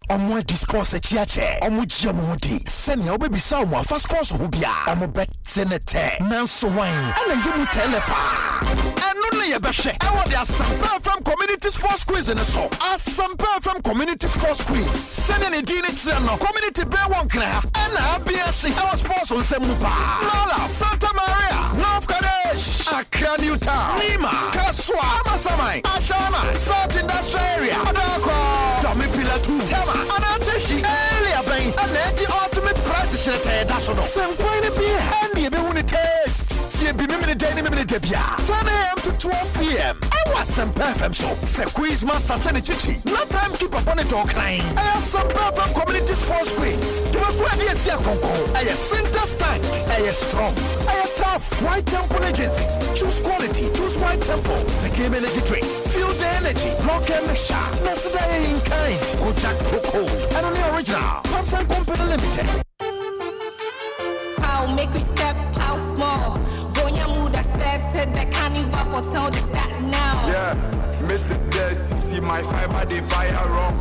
Omo dispose chiache omo jamodi sene obebisa omo fa sponsor ho bia omo bet senete nanso wan ana yemu telepa eno ne ye behwe e wo de Asempa from community sports quiz ne so Asempa from community sports quiz sene ne di ne kire no community be won kra ana abia shi e wo sponsor nsem pa Mala Santa Maria North Kadesh Accra New Town Lima Kaswa Amasamai Ashama South Industrial Area Adako Domi Pilatu Tema Anateshi earlier bang and the ultimate price shit that's no some quite be handy be when taste see be me minute 10 a.m. to 12 p.m. I was some FM show se quiz master chane chichi no time keep up on it all crying I some from community sports quiz you go there see konko I center stank I strong I tough white temple agencies choose quality choose white temple the game energy drink feel the energy lock and make sure that's the in kind go jack coco and only original Thompson Company Limited. How make we step out small Gonya Muda said the carnival for tell the stat now yeah miss it there see my fiber they fire wrong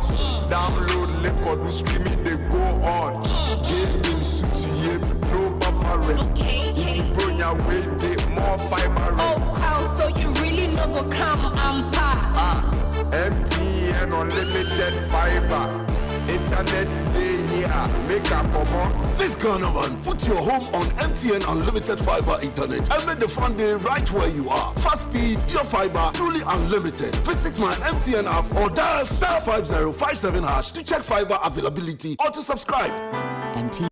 download record streaming they go on gaming suit no buffering okay Gonya way they more fiber oh wow so you really no go come MTN unlimited fiber internet day here make a promote this Ghana man put your home on MTN unlimited fiber internet and make the fun day right where you are fast speed pure fiber truly unlimited visit my MTN app or dial *5057# to check fiber availability or to subscribe. MTN.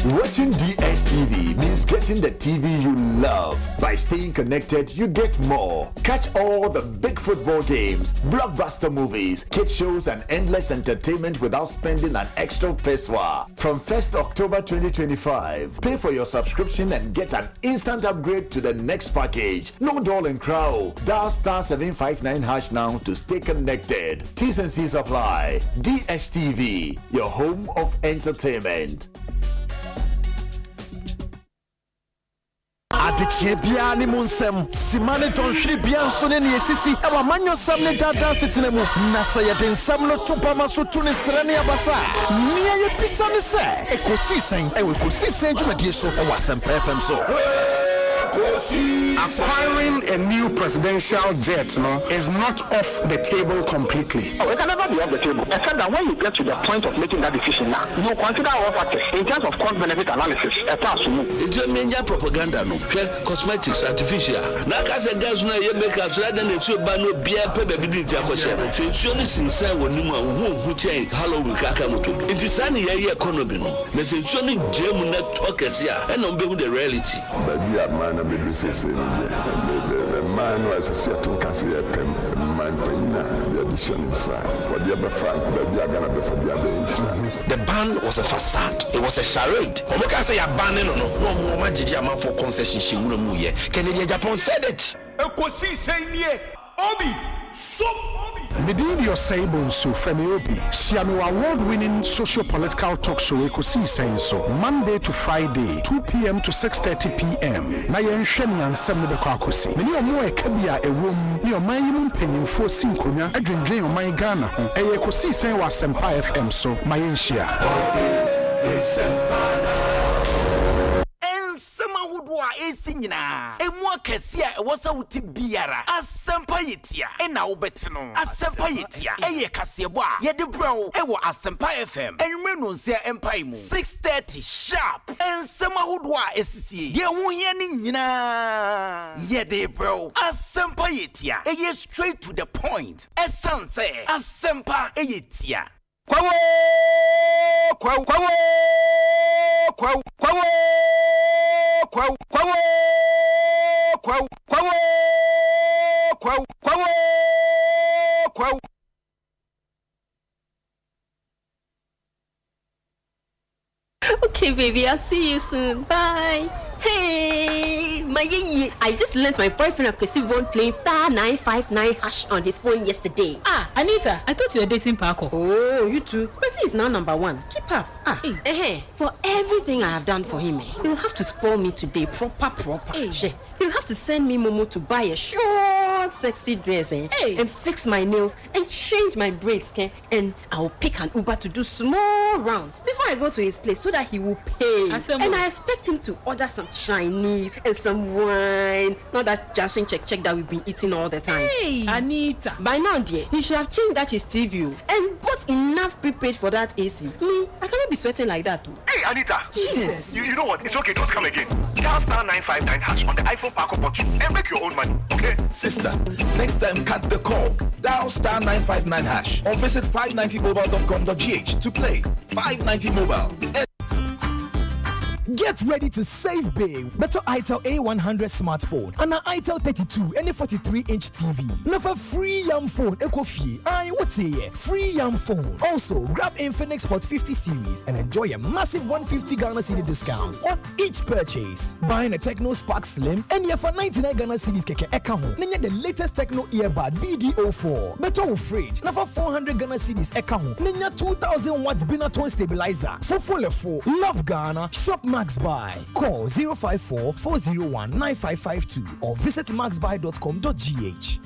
Watching DSTV means getting the TV you love. By staying connected, you get more. Catch all the big football games, blockbuster movies, kids shows, and endless entertainment without spending an extra pesewa. From 1st October 2025, pay for your subscription and get an instant upgrade to the next package. No doll and crow. Dial *759# now to stay connected. T's and C's apply. DSTV, your home of entertainment. Adechie bia ni munsem simane tonhwiri bia nso ne esisi e wa manyo sam ne dada setene mu na saye den sam no topa maso tu ne sere ne abasa ni ye pisa ne se ekosi sen e we kosi sen dwumadie so e wa Asempa FM so acquiring a new presidential jet is not off the table completely. Oh, it can never be off the table. Except that when you get to the point of making that decision now, you consider all factors in terms of cost-benefit analysis. It's a major propaganda, no? Cosmetics, artificial. Now, as a gas, you make up rather than to ban no beer, baby, since you only sincere when you who change Halloween Kakamoto. It is sunny economy. There's a sunny German talkers here and on the reality. The man was a certain Cassia man, the addition inside. For the other fact, the ban was a facade, it was a charade. Or can say a ban no more Jama for concession. She wouldn't move yet. Canadian Japan said it. Obi, so Medin your Sable so Femi Obi, Siano award-winning socio-political talk show Ekosi saying so Monday to Friday, 2 p.m. to 6:30 p.m. Na yen hwemi ansem ne bekọ akosi. Meni omo e kabia ewom, ni oman yim mpanyimfo sinkonya adwendwen oman Ghana ho. Eye Ekosi saying wa Asempa FM so ma yen hia. Samawoodwa esinyina emu akese a ewosa wuti biara Asempa yetia na wobetino Asempa yetia eye kasebo a ye de bro ewo Asempa FM enwe no nsia empai mu 6:30 sharp Samawoodwa esisie ye hu ye ni nyina ye de bro Asempa yetia eye straight to the point esanse Asempa yetia kwawo kwawo kwawo kwawo kwawo Quo, quo, quo, quo, quo, quo, quo. Okay, baby, I'll see you soon. Bye. Hey, my yeye. I just learnt my boyfriend Kwesi playing *959# on his phone yesterday. Ah, Anita, I thought you were dating Paco. Oh, you too. Kwesi is now number 1. Keep up. For everything I have done for him, he'll have to spoil me today, proper. He'll have to send me Momo to buy a short, sexy dress, and fix my nails and change my braids, and I'll pick an Uber to do small rounds before I go to his place so that he will pay. Asamoah. And I expect him to order some Chinese and some wine, not that Justin check that we've been eating all the time. Hey, Anita. By now, dear, he should have changed that his TV and bought enough prepaid for that AC. Me, I cannot be sweating like that too. Hey, Anita. Jesus. You know what? It's okay. Don't come again. Dial *959# on the iPhone Paco button and make your own money, okay? Sister, next time cut the call. Dial *959# or visit 590mobile.com.gh to play 590 Mobile. Get ready to save big. Better itel A100 smartphone and an itel 32 and a 43-inch TV. Now for free yam phone, Ecofi. What's here? Free yam phone. Also, grab Infinix Hot 50 series and enjoy a massive 150 Ghana cedi discount on each purchase. Buying a Techno Spark Slim and you for 99 Ghana cedis keke ekaho. Then the latest Techno earbud BD04. Better fridge. Now for 400 Ghana cedis ekaho. Then 2000 watts Binatone stabilizer. For full Love Ghana. Shop Max Buy. Call 054-401-9552 or visit maxbuy.com.gh.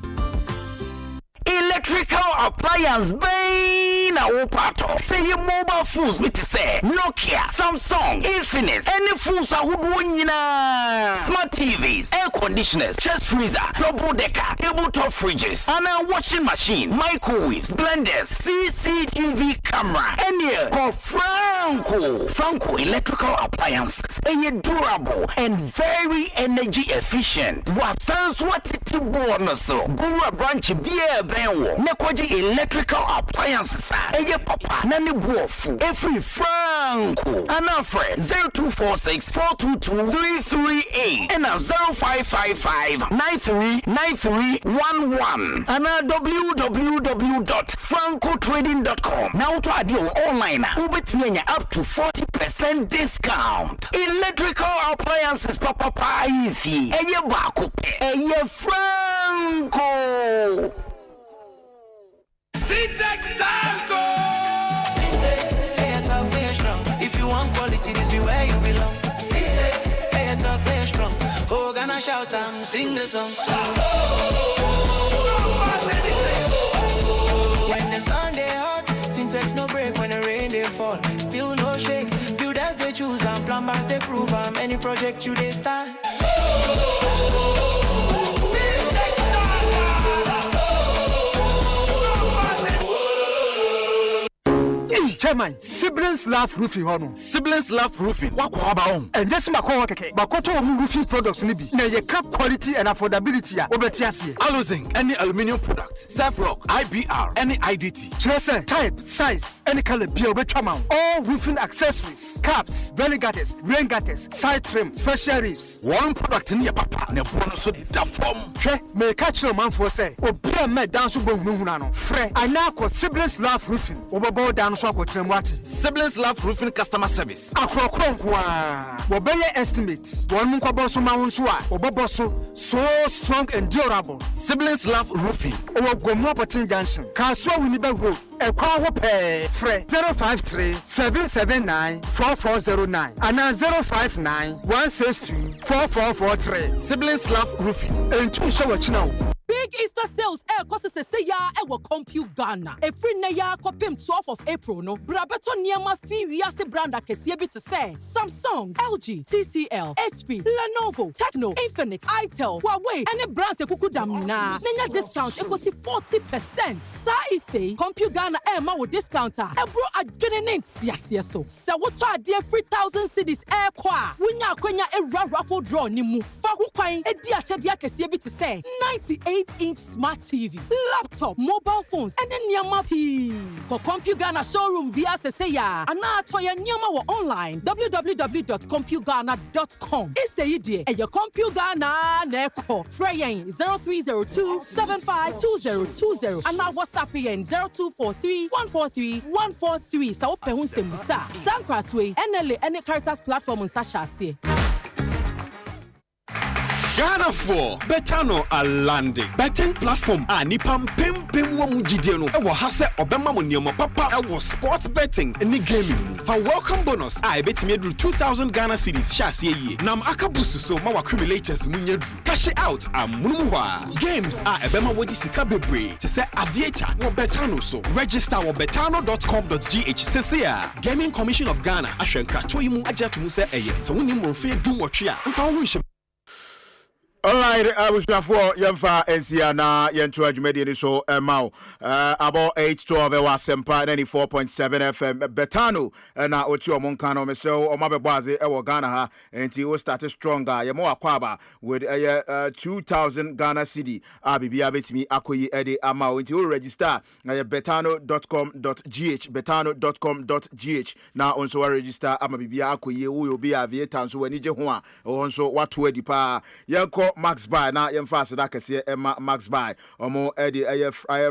Electrical appliance bay na opato. Say your mobile phones with say Nokia, Samsung, Infinix, any phones are nyina. Smart TVs, air conditioners, chest freezer, double decker, tabletop fridges, and a washing machine, microwaves, blenders, CCTV camera, any call Franco electrical appliances. A durable and very energy efficient. What sounds what it bonus so. Bura branch beer benwo. Nekwaji electrical appliances. Eye papa nani buofu. Every Franco. Anafre 0246-422-338 and a 0555-939311 and a www.francotrading.com. Now to add your online. Ubet up to 40% discount. Electrical appliances papa ifi. Eye bakupe. Eye Franco. Syntax Tango. Syntax, hey, it's a very strong. If you want quality, this be where you belong. Syntax, hey, it's a very strong. Oh, gonna shout and sing the song. When the sun they hot, Syntax no break. When the rain they fall, still no shake. Builders they choose and plumbers they prove. Any project you they start. Chairman, Siblings Love Roofing Hono. Siblings Love Roofing. What about and just my keke. Bakoto roofing products nibi. Na ye cap quality and affordability ya. Obetiasi. Aluzing any aluminium product. Self-rock, IBR, any IDT. Chese, type, size, any color be obetramount. All roofing accessories, caps, valley gutters, rain gutters, side trim, special reefs. One product in your papa. Ne bono so da form. Me catch no man for say. Obi me dance bo hunano. Fre. Anako Siblings Love Roofing. Obobo down so Siblings Love Roofing customer service. Akronkwa. Wobeye estimate. One munkwabo ma wonsua. Oboboso so strong and durable. Siblings Love Roofing. Ogomo Potin Junction. Kaswa Winibe Road. Ekwa hope. Fre 053-779-4409 and 059-162-4443. Siblings Love Roofing. And two show now. Big big Easter sales kosi se ya wo Compute Ghana. Every na ya kopim 12th of April no. Brabeto niema fi wiase brand akese bi te say Samsung, LG, TCL, HP, Lenovo, Techno, Infinix, Itel, Huawei, any brands ekuku dam na. Nenya discount ekosi 40%. Sa iste Compute Ghana ma wo discounter. Ebro adwene ntia so. Se wo to ade 3,000 cedis kwa. Wunya akwanya raffle draw ni mu. Fa ho kwan edi achede akese bi te say 98-inch smart TV, laptop, mobile phones, and then niama pii. For Compute Ghana showroom via seseya. Ana toya niama wo online www.computeghana.com. Ise idie e your Compute Ghana neko. Freyen 0302752020. Ana WhatsApp yen 0243143143. Sa ope hun sembisa. Sankratwe NLA any Caritas platform nsashase. Ghana for Betano Alande. Betting platform Nipam Pim Wamujidiano. Ewa hase Obama Munyama Papa. Ewa sports betting any gaming. For welcome bonus, I bet me 2,000 Ghana cedis shasi ye. Nam akabusu so mawa accumulators munyedru. Cash it out amunwa. Games Ebema Wodi Sika Bebre. To say Aviator or Betano so. Register or betano.com.gh. Sesea. Gaming Commission of Ghana. Ashenka Toyimu Ajatumuse Eye. So we need more fair do what ya. Alright, I was for Yemfa Ensiana Yentu Ajumedi so Mao about 8-12 Asempa 94.7 FM Betano na Otu Monkano Meso or Mababazi Ewa Ghana ha and he started stronger Yamo Akwaba with 2,000 Ghana cedi Abibia betimi Akoyi Edi Amao until register betano.com.gh betano.com.gh now also register Amabibia Akoyi will be aviator so when you also what to edipa Yanko Max Buy na yemfa da kese Emma Max Buy omo edi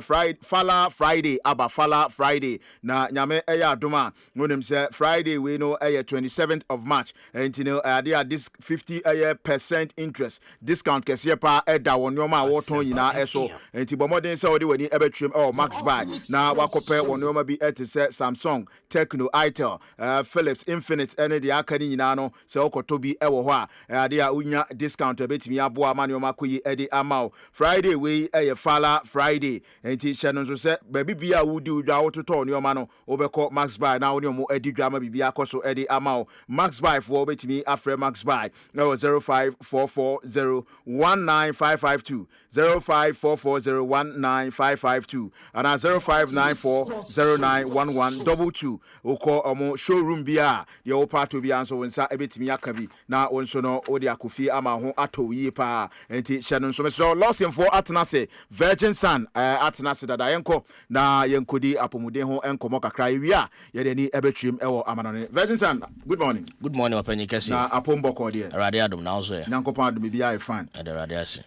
Friday Fala Friday aba Fala Friday na nyame adoma wonim se Friday we know 27th of March and you know this 50% interest discount kese pa eda wonyoma woton nyina eso enti bomodin se odi wani ebetrim Max Buy na wakope wonyoma bi se Samsung, Techno, Itel, Philips, Infinix ene de akani nyina no se okotobi ewo ho a unya discount ebetimi aboa manioma koyi edi amao Friday we Fala Friday enti hye so se baby bia wudi udwa wototo nioma no obekọ Max Buy na oni omo edi dwama bibia akoso edi amao Max Buy for obetimi afre Max Buy na 0544019552 0544019552 and 0594091122 oko omo showroom bia ye opato bia so wonsa ebetimi akabi na wonso no odi akofi ama ho atowie pa enti hye so so losin for atenase Virgin Sun atenase dada yenko na yenkodi apomuden ho enkomo kakra ewia ye de ni ebetwim ewo amanane Virgin Sun good morning opanyi kesi na apomboko de radio adom na ozo ya nyankopon adom bia e fine radio asi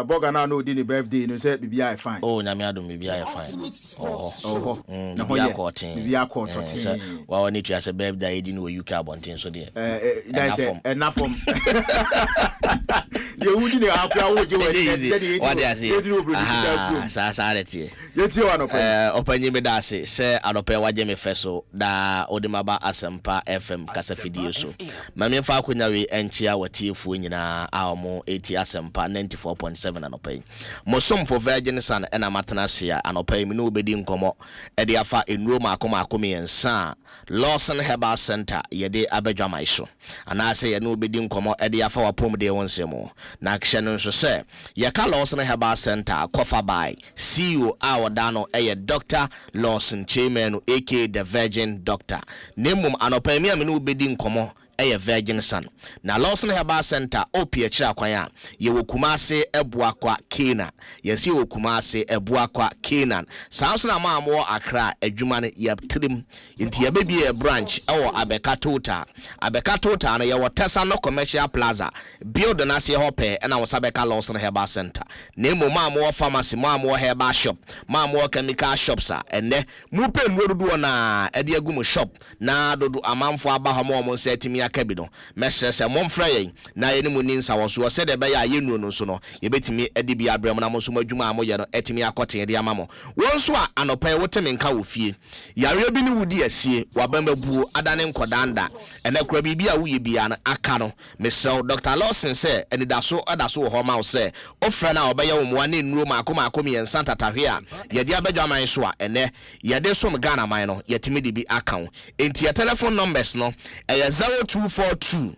boga na no di ni birthday no say bia e fine nyame adom bia e fine na ho ye bia ko totin wa woni twa se birthday di no UK abonten so de that's enough from ye wudi ni akwa woje what dey say sa yeti wa no opanyi me da se adope waje me feso da odimaba Asempa FM kasa fidie so mame fa akonya we enchia watiefu nyina aomo eti Asempa 94.7 anopai mosom for Virgin Sun ena matenase anopai me no obedi nkomo e de afa enuro makomakom yensa Lawson Herbal Center yede abadwamai so ana se ye no obedi nkomo e de afa wapom de wonsemo na action nso se ye ka Lawson Herbal Center kofa by CEO Awadano Dr. Lawson Chairman aka the Virgin Doctor nemum anopa mi amene obedi nkomo Virgin Sun na Lawson Herbal Center opie kira kwan a ye wokumase ebuakwa Kena ye si wokumase ebuakwa Kenan sanso na maamo Accra adwuma ne ye trim nti ye bebie branch Abeka Total na ye wotesa no commercial plaza build na se hope na wosabeka Lawson Herbal Center nemo maamo pharmacy maamo herbal shop maamo chemical shops enne mupe nwodudu na ede agumu shop na dodo amanfo aba ho mo setimi akabi no meshe se momfra yen na ye mu ni nsa wo so se de be ya ye nuo no so no ye betimi edi bi abrem na mo so madwuma amoye no etimi akote de amamo won so a anopa wo temi nka wo fie yare bi ni wudi asie wabamba buo adane nkodanda ene kura bibi a wuye bia no aka no mesel Dr. Lawson say eni daso adaso ho ma wo say ofra na obeye wo mo ne nuro maako mi ensa tatahwe a ye dia badwa man so a ene ye de som Ghana man no yetimi de bi account enti your telephone numbers no 0242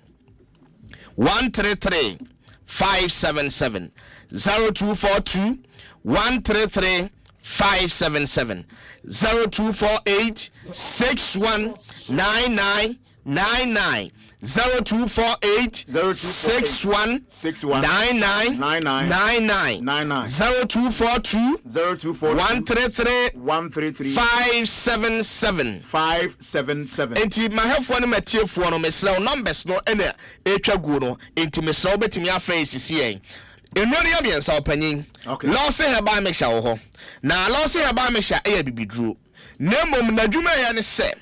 133 577 0242 133 577 0248 6199 0248 61 99 0242 133 577 enti mahefo no matiefo no mesrɛ numbers no ene etwa guo no enti mesrɛ obetimi afrɛ sisi yen enwori ya biensa opanyin lose heba meksha wo ho na lose heba meksha eya bibiduro nemom na dwuma ya ne se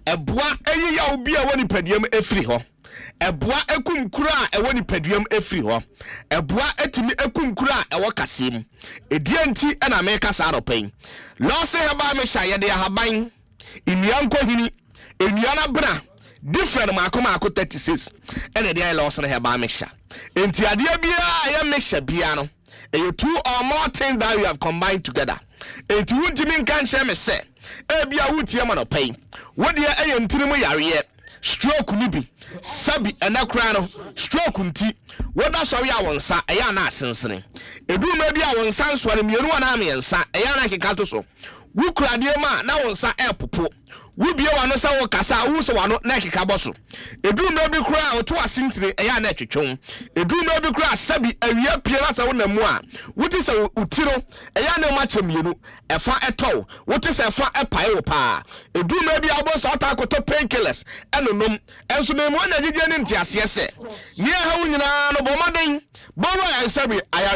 eboa eyi ya obi a woni paduam efri ho eboa ekumkura a ewoni paduam efri ho eboa etimi ekumkura a ewo kasem edianti na meka sa aropan lose heba meksha ye de haban inyanko hini enyana bra different makoma 36 ene de lose heba meksha enti ade bia ya meksha bia no you two or more things that you have combined together enti wuntimi nkan hye me se ebia wutie ma no pai wode eye ntirimu yare stroke ni bi sabi enakra no stroke nti woda sori a wonsa eya na asensene edu ma bi a wonsa nso ne mienu na amensa eya na kekato so wukrade ma na wonsa epopo wubie wano sa wo kasa wo so wano na keka boso edu ma bi kura o to asintire eya na twetwon edu ma bi kura sabi awia pie na sa wo na mu a wuti se utiro eya na ma chemienu efa eto wuti se efa epae wo pa edu ma bi aboso ota akoto painkillers enonom enso me mu na gigye ne ntiase se ni ha wo nyina no bomaden bowa ya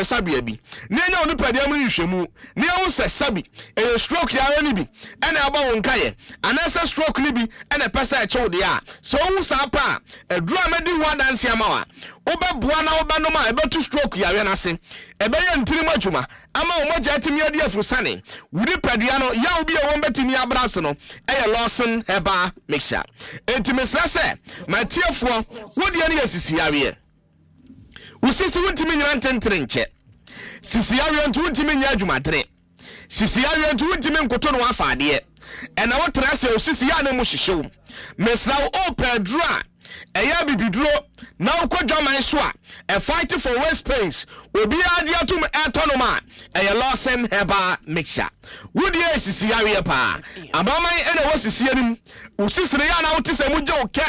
sabi abi ni nya onu padiam ni hwemu ni wo se sabi e stroke ya ni bi ena aba wo nkaye anasa stroke ni bi ena pesa e chewde a so wo sa pa eduru amedi ho adanse amawa obeboa na obanoma ebetu stroke ya we na se ebeye ntiri madwuma ama wo magya timi adi afusane wudi padia no ya obi e wo betimi abrase no eye Lawson heba mixture entimesra se matiefuo wodi ani asisi yawe usisi wuntimi nyina ntentere nche sisi yawe ntu wuntimi nya adwumadere sisi yawe ntu wuntimi nkoto no afaade ena wo trase usisi ya na mu hihyew mesra o pedra eya bibiduro na ukwadwa man so a fight for waste space obi ade atum etonoma eya Lawson heba mixture wudi esisi yawe pa abaman ena wo sisi anim usisire ya na wotise mu je o ke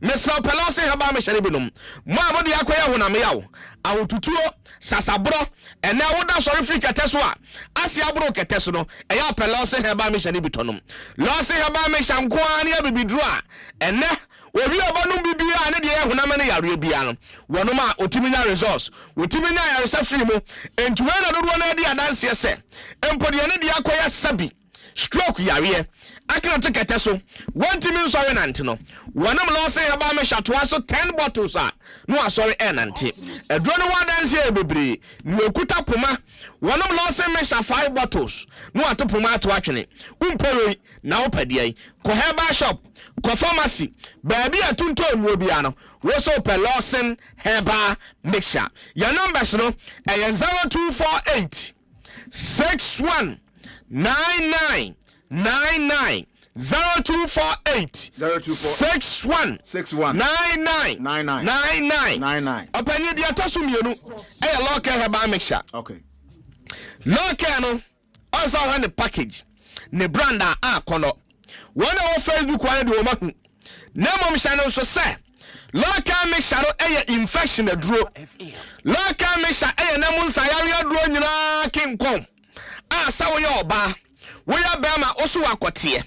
Mr. Pelosi haba me shari binom mo abodi akoya honam yawo awotutuo sasabro ene woda sorry free keteso a asi abro keteso no eya Pelosi haba me shari bitonom Lawson haba me shanko ani abibidru a ene obi obonum bibia ne de honam ne yare bia no wonom a otiminya resource otiminya yare sa free mo entu we na dodo na di adanse se empodi ne de akoya sabi stroke yare akina to keteso wanti mi sorry nante no wonam Lawson haba me shatoa so 10 bottles a no asori nante edro no wadanse e bebre ni okuta poma wonam Lawson me sha 5 bottles no atopoma ato atwene umpere na opadiai ko heba shop ko pharmacy baabi atunto nuo bia no wo so pe Lawson heba mixture your numbers no 0248 6199 0248 61 99 opanye dia tosu mienu local heba mixture okay local no also have the package ne brand a kono one on Facebook one de omahu na mom channel so say local mixture no infection aduro local mixture na munsa yare aduro nyina kinkom asa wo ye oba wo ya bema oso wakote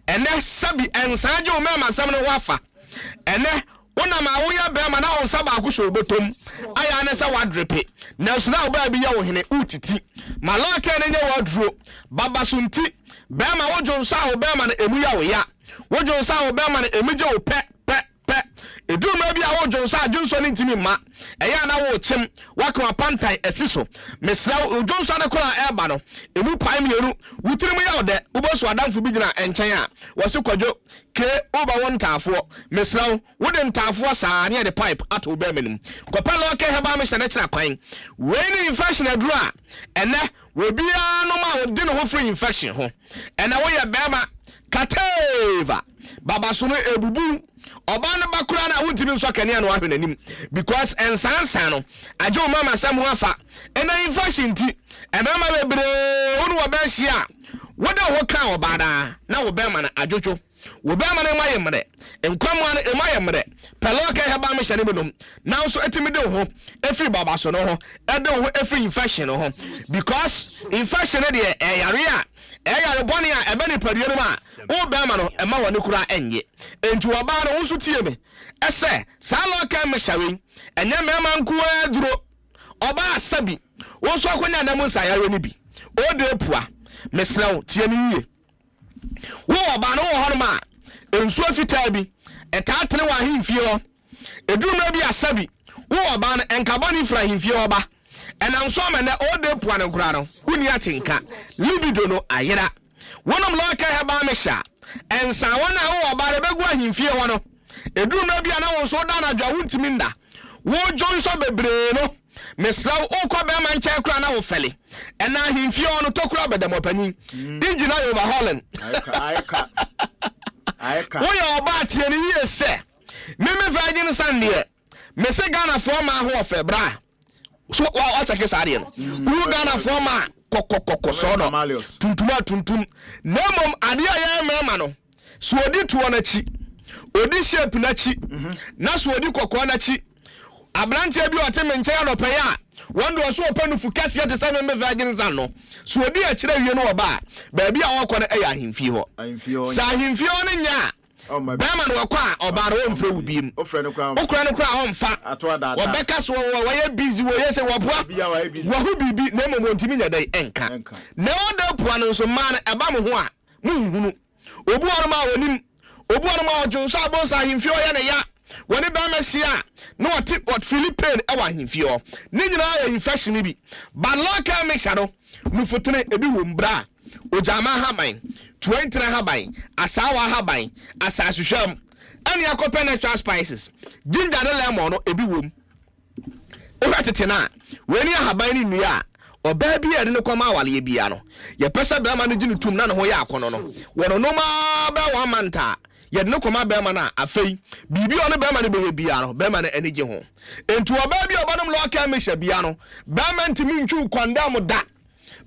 ene sabi ensaje o mema sam no wafa ene wona ma wo ya bema na won saba akusho botom aya ne sa wadrepe na so na oba bi ya wo hene utiti maloke ne nye wadro baba sunti bema wo jonsa wo bema na emu ya wo ya wo jonsa wo bema na emije wo pe edu ma bi a wo jonso adwonso ne ntimi ma eya na wo chem wakoma pantai esiso mesra jonso ne kora eba no emu pai mienu wutirim ya ode uboso adamfo bi gina enchen a wose kwadwo ke oba won tafo mesra wo de ntafo saa ne de pipe ato ba menim kopalo ke heba me hyene kira kwan we ni infection aduru a ene we bia no ma wo de no ho free infection ho ene wo ye bema kateva baba sunu ebubu oba no bakura na wuntimi nso kania no ahwe nanim because ensansan no aje o mama Asamoah afa ena infection ti emama bebre wonu wo ba hia woda wo kan obada na wo be ma na ajojo wo be ma na maye mre enkwamwa na emaye mre peloka heba me hyane benom na nso etimi de ho efri baba so no ho ede ho efri infection no ho because infection de yare a eya reboni a ebe ni padue no ma wo be ma no ema woni kura enye entu oba no nso tie me ese salo ka me hyawe enye mema nko aduro oba asabi wo so akonya na mu nsayare ni bi o de pua mesrawo tie ni yie wo oba no wo ho no ma ensu afita bi etaatene wa himfie ho eduru ma bi asabi wo oba no enkaboni fra himfie oba enam so ma na o de pua no kura no huni atinka libido no ayera wonom loka heba mesha ensa wona wo oba re begu ahimfie ho no eduru ma bi ana wo so da na dwa wuntimi nda wo jonso bebre no mesra ukwa be man che kura na wo fele ena himfie ho no tokura bedamopanyin digina yo ba holland ayeka wo yo ba tie ni yese meme vagin sande me se Ghana for ma ho febra so wa check sare no wo Ghana for ma kokokoko so no tuntum nemom ade aye mema no so odi tuo na chi odi shape na chi na so odi kokko na chi abrantia bi ote menche ya no peya wando so opanu fukasi ya tesa membe vagin san no so odi a kire wie no oba ba bia wokọ na eya himfie ho sa himfie ho ne nya bema no kwa obaro omfre wubiem okra no kwa omfa obeka so wo ye busy wo ye se wo boa wo hu bibi na mo ntimi nya dai enka na oda pua no so ma na eba mo ho a munhunu obu oro ma wonim obu oro ma ojonso abonsa himfie ho ye ne ya woni ba mesia no what Philippine e wa himfie ho ne nyina ya infection bi but local mixture no nufutene ebi wo mbra ojama haban 20 haban asawa haban asasuhwam ani akope natural spices ginger and lemon no ebi wom o ratete na weni haban ni nua oba bi ade ne kwama awale bia no ye pesa be ma no ginu tum na ne ho ya akono no wono no ma be wa manta ye ne kwama be ma na afei bibi ono be ma ne be bia no be ma na enige ho entu oba bi obanom local mesha bia no be ma ntimi ntwu kwanda mo da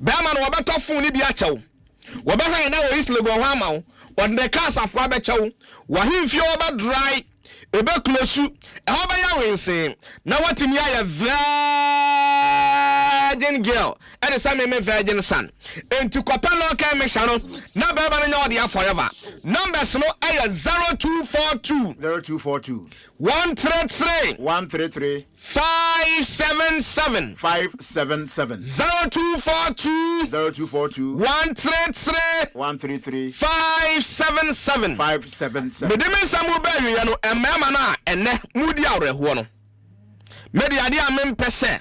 be ma no obeto fun ni bia chew wobe han na wo isle go ho amawo on the cars afro be chew wa himfie oba dry ebe close e ho be ya wense na watimi ya virgin girl and the same virgin son enti kopelo ka me shano na be ba nya ode forever numbers no ay 0242 133 577 0242 133 577 medeme samu ba wi ya no emema na ene mudi awreho no medi ade amem pese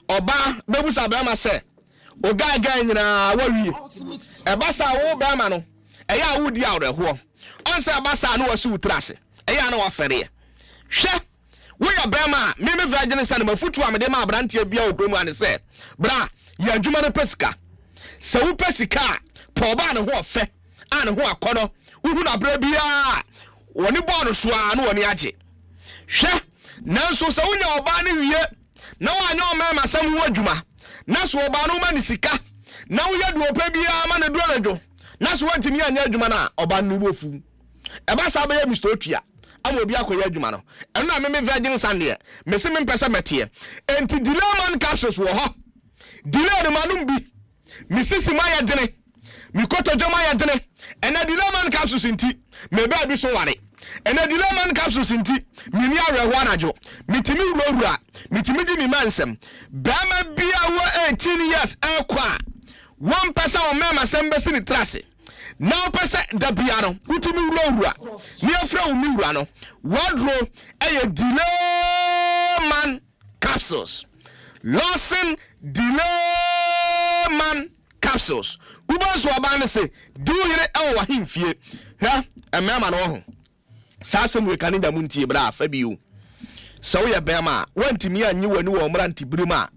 oba bebusa ba ma se ogaga nyina wawie ebasa wo ba ma no eya wudi awreho onse ebasa no wasu utrase eya na wafere hwe we ya ba ma meme virgin san mafutu amede ma abrantie bia okromu ane se bra ya adwuma no pesika se wo pesika po ba ne ho ofe ane ho akono uhu na bra bia woni bono so a no woni age hwe nanso se wonya oba ne wie na wanya o mema sam ho adwuma na so oba no ma ne sika na wo yadu opa bia ma ne do anadwo na so wantimi anya adwuma na oba no bofu eba sa ba ya Mr. Otua amo obi akoya adwuma no eno na me virgin sunday me se me mpesa metie enti delay man capsules wo ho delay de manum bi me sisi ma ya dene mi koto joma ya dene ena delay man capsules enti me ba bi so ware ena delay man capsules enti mi ni areho anajo mitimi wura mitimi di mi mansem ba ma bia wo 18 years ekwa one person o mema sembe sini trase now pese da bia no utimi wura ni afra wo mi wura no wardrobe delay man capsules Lawson delay man capsules ubanso abane se do yire wa himfie ha emema no ho sasem we kanida muntie bra fa biu so ye bema wantimi anyi wani wo mranti birima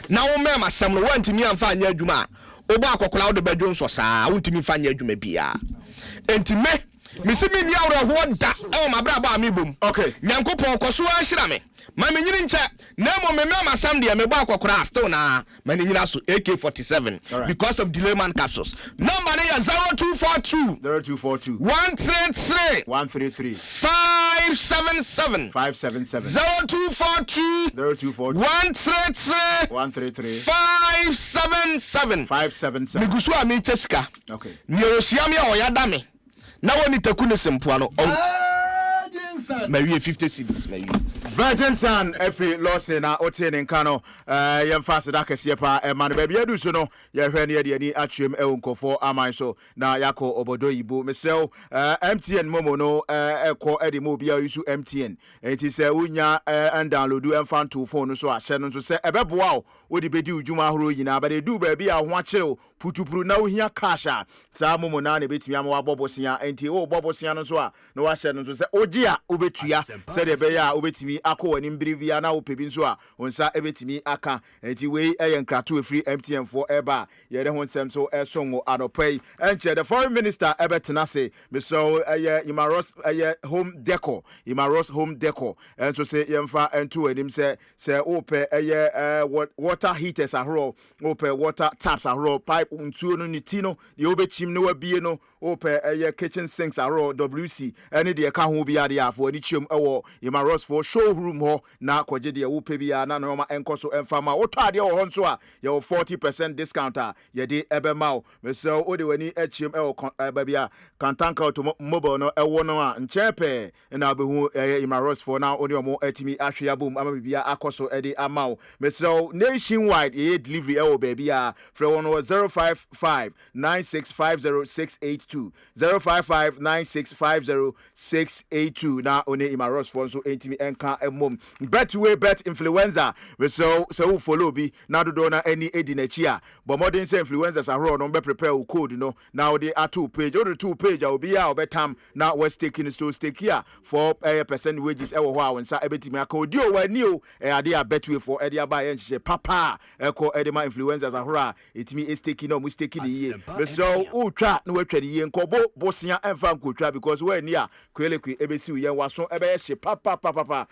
na wo mema sam no wantimi amfa anya adwuma obo akokola wo de badwo nso saa wantimi fa anya adwuma bia entime misimi ni awro ho da e ma bra ba mi bom okay nyankopon koso ahira me ma me nyini nche na mo me mema sam de me bo akokora still na ma ni nyina so AK47 because of delay man capsules number is 0242 133 577 0242 133 577 migusu ami cheska okay ni orosiam ya oyada me na woni takune sempuano Marie 50 cedis Marie Virgin Sun every loss na otin nka no yemfa da kese pa ma no bia du so no ye hwe ne ye ni atwem nkofo aman so na yako obodo yibo mesrew MTN momo no ekọ edimo bia yusu MTN enti se unya download emfa to phone so ahye no so se ebeboa o de bedi ujuma horo yina ba de du ba bia ho akere putupuru na ohia cash a sa momo na ne betimi am wa bobosia enti o bobosia no so a no wa hye no so se oji a obetua se de be ya obetimi akọ nimbrivia na opebi nso a onsa ebetimi aka enti we nkrato free MTN for eba ye de ho nsem so esongo anopai enche the foreign minister ebetena se so Imaros Imaros home decor enso se yemfa ento anim se ope water heaters ahoro ope water taps ahoro pipe ntuo no nitino de obechim no wabie no ope kitchen sinks ahoro WC ene de ka ho bia de afo ani chiom ewo Imaros for showroom ho na kwaje de wope bia na no ma enkoso emfama woto ade wo ho nso a ye 40% discount a ye de ebema o so ode wani achiem ewo babia kantanka automobile no ewo no a nchepe na abehu Imaros for na oni omo atimi ahwe abom ama bia akoso ede amao so nationwide ye delivery ewo babia free 055 9650682 055 9650682 na oni Imaros for so atimi enka emom betway bet influencer we so follow bi na do na any edinachi a but modern say influencers are no be prepare code no now they are two page or the two page will be our betam now we're taking to stake here for percent wages e wo ho a wonsa ebetimi aka odi o wani o ade a betway for ade aba ye nhye papa eko edema influencers are etimi stake no mu stake ni ye so utwa na watwa ni ye nkobo bosia emfa nkotwa because we ni a kwelekwe ebesi ye waso ebe ye hye papa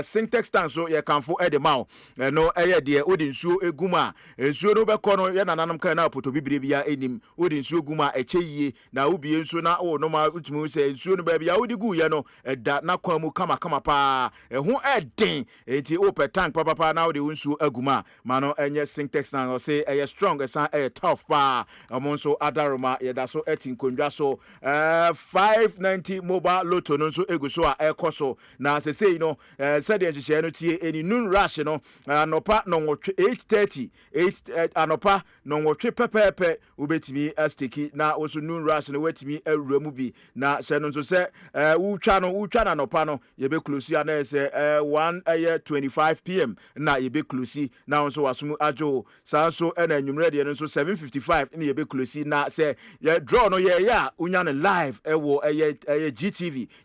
syntax stand so ye kanfo edema no eye de odi nsuo eguma nsuo no be kono ye nananam kan na poto bibire bia enim odi nsuo guma eche yie na ubie nsuo na o no ma utumi se nsuo no ba bia odi gu ye no eda na kwa mu kama pa ehu eden enti open tank papa na odi nsuo aguma ma no enye syntax na say eye strong esa eye tough pa omonso adaroma ye da so etin kondwa so 590 mobile lotto no so eguso a ekoso na se say no said the engineer no tie eni noon rush no anopa no 8:30 anopa no wotwe pepepe ubetimi astiki na oso noon rush no wetimi awuramu bi na se no so se utwa na anopa no ye be close ya na se 1:25 pm na ye be close na so wasum ajo sa so na anwumre de no so 7:55 na ye be close na se ye draw no ye ya unya no live ewo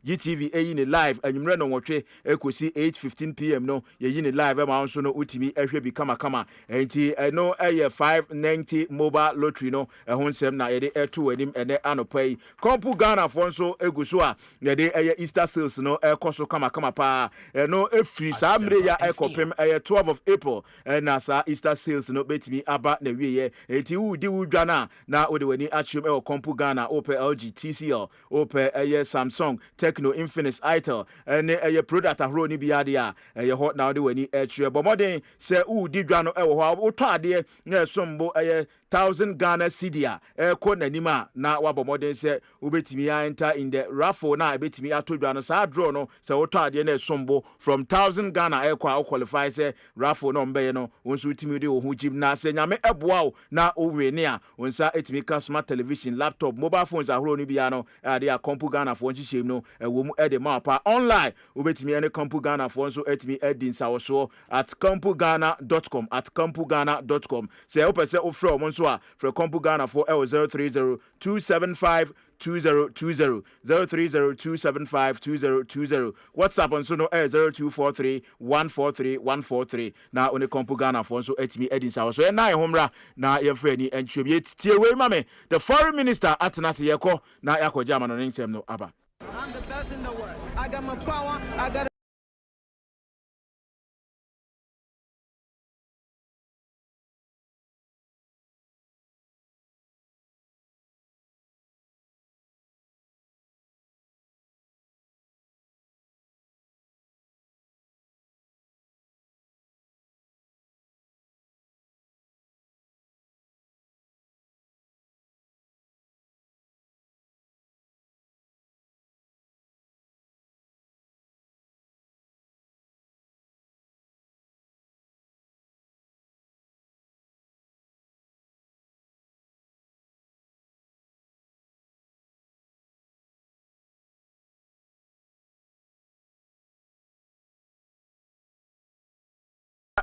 GTV eyi ni live anwumre no wotwe ekosi 8:15 pm no ye yi ni live ma so no utimi ehwe bi kama enti no 590 mobile lottery no ehon sem na ye de eto anim ene anopai kompu Ghana for so eguso a ye de Easter sales no ekoso kama pa no efri sa mre ya ekopem 12 of April na sa Easter sales no betimi aba na wiye enti wudi wudwa na ode wani achum kompu Ghana ope LG TCL ope Samsung Tecno Infinix Itel ene product ahro ni biade a hot now de wani etwe bo modern se wudi dwa no ewo ho utade na sombo 1,000 Ghana cedi ko nanima na wabomodin se ubetimi enter in the raffle na ebetimi atodwa no sa draw no se woto ade na esombo from 1,000 Ghana kwa qualify se raffle no mbeye no wonso utimi de wo hu jim na se nyame eboa na owene a wonsa etimi ka smart television laptop mobile phones ahoro ni bia no ade a Compu Ghana for nhihiem no wo mu ede mapa online ubetimi ene Compu Ghana for nso etimi edin sawoso at compugana.com say opese ofre omo nso a for Compu Ghana for 030-275-2020 030-275-2020 WhatsApp on so no 0243-143-143 na one Compu Ghana for nso etimi edin sawoso e na homra na yefre ni entwem yetie we mame the foreign minister atenase yeko na yakoja mano nsem no aba. I'm the best in the world. I got my power. I got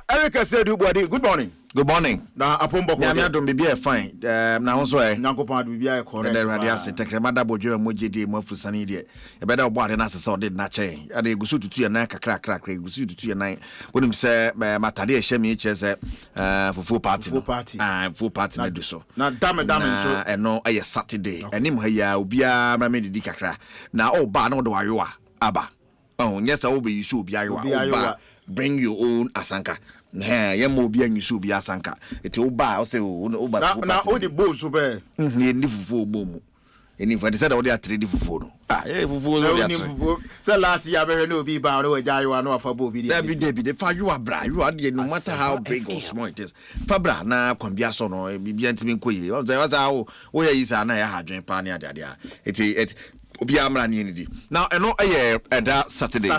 Eric said, good morning. Good morning. Na apombo ko. Nyame adom bibia fine. Na honso e. Nyankopon adom bibia correct. Na radio ase tekremada bodwo mojedi mo afusani de. E beda obo ade na asese ode na che. Ade egusu tutu ye na kakra egusu tutu ye na. Wonim se matade e hye me che se fufu party. Fufu party na do so. Na dame so. Eno aye Saturday. Enim ha ya obia mra me didi kakra. Na o ba na do wayoa aba. Oh, nyesa wo be yisu obia yoa. Bring your own asanka. Ye mo bia nyusu bia asanka. Eti oba o se o ba fufu. Na o di bo so be. Ndi fufu bo mu. Eni fa de say the trade fufu no. Fufu no dia so. Say last year be no obi ba no eja yo no afa bo bi dey. Dey fa you abra. You are there no matter how big or small it is. Fabra na kwambia so no bibia ntimi nkoye. O say wo ya isa na ya hadwen pa na ade ade. Eti obi amra ni ndi now eno eda Saturday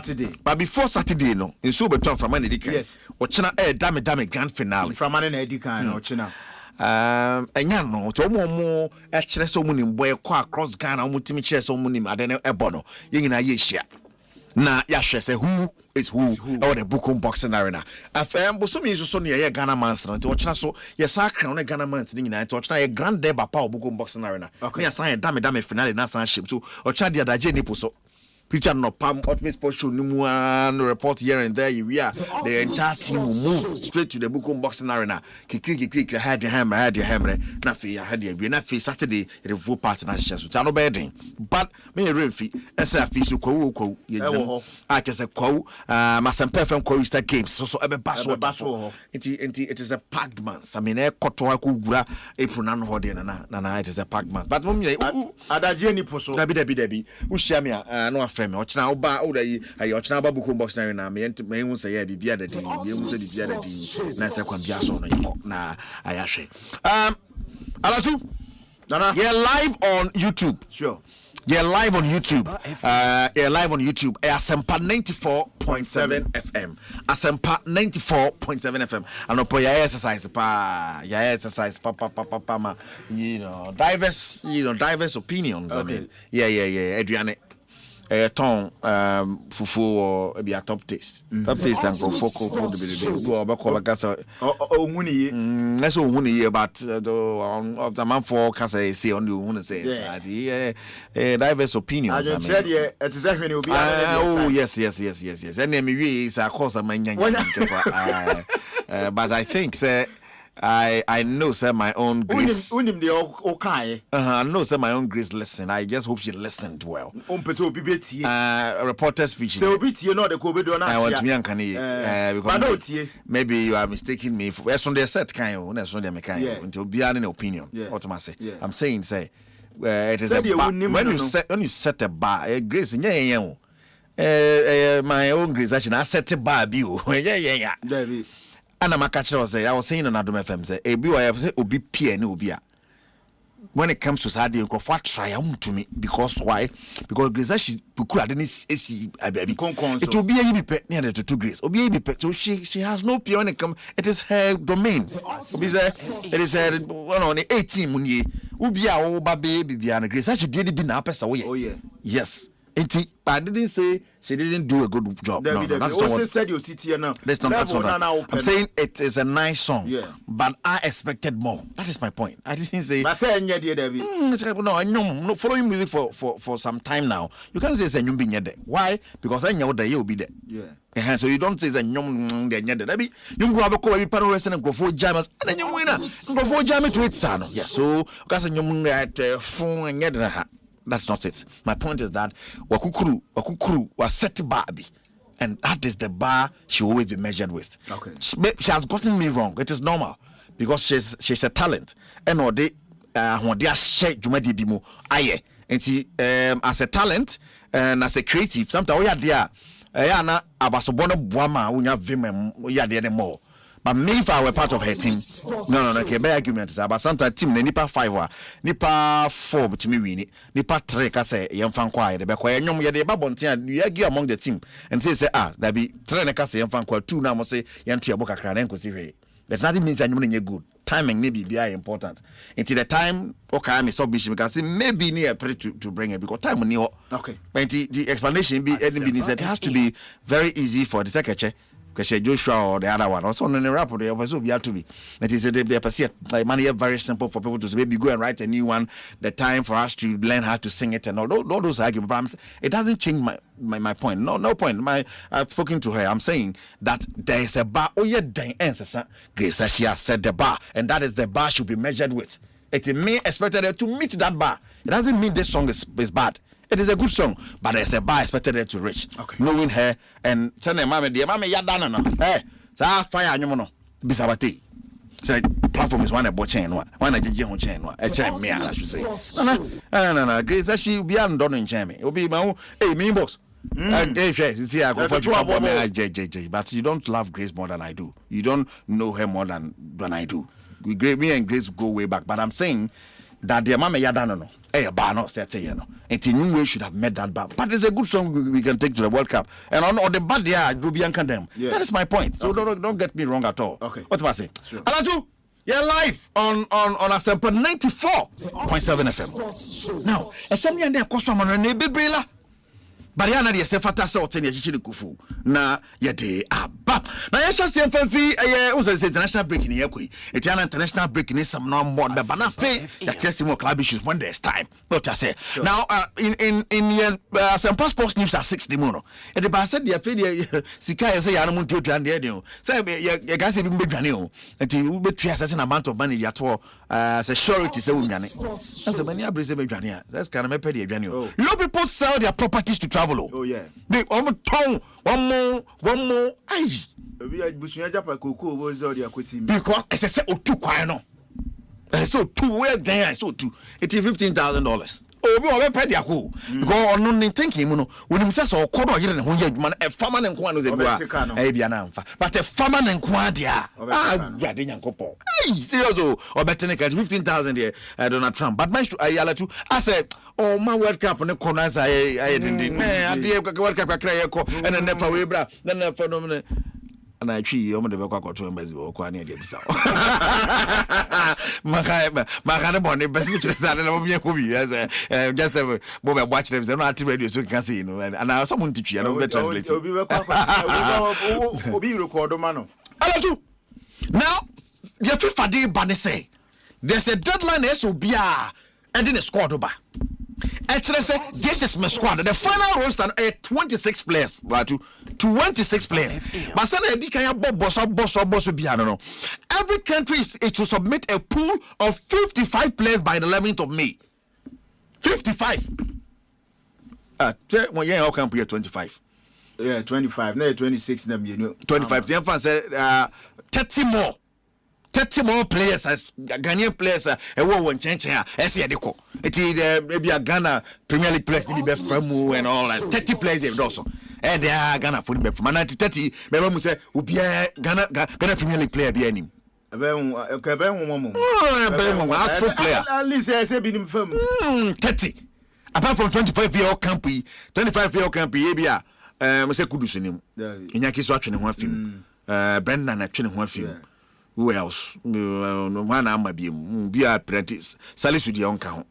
but before Saturday no nso beton from an edikan yes ochina dame grand finale from an edikan no ochina enya no to mo kire so mu nim boy kwa across Ghana mu timi kire so mu nim ade ne ebo no ye nyina ye hia na ya hwe se who is who or the Bukum boxing arena afem bosomi so no ye Ghana man so to ochina so ye sa crown na Ghana man ni nyina to ochina ye grand day papa Bukum boxing arena na san ye dame finale na san shim so ochina dia daje ni poso Preacher no Pam Ultimate Sports Show no report here and there. We are the entire team will move straight to the Bukum Boxing Arena. Kikri had your hammer. Na fe had your na fe Saturday the full partnership. So no bedding. But me Renfi esa fi so ko ye I just a ko Asempa FM ko Easter games so ebe baso it is a packed month. I mean ekoto akugura April na no de na it is a packed month. But mum adaje ni poso dabi ushia me no frame ochina oba odayi ayi ochina ba Bukum box na me hu say ya bibia da tin me hu say bibia da tin na say kwambia so no yiko na ayahwe alatu nana you're live on YouTube sure you're live on YouTube Asempa 94.7 FM Asempa 94.7 FM and opo ya exercise pa ma diverse opinions. Okay. I mean yeah Adriane ton fufu or be a top taste and go focal go about kasa ohuni that's ohuni but of the man for kasa say on the ohuni say diverse opinions. I mean it is actually will be oh yes and me is of course but I think say I know sir my own grace. I know sir my own grace listen. I just hope she listened well. Reporter speech. I want to because maybe you are mistaking me for the set kind that's not the until beyond an opinion. What am I say? I'm saying say it is a when you set a bar grace my own grace actually I set a bar view. And I'm a catcher say I was saying on Adam FM say ebi wa say obi pie ne obi a. When it comes to Saturday, go for try to me because why? Because Grace she could it will be a bit near the 2 Grace. Obi a bit so she has no pure when it comes. It is her domain. It is her 18 munye. Ubi a oba baby and Grace she did be na pesa. Oh yeah. Yes. I didn't say she didn't do a good job. No, that's not what said your city now. That's not what I'm saying. It is a nice song, but I expected more. That is my point. I didn't say. I say no, I know. No, following music for some time now. You can't say it's a nyum be there. Why? Because I know that you'll be there. Yeah. So you don't say it's a nyum there. That be nyum go abeko every part of Western and go for jammers and then you winner go for jamming to it son. Yes. So because a nyum at phone and yet. That's not it. My point is that Wakukuru was set bar, and that is the bar she always be measured with. Okay. She has gotten me wrong. It is normal because she's a talent. And when they share Jumadi Bimo, aye. And she as a talent and as a creative, sometimes we are there. Na abasobono buama unya vim we are there more. But me, if I were part of her team, no, okay, bad argument is about sometimes team, nipa 5 nipa 4, but me win it, nipa 3, say, young fan quiet, the back where you are the babontia, you argue among the team, and say, that be 3 say, young fan quiet, 2 now must say, young to your book, and see. That nothing means I'm you're good. Timing may be very important. Until the time, okay, I'm so busy because maybe near to bring it because time near. Okay. But the explanation be it has to be very easy for the secretary. Joshua or the other one, also on the rap, they also be to be. That is, they perceive like money very simple for people to maybe go and write a new one. The time for us to learn how to sing it and all those arguments. It doesn't change my point. No point. I've spoken to her. I'm saying that there is a bar. Oh yeah, Grace she has set the bar, and that is the bar should be measured with. It may expected her to meet that bar. It doesn't mean this song is bad. It is a good song, but there's a bar expected her to reach. Okay. Knowing her and telling mama, dear mama, ya done no. Hey, sa fire no. Bisabati. Say platform is one a chain one. One a jiji chain one. A chain me I should say. No. Grace she be am done in chain me. Obi ma hey me boss. See, I go for JJ, but you don't love Grace more than I do. You don't know her more than I do. Me and Grace go way back, but I'm saying that dear mama ya done no. Hey, bar no say and in way should have met that bar. But it's a good song we can take to the World Cup. And on the bad Rubian condemn. Yeah. That is my point. So don't get me wrong at all. Okay. What do I say? Sure. Alaju, you're live on Asempa 94.7 FM. Now, Asempa and their customer Nebebrela. Bariana de Sefata Sautin Yachi Kufu. Na yade abba. Na Yasha Sempa was international break in Yakui. It's an international break in some no more the Banafe that tells more club issues when there's time. What I say. Sure. Now some passports news are 60 mono. And the Bassett the affair Sika say Yanamun to and the say you guys have been Janio until you betray a certain amount of money at all as a surety so that's a many Brazil Jania. That's kind of a petty Janio. You know people sell their properties to travel. Oh yeah. They one more. Aye. Because I say two kwano. So 2 well then I saw 2. It is $15,000. Oh, we are paid yako. Because on no thinking, when him says or quarter year and man a farmer and quan was a bianamfa. But a farmer and quadia. Radin Copo. Hey, seriously, or better than 15,000 here, Donald Trump. But my I too. I said, oh, my World Cup on the corners I didn't. I did World Cup and then never way bra. Then for and I treat you on the Boko to embassy or Quania de Bissau. Macana, best which is just a moment watch them, they're not radio so you can see, and now someone teach you, I don't translate. Obi record mano. Now, the FIFA day banner say there's a deadline SOB and then a squad over. Actually, say this is my squad. The final roster 26 players. 26 players. But every country is to submit a pool of 55 players by the 11th of May. 55. Well, yeah, how can we 25? Yeah, 25. No, 26. Them, you know. 25. The infant said 30 more. 30 more players as Ghanaian players one change here. It is maybe a Ghana Premier League players maybe from and all that. 30 players they've also. there Ghana for him from 1930 beba mu say obia Ghana Premier League player bi anim actual player at least I say be him fam 30 apart from 25-year campi 25-year campi bia me say Kudus nim Inyaki so atwene ho afim Brendan atwene ho afim who else one am be apprentice Salisu di onka ho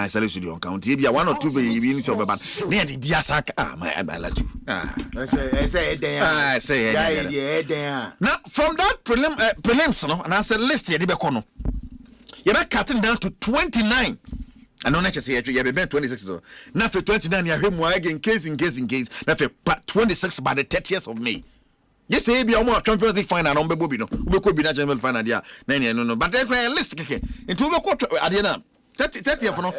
Salisu di onka ho bia one or two be unit of bad near the diasaka my latu I say now from that prelims no and I said list ye be kono you be cutting down to 29 and on say you be 26 now for 29 you him again case na for 26 by the 30th of May. Yes, say be almost Champions League final on Bebobi no. We could be na Champions final dia. No. But then list keke. Into we ko adiana 30 for no.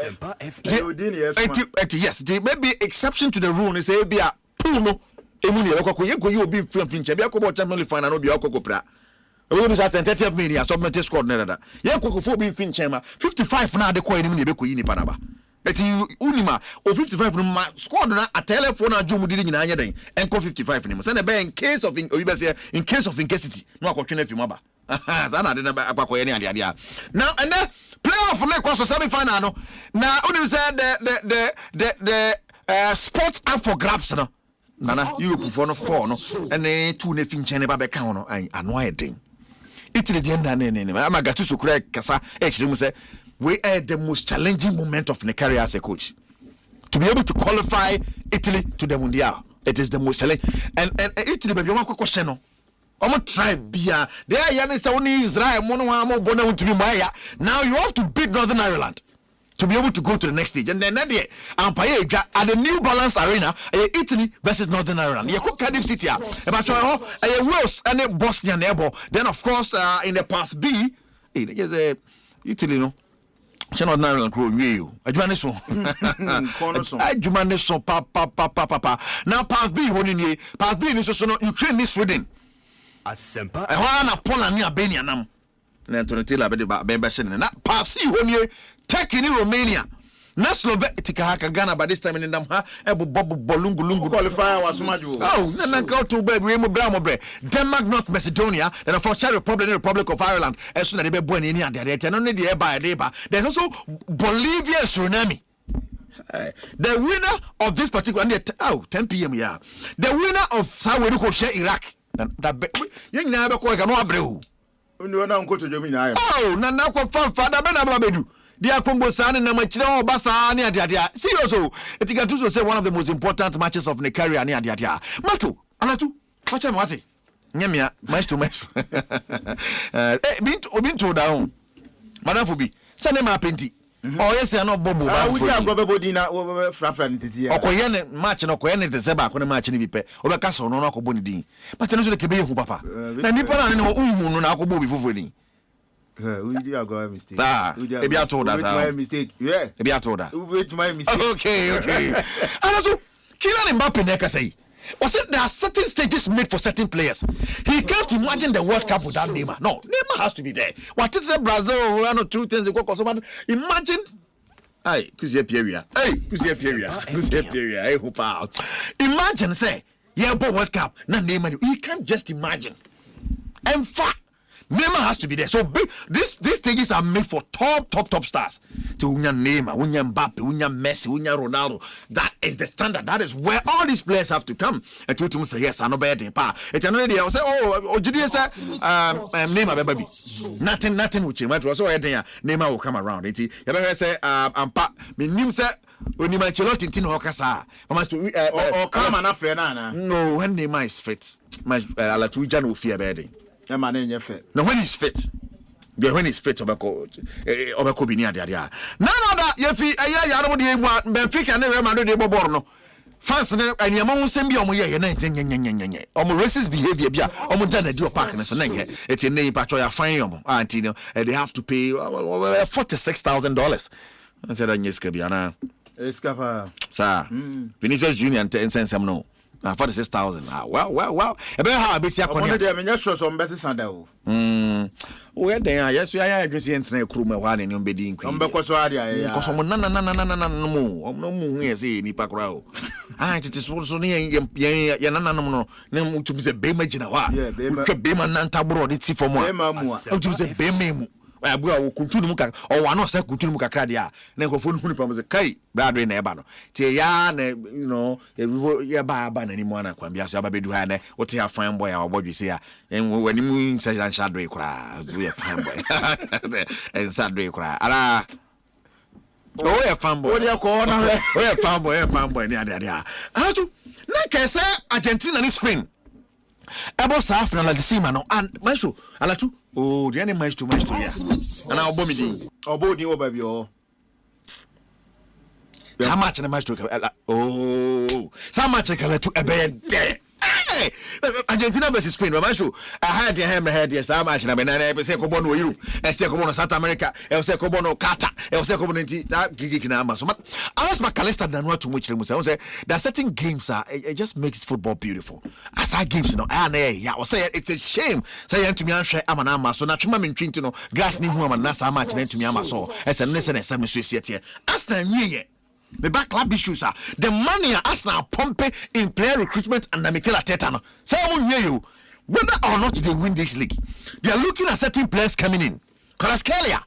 Yes, the maybe exception to the rule is say be a pool no. Emu ne ko ye go you obi finche be ko Champions League final no be ko pra. We be say 30 minutes submit squad na da. Ye ko fo bi finche ma 55 na de ko ni ne be ko yi ni panaba. But you unima o 55 no ma squad na a telephone na dwom di nyina anya den enko 55 ni mo say na be in case of obi be say in case of incasity no akotwe fi mo ba za na de na akwakoye ni ade now and then playoff na ko so semi final no na unim say the sports up for grabs no nana Europe for no 4 no and two na fi nchen ba be kan no ano ayeden Italy de na ama gatu so kura kasa e chire mu say we are the most challenging moment of the career as a coach. To be able to qualify Italy to the Mundial, it is the most challenging. And Italy, baby, one question no. I'm try bia. They are yani Saudi Israel. Now you have to beat Northern Ireland to be able to go to the next stage. And then at the New Balance Arena, Italy versus Northern Ireland. You could Cardiff City. But Wales and Bosnia neighbor. Then of course in the path B, there's Italy no. She not now grow you. Adwane so. Adwane so pa. Now pass B honinye. Pass B ni so no Ukraine ni Sweden. Asempa. Na Poland ni Albania nam. Na Antonella be be se na pass C honinye Turkey ni Romania. Na Slovakia haka Ghana by this time in them ha bolungu qualify wasumaju. Oh, na go to be we mo bra mo bre. Denmark, North Macedonia, then of course Czech Republic of Ireland. Eso na dey be bo ni and dey no need dey by. There's also Bolivia and Suriname. The winner of this particular 10 p.m. yeah. The winner of how we go share Iraq. That you na be ko ka no abreu. Unu na nko to jomi na ayo. Oh, na ko fa da be na bla bedu. Dia Congo Sane na machira obasa ni adia. Serious oh. Etigatu so say one of the most important matches of the career ni adia. Mato, alatu. Wacha me wate. Nyamia, maestro. Bintu down. Madam Fobi. Sane ma penti. Oh yes, no bobo ba. We dey go bebo di na fra ni titi. Okoye ne match na okoye ne December ko ne match ni bi pe. Obeka so no akobo ni din. But no so de kebe hu papa. Na nipa na ne unhu no na akobo bi fofo ni. We did a mistake. Maybe I told us. My mistake. Yeah. Maybe I told her. Wait, my mistake. Okay. And also, Kylian Mbappe never say. Was it there are certain stages made for certain players? He can't imagine the World Cup without Neymar. No, Neymar has to be there. What is Brazil? One or two things. Imagine. Hey, Kusia Pieria. Hey, Hoopa. Imagine, say, yeah, but World Cup. Now Neymar. You can't just imagine. In fact, Neymar has to be there. So these stages are made for top stars. To Neymar, Mbappe, Messi, Ronaldo. That is the standard. That is where all these players have to come. And to say yes, I know better. It's another day. I say, Neymar, baby. Nothing will change. So Neymar will come around. You better say, me say. When Ancelotti tin hokasa or come and afre na no when Neymar is fit my alatuja no fear bed e man enye fit no when he's fit obeko bi ni ade na that you fi yaro de Benfica na Real Madrid de bobor no fans na anyama ho sem bi omo ye na nyenyenyenyenye omo racist behavior bia omo dan na di park na so na nye eti nei patcho ya fine omo anti no they have to pay $46,000 I said anyeska bia na escapa sir Vinicius Junior and sensem no 46,000. Well. Ebe ha abeti akoni. Omo de me nya sure so mbese sanda o. We den yes we aya adwesi entena kru me hwa ne ne ombedi nkwi. Ombekoso ade ya. Koso mo na mu. Omno mu hu yesi nipa kra o. Tete so ne ye nananom no ne utum se be ma gina hwa. Hwe be ma nanta bro de ti fom a. Be ma mu a. Utum se be ma mu. Abu a kuntunu mu ka o wa no se kuntunu mu kakra de a na nkofo no hunu pam se kai bradwe na eba no tie ya na you know ya ba na ni mu ana kwambia so ababedu ha na wo te ya fine boy a obodwe se ya wani mu se ran shadwe kra do ya fine boy en shadwe kra ala oh ya fine boy wo de ko na oh ya fine boy ni ade a hatu na kese Argentina ni Spain ebo sa final la disima no and macho alatu oh the any match to yeah and I obo me din obo din oba bi o how much na match to oh so much can to ebe there Argentina versus Spain macho I had yes how much na be na e say ko bo no Europe e say ko bo no South America e say ko bo no Qatar e say ko bo no nti that gigi na ama so Alas McAllister na no to much say there are certain games it just makes football beautiful as our games no yeah I say it's a shame say you to me anhwe ama na ama so na twema me ntwinti no grass ni hu ama na sa match na to me ama so e say no say me so esie Arsenal nwiye the back club issues are the money Arsenal pumping in player recruitment and Mikel Arteta no say you whether or not they win this league they are looking at certain players coming in Kvaratskhelia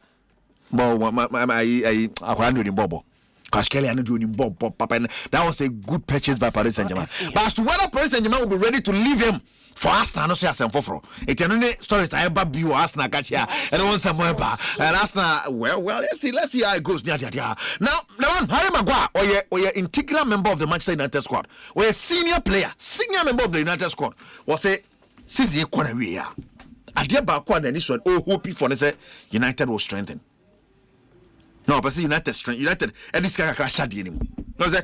I akwando ni bobo Kvaratskhelia no do ni bobo papa that was a good purchase by Paris Saint-Germain but as to whether Paris Saint-Germain will be ready to leave him for Arsenal no say asem foforo it no stories I ever be Arsenal catch here and one somewhere and Arsenal well let's see how it goes now man Harry Maguire or your integral member of the Manchester United squad or a senior member of the United squad was a sisi ekwana we ya ade ba kwa na ni so hope for say United will strengthen no but United this guy crash shade anymore no say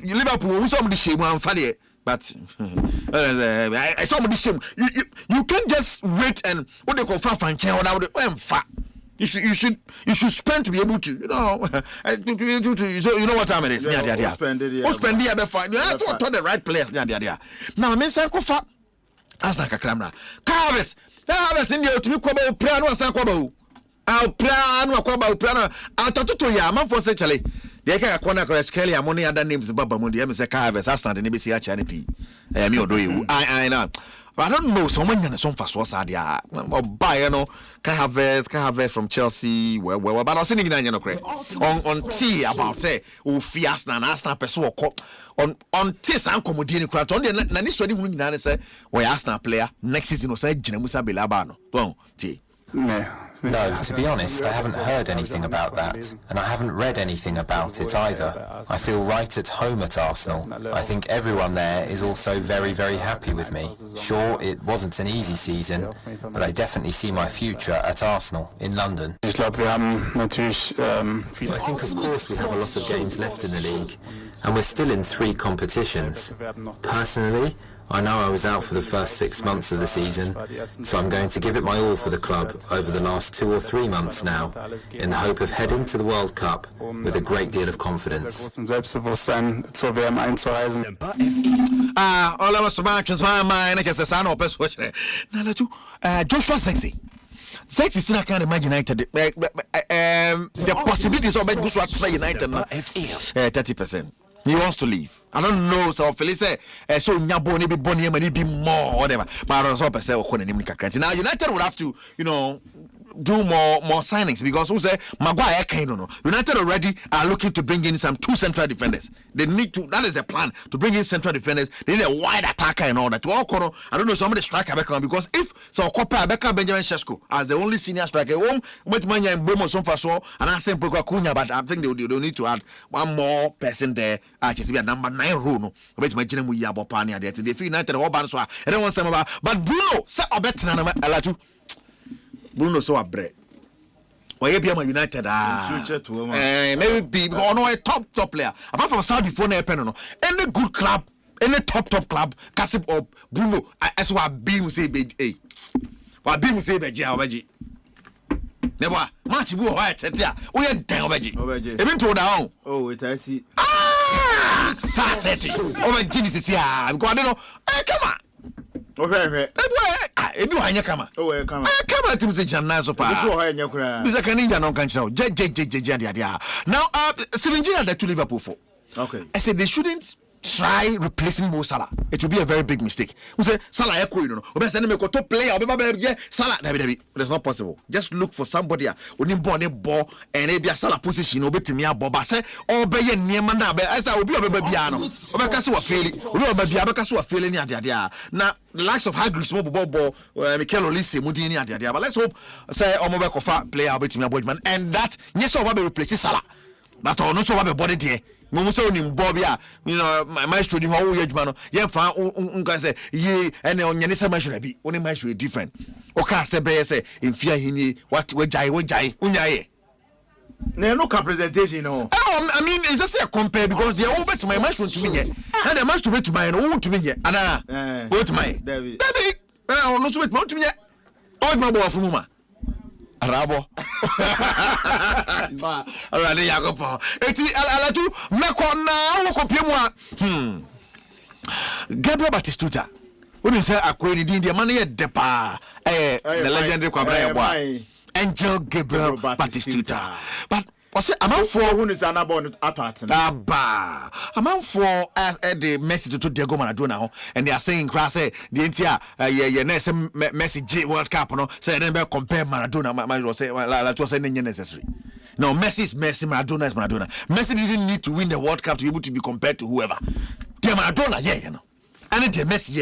Liverpool who some the shame am fale but I saw this shame you can't just wait and what they call fanchen or that you should spend to be able to you know so you know what time it is spend it be fine you have to the right players now me say ko fa Arsenal kakramra Carvet in the ultimate kwaba plan was kwaba au plan kwaba plan atototo ya man for say chale they can corner Kvaratskhelia among other names baba mundi am say Carvet Arsenal the NBC acha pe me odo you I know I don't know someone yana some fast was adia or buy no can have from Chelsea well but I was saying you know correct on tea about say o fi Arsenal person on tis and comedy crowd on the na ni so di hunu nyina say we Arsenal player next season o say gina musa belaba no bon tea No, to be honest, I haven't heard anything about that, and I haven't read anything about it either. I feel right at home at Arsenal. I think everyone there is also very, very happy with me. Sure, it wasn't an easy season, but I definitely see my future at Arsenal in London. I think, of course, we have a lot of games left in the league, and we're still in 3 competitions. Personally, I know I was out for the first 6 months of the season, so I'm going to give it my all for the club over the last 2 or 3 months now, in the hope of heading to the World Cup with a great deal of confidence. Joshua Sexy still can't imagine United. The possibilities of Joshua United 30%. He wants to leave. I don't know. So Felice so nyabo ne be boni e be more whatever. But also person o kona nim kakra. Now United would have to, you know, do more signings because who say Maguire kind no. United already are looking to bring in some 2 central defenders. They need to, that is the plan, to bring in central defenders. They need a wide attacker and all that. I don't know, somebody striker back on because if so Copa Becca Benjamin Sesko as the only senior striker, much money and Bromo so far so and Asempa Cunha, but I think they need to add one more person there. Actually, be number 9 role. No, but imagine we have Bopania there. They feel United or Banswa. I don't want some about, but Bruno set a bet na Bruno so a bread. Or you be a United future to maybe be no a top player. Apart from Saudi phone any good club, any top club, Kasip or Bruno as what beam say be what beam say be Jawaji. Never match bu ho etetia. We den obeji. Even to down. Oh, it I see. Sa seti. O ma jini sisi a. Because I don't know. Come on. Ebi wa anya kama. Kama. Kama tim se janna so pa. Bisu ho anya kura. Bisa kaninja no kan chira. Je dia. Now Steven Gerrard that to Liverpool for. Okay. I said they shouldn't try replacing Mo Salah. It will be a very big mistake. We say Salah eko no. Obe say me ko top player obe ba Salah David. That's not possible. Just look for somebody oni ball and e bia Salah position obetimi aboba say obe ye niema na be say obi obe ba bia no. Obe ka se wa fail. Obi obe bia be ka se wa fail ni ade. Na the likes of Hargreaves mo ball Mikel Olise mo din ni ade. But let's hope say omo be kofa player obetimi abojman and that yes oba be replace Salah. But ono so oba be body there. Momuso ni mbobia my maestro ni ho ye adwuma no ye fa nka se ye ene onyane se maestro bi oni maestro different o ka se be se enfia hini what wajai unyaye na no ka presentation no. I mean it's just a compare because they over to my maestro to me ye and the maestro to my no to me ye ana o to my baby no so to me ye o ma bo afuma Arabo. Already Yagopo. Eti alatu meko na wo kopie mu a. Gabriel Batistuta. When you say akwani din dia man ye depa the legendary Kwabra boy. Angel Gabriel Batistuta. But Ose amanfo who is anabon atwat na aba amanfo the Messi to Diego Maradona ho and they are saying class the entia ye na say Messi G World Cup no say dem be compare Maradona man say la to say necessary. No, Messi is Messi, Maradona is Maradona. Messi didn't need to win the World Cup to be able to be compared to whoever. The Maradona you know. And the Messi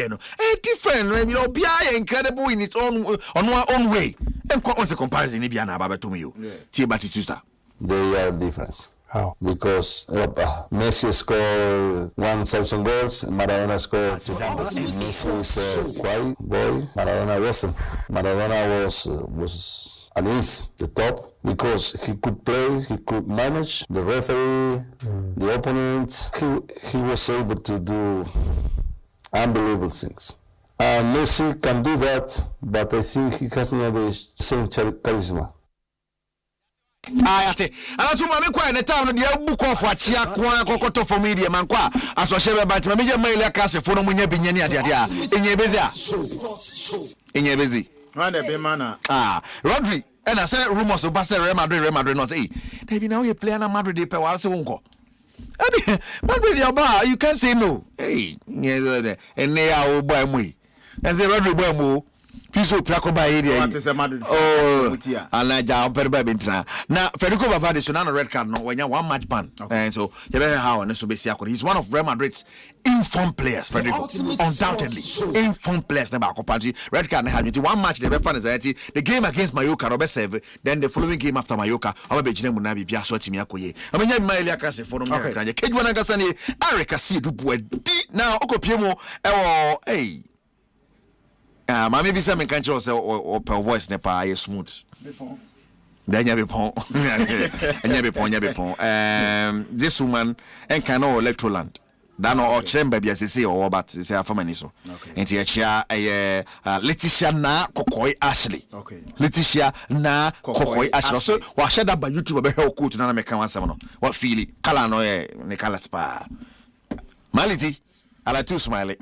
different, be incredible in its own way. And what's the comparison if you are about to me? Batistuta. They are different. How? Because Messi scored 1,000 goals, Maradona scored 200. Messi is a quiet boy. Maradona wasn't. Maradona was at least the top because he could play, he could manage the referee, the opponent. He was able to do unbelievable things. Messi can do that, but I think he has not the same charisma. Ayate alatu mame kwa ne town de abuko of achia kwa kokoto for media man kwa asoshe bat mame je mail akase fo no munya binyani ade a enye bezi when the be mana Rodri and I say rumors of Barca Real Madrid no say they be now you play na Madrid dey pe wa say wonko abi Madrid your bar you can't say no hey and they are boy mu and say Rodri boy mu Piso Prakoba area. Oh, Alaja Perba Bintra. Now, Federico Valverde so now a red card no when you one match ban. And so you better how and so he's one of Real Madrid's informed players, Federico. Undoubtedly. Informed players never party. Red card had one match the fan anxiety. The game against Mallorca Robert save, then the following game after Mallorca, I'm be Jinem Munabi Bia Soti Miakoye. I mean Malia Case for America. Kejwana Gasani, Eric see do now Okopiemo hey. Mami bisa me kan cho say o per voice ne pa ye smooth. Nya be pon. This woman en kan o Electroland. Da no o chemba bia sese o but say afamani so. Enti e chia Letitia na Kokoi Ashley. Okay. Letitia na Kokoi Ashley. So wa shada ba YouTube be help quote na me kan wansam no. What feel it? Kala no e ne kala spa. Mality ala too smiley.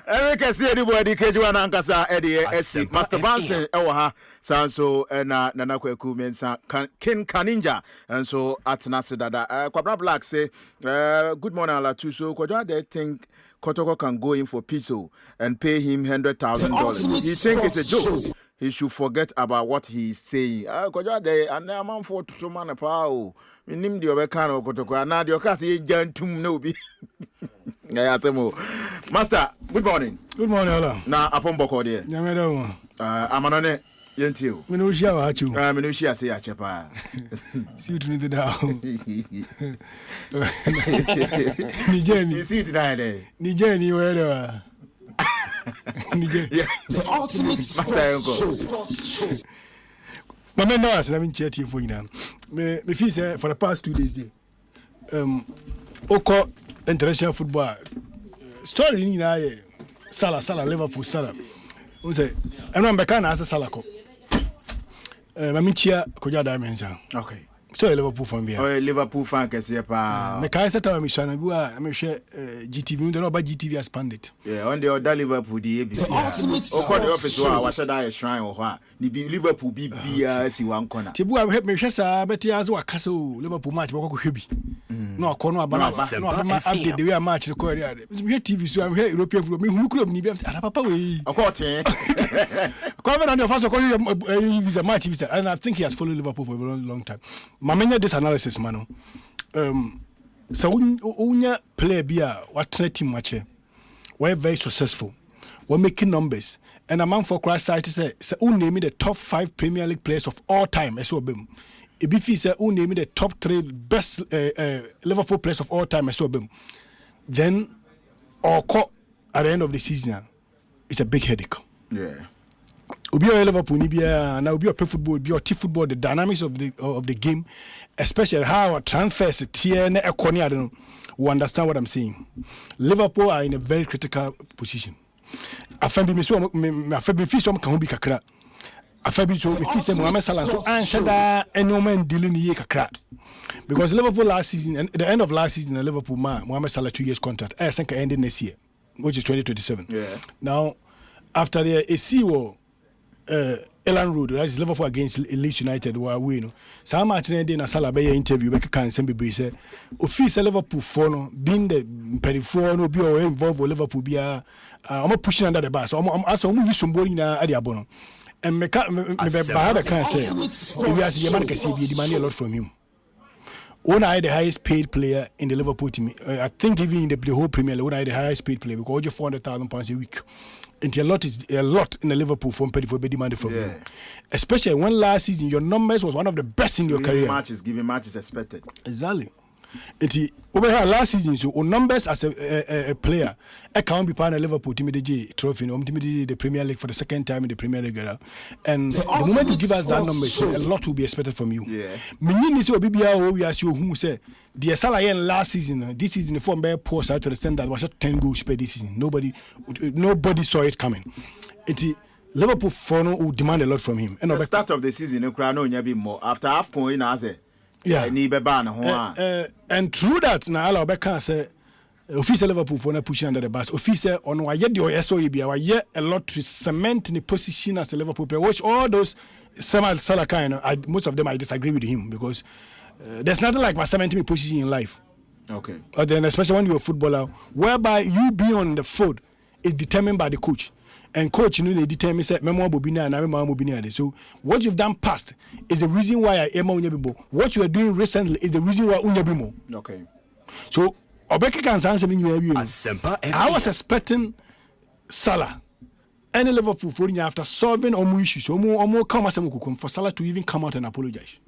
Eric see anybody kejuana ankasa esi Master Bansen ewo ha sanso na nana kwaku mensa King Kaninja and so atnase dada Kwabra Black say good morning ala too so Kwajo they think Kotoko can go in for Pizzo and pay him $100,000. He think it's a joke. He should forget about what he is saying. Kwajo they and amount for to man pa nim di obeka na Kotoko na di okase ye jantum no bi. Yeah, Asamoah. Master, good morning. Good morning, Allah. Na apomboko de. Nyameda wo. Amanone yentio. Me no shia wa achu. Me no shia se ya chepa. See you to down. Ni jeni. You see it there. Ni jeni where there. Ni jeni. The ultimate Master Uncle. Mama no as na me cheti fo nyina. Me feel say for the past 2 days there. Oko international football story ni na ye Salah Liverpool Salah we say eno mbeka na asa Salah ko mami chia koja dimension okay So Liverpool fan bia. Oh, Liverpool fan kese pa. Me kai set am shana bi a me hwe GTV no ba GTV as pandit. Yeah, on the other Liverpool the ABC. O ko the office wa hye da shrine ho a. Ni bi Liverpool bi bia si wan corner. Tibu a me hwe sa beti az wa kasa o Liverpool match bako hwe bi. No akono abana no abama update the way match record there. Me TV so am here European football me hu kuro ni bi am papa we. Akote. Come on your first call he's a match visa and I think he has followed Liverpool for a very long time. Mamenya this analysis man. So unya player bia what team match. We're very successful. We're making numbers. And a man for Christ's sake say name the top 5 Premier League players of all time. SOBM. If say name the top 3 best Liverpool players of all time. SOBM. Then or at the end of the season it's a big headache. Yeah. Obi o Liverpool ni bia na obi o play football, obi o team football, the dynamics of the game, especially how transfers tier na ekoni ade we understand what I'm saying. Liverpool are in a very critical position. Afambi me so afambi fi so kan bi kakra. Afambi so me fi say Mohamed Salah so anshada enoman dealing ye kakra. Because Liverpool last season and the end of last season Liverpool Mohamed Salah 2 years contract I think ended next year, which is 2027. Yeah. Now after the AC Elan Road, that is Liverpool against Leeds United were win. Some match na Salah be interview be kan sembe be say official Liverpool for no being the peripheral no be or involved with Liverpool be am pushing under the bar. So as am use somebody na ade abono. And me can say we as the man can see be demanding a lot from him. One I the highest paid player in the Liverpool team. I think even in the whole Premier League, one I the highest paid player because you £400,000 a week. And a lot in the Liverpool from Petty for be demanded from you. Especially when last season your numbers was one of the best in your career. Giving matches expected. Exactly. Over here last season, so on numbers as a player, I can't be part of Liverpool team the trophy, the Premier League for the second time in the Premier League, and the moment you give us that number, so a lot will be expected from you. Yeah. Meaning is BBA we ask you who say the Salah last season, this season the form very poor, so I to understand that was 10 goals per this season. Nobody saw it coming. Liverpool follow will demand a lot from him. And at the start of the season, no be more after half point as a. Yeah, and through that, now I'll be can say official Liverpool for not pushing under the bus. Official on why yet your SOEB, why yet a lot to cement in the position as a Liverpool player. Which all those Salah kind, most of them I disagree with him because there's nothing like my cementing position in life. Okay. But then especially when you're a footballer, whereby you be on the field is determined by the coach. And coach, they determine say Memo Bobina and Memo Bobina. So what you've done past is the reason why I am Unyabibo. What you are doing recently is the reason why Unyabimo. Okay. So Obeki can answer me. I was expecting Salah, any Liverpool for after solving all issues, or more come as for Salah to even come out and apologize.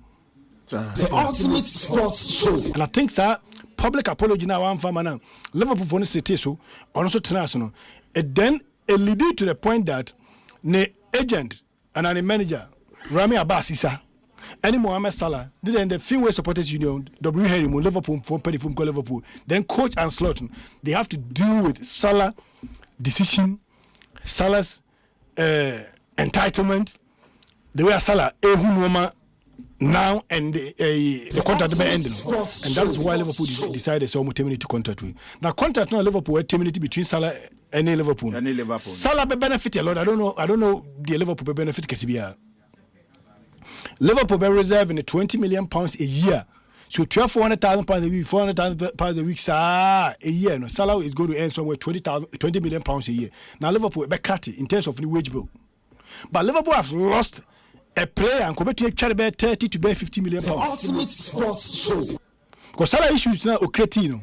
The ultimate sports show. And I think sir, public apology now one for now. Liverpool for city so also international. And then it leaded to the point that the agent and the manager, Rami Abbas Issa, and Mohamed Salah, then the Finway Supporters Union, Liverpool, from Petty from Liverpool, then coach and Slaughter, they have to deal with Salah decision, Salah's entitlement, the way Salah, now and the contract be ending, and that's why Liverpool decided so much to contract with. Now contract now Liverpool terminated between Salah and Liverpool. Salah be benefit a lot. I don't know the Liverpool be benefit Kesibia. Liverpool be reserving £20 million a year. So £400,000 a week, £400,000 a week, a year. No, Salah is going to earn somewhere £20 million a year. Now Liverpool be cut in terms of the wage bill, but Liverpool have lost a player and come to charge about 30 to £50 million. Ultimate sports show. Because Salah issues now Okretino.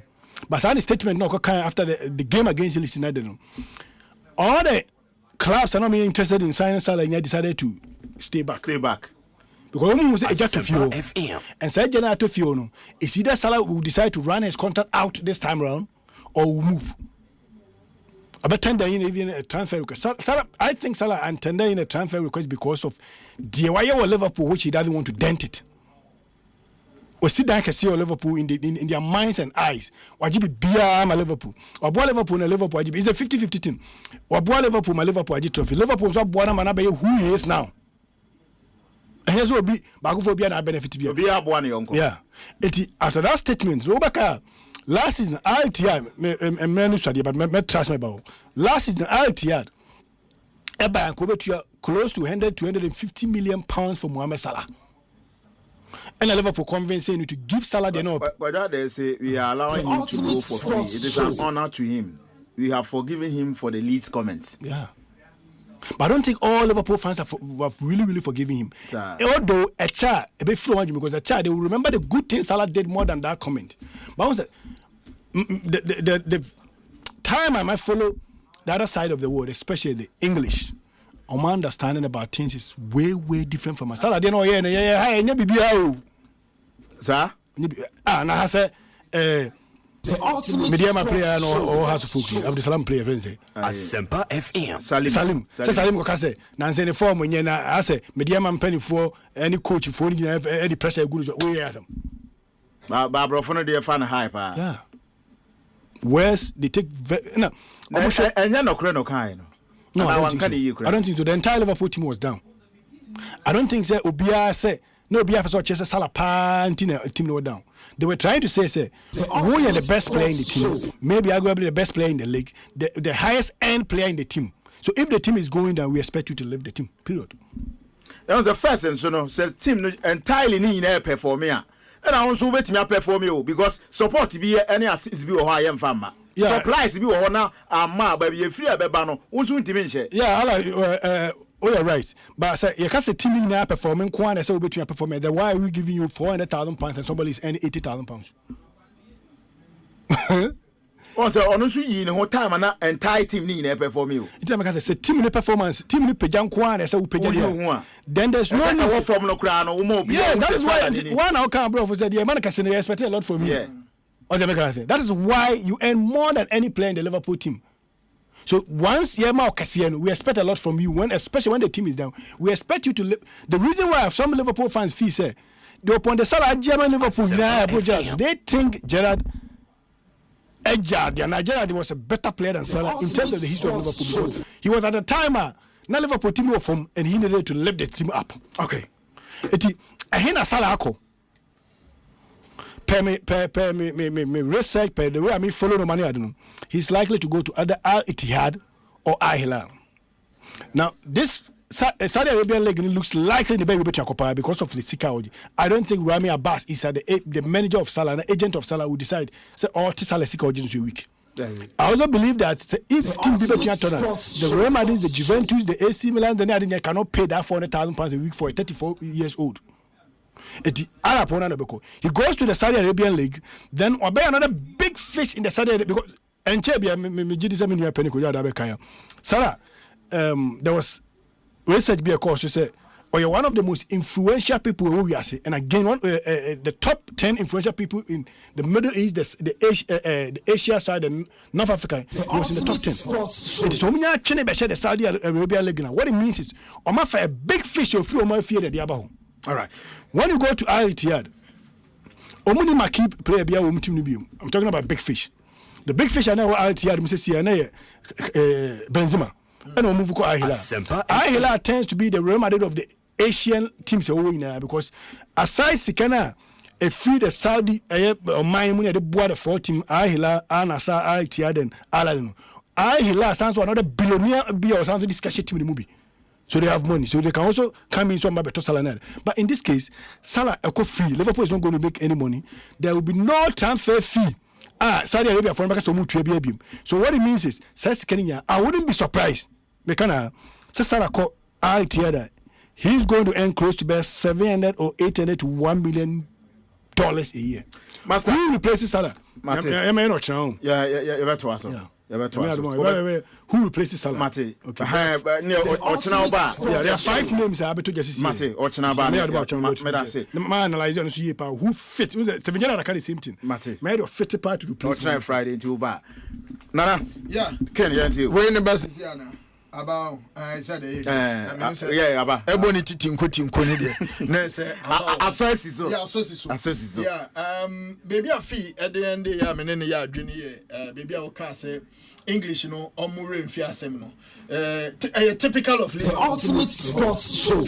But any statement now after the game against Leeds United. All the clubs are not being interested in signing Salah and decided to stay back. Because we was a to Fio. And said General to Fio, is either Salah will decide to run his contract out this time around or will move. About tender in even a transfer request. Salah, I think Salah and tender in a transfer request because of the wire or Liverpool, which he doesn't want to dent it. Or sit down can see Liverpool in their minds and eyes. Wajibi Bia my Liverpool. Or boy Liverpool and Liverpool Wajibi. It's a 50-50 team. Or boy Liverpool my Liverpool Wajibi trophy. Liverpool is what Manabe who he is now. And yes, will be Bagu be an benefit. Be a one uncle. Yeah. After that statement, Robaka, last season, RTR, and many study, but me trust me about last season, RTR, a bank over to close to 250 million pounds for Mohamed Salah. And I Liverpool convincing you to give Salah the no. But that they say we are allowing him to go for free. It is an honor to him. We have forgiven him for the Leeds comments. Yeah. But I don't think all Liverpool fans have really forgiven him. Although a child, a bit fluent because a child, they will remember the good things Salah did more than that comment. But the time I might follow the other side of the world, especially the English, my understanding about things is way different from my Salah. They know, sir. Now I say, Mediama player or has Fuki, Abdusalam player, friends. Asempa FM. Salim Kokase, Nancy the form when I say, Mediama penny for any coach for any pressure good way at them. Barbara Fono, dear fan hype. Yeah. Where's they take no, and you're no kind. No, I don't think so. The entire Liverpool team was down. I don't think Obia say no Obia person chase Salah team no down. They were trying to say we are the best player in the team. Maybe arguably the best player in the league, the highest end player in the team. So if the team is going down, we expect you to leave the team. Period. That was the first and so no team entirely need to perform here. And I also wait me perform you because support be any assist be or I am farmer. Yeah. Supplies be or now baby you free a bebano. Yeah, you're right. But say you can't say team now performing Kwan and so between performing. Then why are we giving you £400,000 and somebody is earning £80,000? Also, honestly, you know what time and entire team need to perform you. It's like say team performance, team Pejam Kwan and so Pejam. Then there's no need from no crown or more. Yes, that is why one out can't bro for said the man can expect a lot from you. That is why you earn more than any player in the Liverpool team. So once Yema Cassiano, we expect a lot from you, especially when the team is down. We expect you to live. The reason why some Liverpool fans feel say they upon the Salah German Liverpool, they think Gerrard was a better player than Salah in terms of the history of Liverpool. Because he was at the time now Liverpool team was from and he needed to lift the team up. Okay. Ahina Salah ako. Me research the way I follow the money I don't know. He's likely to go to either Al Ittihad or Al Hilal. Now this Saudi Arabian league looks likely the baby to occupy because of the Sikaoji. I don't think Rami Abbas is the manager of Salah, an agent of Salah, will decide say Salah Sikaoji is a week. I also believe that if team people turn the Real Madrid, the Juventus, the AC Milan, then they cannot pay that £400,000 a week for a 34 years old. He goes to the Saudi Arabian league, then obey another big fish in the Saudi Arabian because Salah, there was research be a course to say, you're one of the most influential people who we are saying, and again the top 10 influential people in the Middle East, the Asia side, and North Africa, he was in the top 10. It is only the Saudi Arabian league now. What it means is, a big fish you feel more fear than the Abahu. All right. When you go to Al Ittihad, Omuni Maki player be I'm talking about big fish. The big fish I know Al Ittihad Benzema. And we move to Al Hilal. Al Hilal tends to be the Real Madrid of the Asian teams because aside Sikana, a free the Saudi mine money the board of 4 team Al Hilal, Al Nassr, Al Ittihad and Al Hilal. Al Hilal sounds to another billionaire be or something discussion team in the movie. So they have money. So they can also come in some better Salah. But in this case, Salah eco free. Liverpool is not going to make any money. There will be no transfer fee. Saudi Arabia for so what it means is, I wouldn't be surprised. Salah he's going to earn close to about $700 or $800 to $1 million a year. Master, who replaces Salah? Who replaces Salah? Mate. Okay. There are 5 names I bet just Mate. who fit the same thing. Mate. Made of fit part to replace Friday into bar. Nana. Yeah. Ken you. We're in the best about I said about Ebony Tinko baby a fee at the end of the year, baby I will cast English, Omure and Fiasem, typical of Liverpool. Ultimate sports show.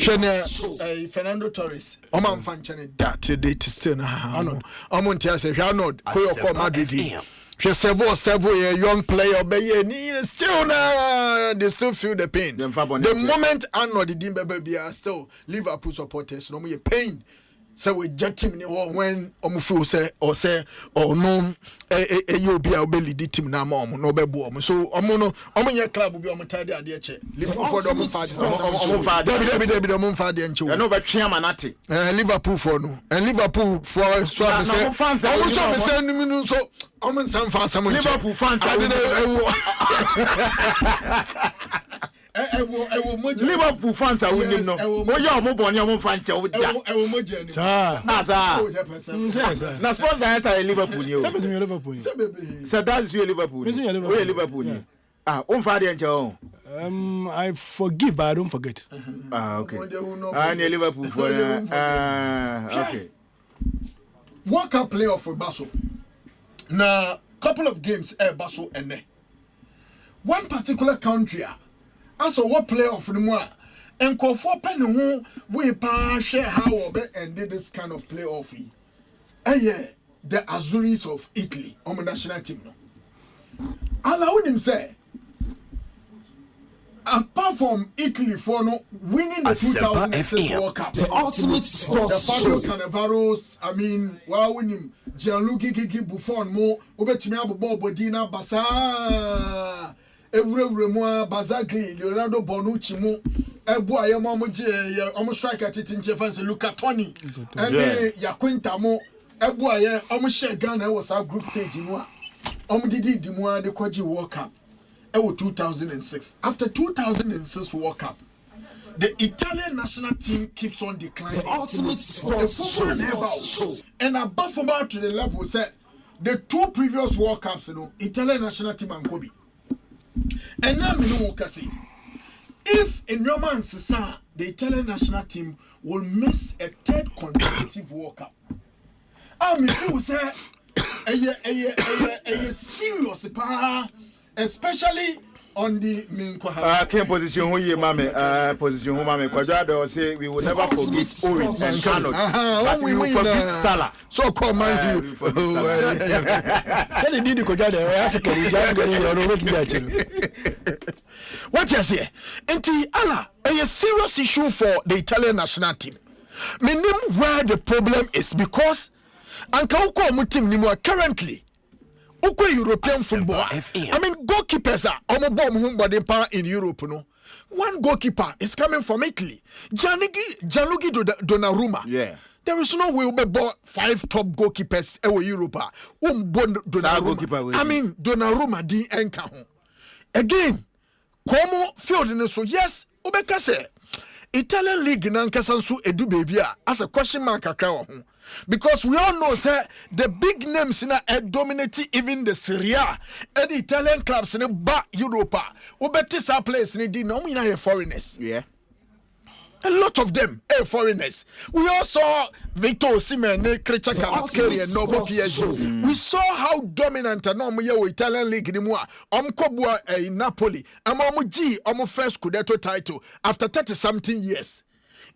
Fernando Torres. Oman Fanchane, that date is still Arnold. Omontia, Arnold, Koyoko Madrid. Several young player, but still now they still feel the pain. The moment Arnold didn't baby are still Liverpool supporters, no more pain. So we jet him when Omufu say or no you be our belly did him now mom no be boom. So omono club will be on tidy at the check. Liverpool for the Mumfadi and Chu. I know but Chiamanati. Liverpool for no and Liverpool for so I say fans. I was saying so I'm some fans Liverpool fans Liverpool fans are winning no. Mo ya mo boni mo fan che o da. Na sports director Liverpool ni o. Liverpool. So that's you Liverpool. We Liverpool ni. On fa de nche o. I forgive but I don't forget. Okay. Ni Liverpool for okay. World Cup playoff for Basel. Na couple of games Basel ene. One particular country as a what playoff no more and call for penny who we pa share how we ended this kind of playoff. The Azuris of Italy on the national team no. Allowing him say apart from Italy for no winning the 2006 World Cup, the ultimate sports the Fabio Cannavaro's, winning Gianluigi Buffon mo obetumi abobo Bodina Basa Evre Bazagli Leonardo Bonucci mo ebu ayemo mo je omo striker titinche fancy Luca Toni and Yaquinta mo ebu aye omo share Ghana was our group stage no omo didi di mo de kwaji World Cup 2006. After 2006 World Cup, the Italian national team keeps on declining. The ultimate sports show. And above about to the level said the two previous World Cups, Italian national team and Kobe. And now we know if in your man the Italian national team will miss a third consecutive World Cup. I mean, it was a serious power. Especially on the main position who ye mame position who mame Quadrado say we will never forget Ori and Charlotte but we will forget Salah so call mind you tell you the Quadrado Africa what you say enti Allah a serious issue for the Italian national team meaning where the problem is because anka uko mu team ni mo currently European football. I mean, goalkeepers are in Europe. No, one goalkeeper is coming from Italy. Gianluigi Donnarumma. Yeah. There is no way we bought 5 top goalkeepers in Europe. Donnarumma. I mean, Donnarumma di enka. Again, como field so yes, ubeka say Italian league nankasansu edu baby as a question mark akra. Because we all know, sir, the big names in dominate even the Serie A and the Italian clubs in the Europa. Ubetis are players in the nominal foreigners. Yeah. A lot of them are foreigners. We all saw Victor Osimhen, Krecha Kamaskeri, and Noble PSG. We saw how dominant and normal Italian league in Moa. Omkobua in Napoli. G, first Scudetto title after 30-something years.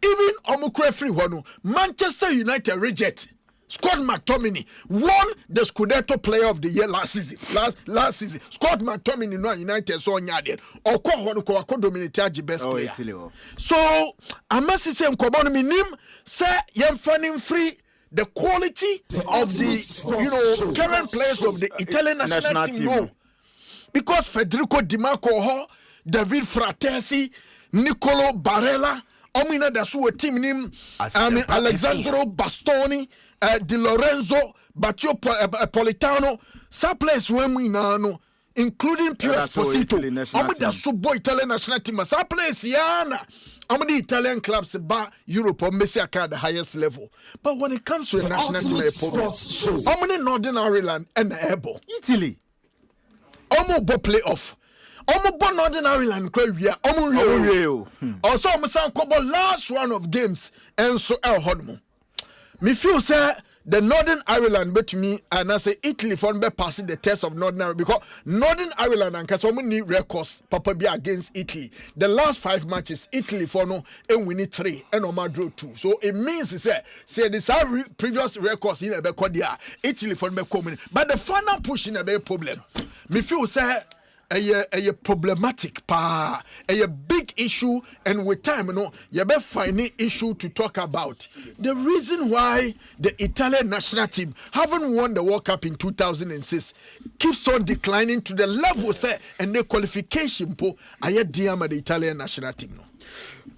Even Omukwe free one, Manchester United reject. Scott McTominay won the Scudetto Player of the Year last season. Last season, Scott McTominay no United so nyade. Oko hono ko dominate best player. So I must say nkobono minim say yemfanim free the quality of the current players of the Italian national team. No. Because Federico Di Marco, David Fratesi, Nicolo Barella, Omina da suo team nim Alessandro Bastoni, Di Lorenzo, Battio Politano, some players when we know, including Pio Esposito. Omida subo Italian national team, some players yana. The Italian clubs ba Europe or Messi at the highest level. But when it comes to the national team, Omini Northern Ireland and Ebo. Italy. Omo bo playoff. Omo bo Northern Ireland kwia omo real. Also omo san kobo last round of games and so el honmo. Me feel say the Northern Ireland bet me and I say Italy for be passing the test of Northern Ireland because Northern Ireland and Kasomu need records Papa be against Italy. The last 5 matches Italy for no and we need 3 and Oma draw 2. So it means say this are previous records in a be Italy for be coming. But the final push in a be problem. Me feel say a problematic a big issue, and with time you be finding issue to talk about. The reason why the Italian national team haven't won the World Cup in 2006 keeps on declining to the level and the qualification po aye diama the Italian national team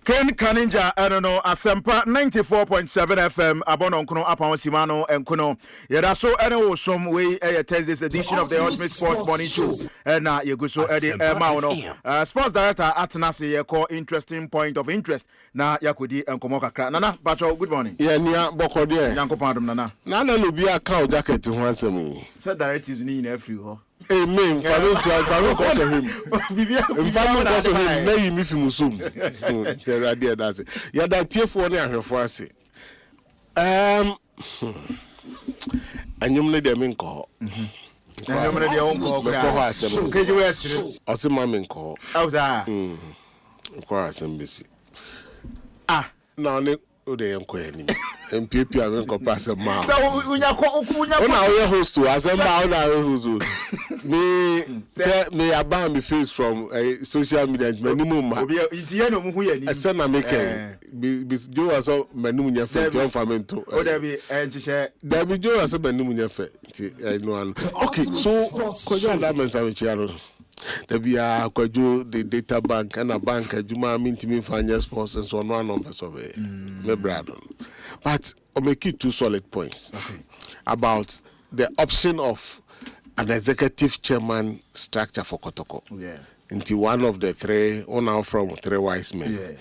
Ken Kaninja, I don't know, Asempa 94.7 FM, Abono Nkuno, Apon Simano, and Kuno. Yadaso, and some way, Thursday's edition of the Ultimate Sports Morning Show. And now you go so Eddie Mauno. Sports Director at Nasi, a core interesting point of interest. Now Yakudi and Komoka Kra. Nana, Bacho, good morning. Yeah, Nia Bokodia. Yanko Pandum Nana. Nana will be a cow jacket to answer me. Said directives in every hole. Amen. Follow cause of him. Follow cause of him. May you miss Musum. The idea does it. Yeah, that tier for near for us. And you made them in call. You made your own call. Can you ask us a mammy call? How's that? For us and busy. Ah, now, they am query. And people are going to pass a mile. So, when you're host to Asamoah, me ban me face from social media. Minimum, I send a maker. Joe as a Manunia Fat, John Famento. Oh, there be Joe as a Manunia Fat. Okay, so, Kojan Lamans are Charo. There be a Kojo, the data bank, and a bank, Juma Mintimi Finance Sports, and so on, one numbers of it. Me Bradon. But I'll make it 2 solid points about the option of an executive chairman structure for Kotoko. Yeah. Into one of the 3, or now from 3 wise men. Yeah.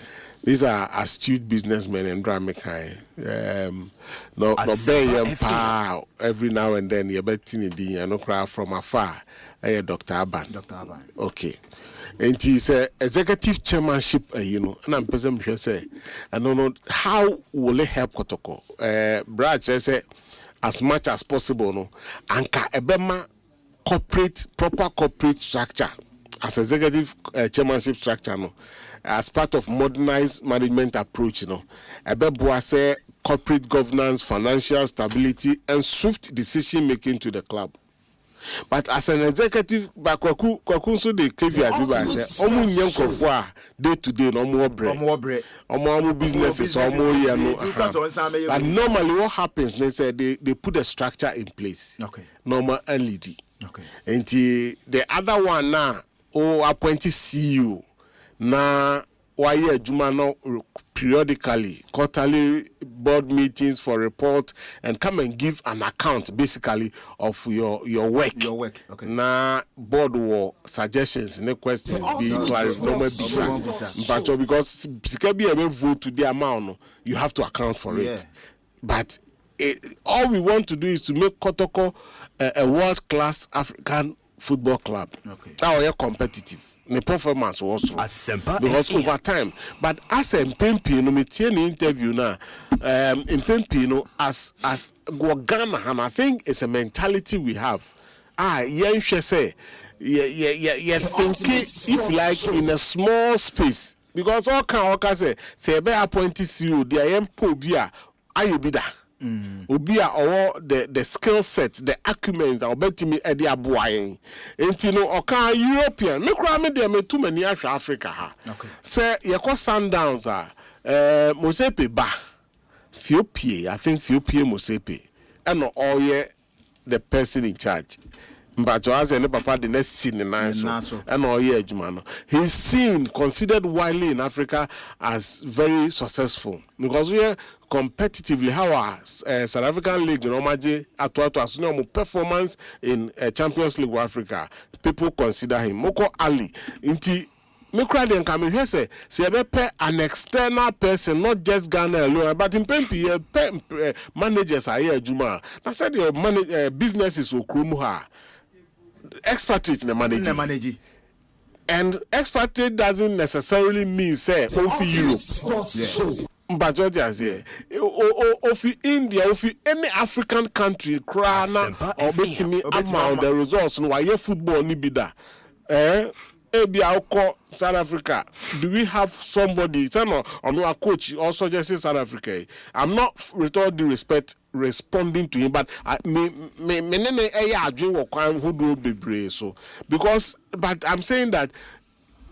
These are astute businessmen and Dramakai. No pay every now and then you're betting in no cry from afar. Dr. Aban. Dr. Aban. Okay. And he said executive chairmanship, and I'm present here say, I don't know how will it help Kotoko. Brad said as much as possible, no, anka ebema proper corporate structure as executive chairmanship structure, no, as part of modernized management approach, ebeboa say corporate governance, financial stability, and swift decision making to the club. But as an executive, Kwaku so the caveat we say, omu nyem kofo day to day no more bread. Omo businesses omo year no. But normally what happens, they say they put a structure in place. Okay. Normal and lead. Okay. And the other one now, appointed CEO na why Juma no periodically, quarterly board meetings for report and come and give an account basically of your work. Your work. Okay. Na board war suggestions, no questions being clarified. But because be a vote to the amount, you have to account for it. But all we want to do is to make Kotoko a world-class African football club. Okay. Now we're competitive. The performance also because over time. But as a Mpempi, me tie the interview now. Mpempi, as Ghana, and I think it's a mentality we have. Yen say, think if like in a small space because all can say be appointed CEO, the Mpobia, ayebida. Obia or the skill set, the acumen that obeti me edi abuayen. Enti no oka European. Me kura me dem too many Africa ha. Okay. Say yeko Sundowns Mosepe ba. Ethiopia, I think Ethiopia Mosepe. And no all the person in charge. But as any papa the next scene in Naso and all year Jumano. He's seen considered widely in Africa as very successful because we are competitively how our South African League normally at performance in Champions League of Africa. People consider him Moko Ali inti me cry then come here say an external person, not just Ghana alone, but in Pempi managers are here Juma. I said your businesses will krumuha. Expatriate in the manager. And expatriate doesn't necessarily mean say only Europe. Yeah. But what I say, of India, of any African country, Krana or Betimi amount the results no why football ni bida. Ebi Alco South Africa. Do we have somebody? It's no a coach also just in South Africa. I'm not with all due respect responding to him, but me who do be so because but I'm saying that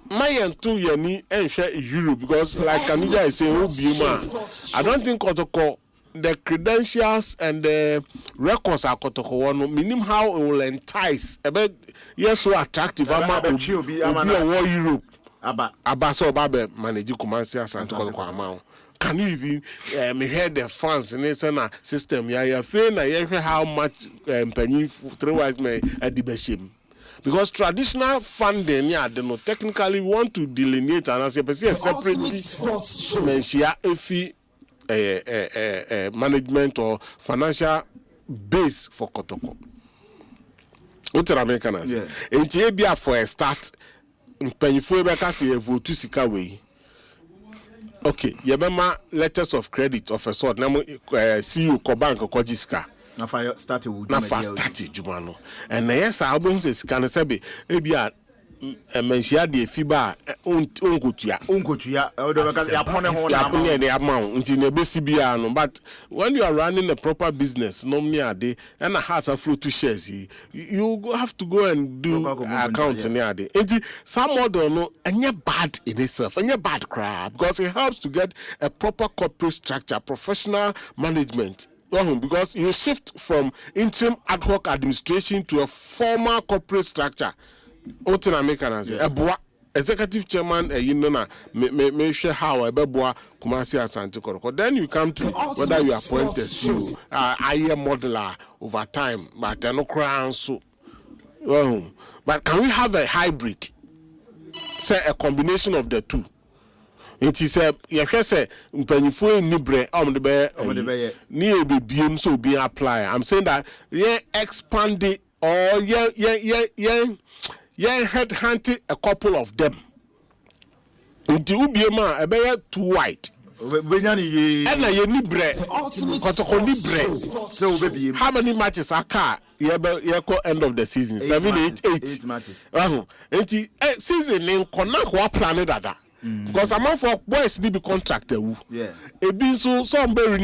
my two yani and share Europe because like Kanija is saying I don't think Kotoko the credentials and the records are Kotoko one meaning how it will entice about yes so attractive ama obi Europe aba so babe manage Kumasi Asante Kotoko amount. Can you even hear the fans in this system? Yeah, feel na how much penny 3 wise men at the best. Because traditional funding, yeah, they know technically want to delineate and as a separately management or financial base for Kotoko. What are Americans? In Tibia for a start, penny for say vote to Sikawe. Okay, yebema letters of credit of a sort. Now, CEO Kobank or Kojiska. Na fa started Jumano. And yes, I won't say can say ebia menshia de fiba unkutua yapone the amount until the BCBA no. But when you are running a proper business, normally a day and a house of fruit to shares, you have to go and do accounts in the day. And some model no and you're bad in itself and you're bad crap because it helps to get a proper corporate structure, professional management. Because you shift from interim ad hoc administration to a formal corporate structure. Executive chairman, you know, may share how a beboa Kumasi Asante Kotoko. Then you come to whether you appoint a CEO, a modeler over time, but no crown so. But can we have a hybrid? Say a combination of the two. It is a say mpanyifo nibre the be ni ebiem so be apply. I'm saying that expand it or head hunting a couple of them. Nti ubiema ebe too wide. Ena ye nibre Kotoko nibre. So obebiem. How many matches are car? Yeko end of the season 7 8 matches. Nti season in kona kwa plan dada. Because among for boys need be contracted. Yeah. So somebody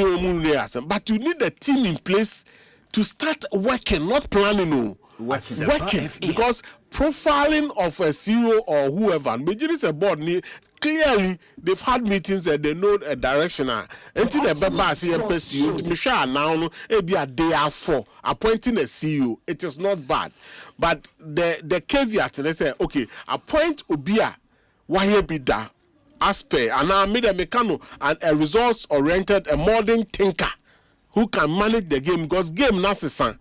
but you need a team in place to start working, not planning. Working. Because profiling of a CEO or whoever, is a board clearly they've had meetings and they know a direction. Until the CEO to be sure now be a day after appointing a CEO. It is not bad. But the caveat they say, okay, appoint Obia. Why be that aspect and now made a mechanic and a results oriented a modern thinker who can manage the game because game necessary.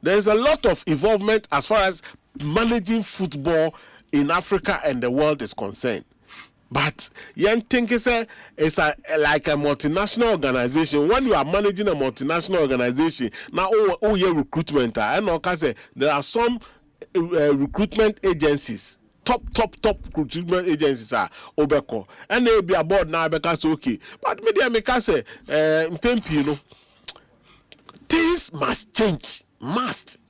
There is a lot of involvement as far as managing football in Africa and the world is concerned. But young think it's like a multinational organization. When you are managing a multinational organization, now your recruitment and there are some recruitment agencies. Top recruitment agencies are Obeko and they'll be aboard now because okay. But media make us say you know things must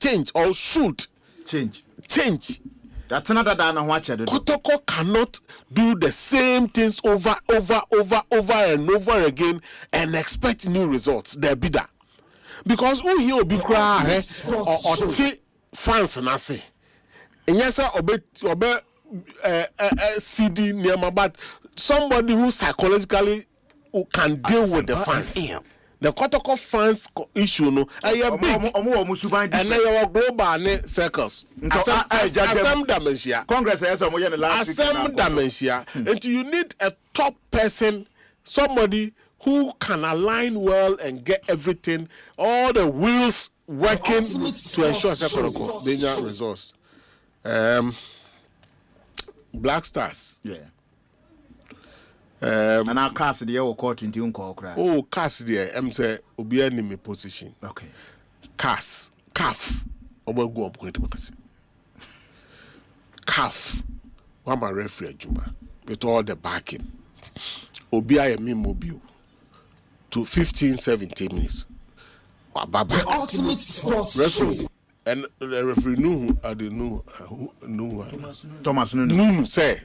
change or should change. That's another than what you do. Kotoko cannot do the same things over and over again and expect new results. There be that because who you be cry or fans na say. And yes, obe CD near but somebody who psychologically who can deal with the fans. The Kotoko fans issue no, big and now global circles. Asem dementia. Congress has Asem dementia. And you need a top person, somebody who can align well and get everything, all the wheels working to ensure Kotoko danger resource. Black Stars. Yeah. And our cast the court in Tunko. Oh, cast the say Obia Nimi position. Okay. CAF. Oba go up with CAF. One my referee Juma with all the backing. Obia Yemi Mobile. to 15-17 minutes. The ultimate sports referee. And the referee Thomas Nunu say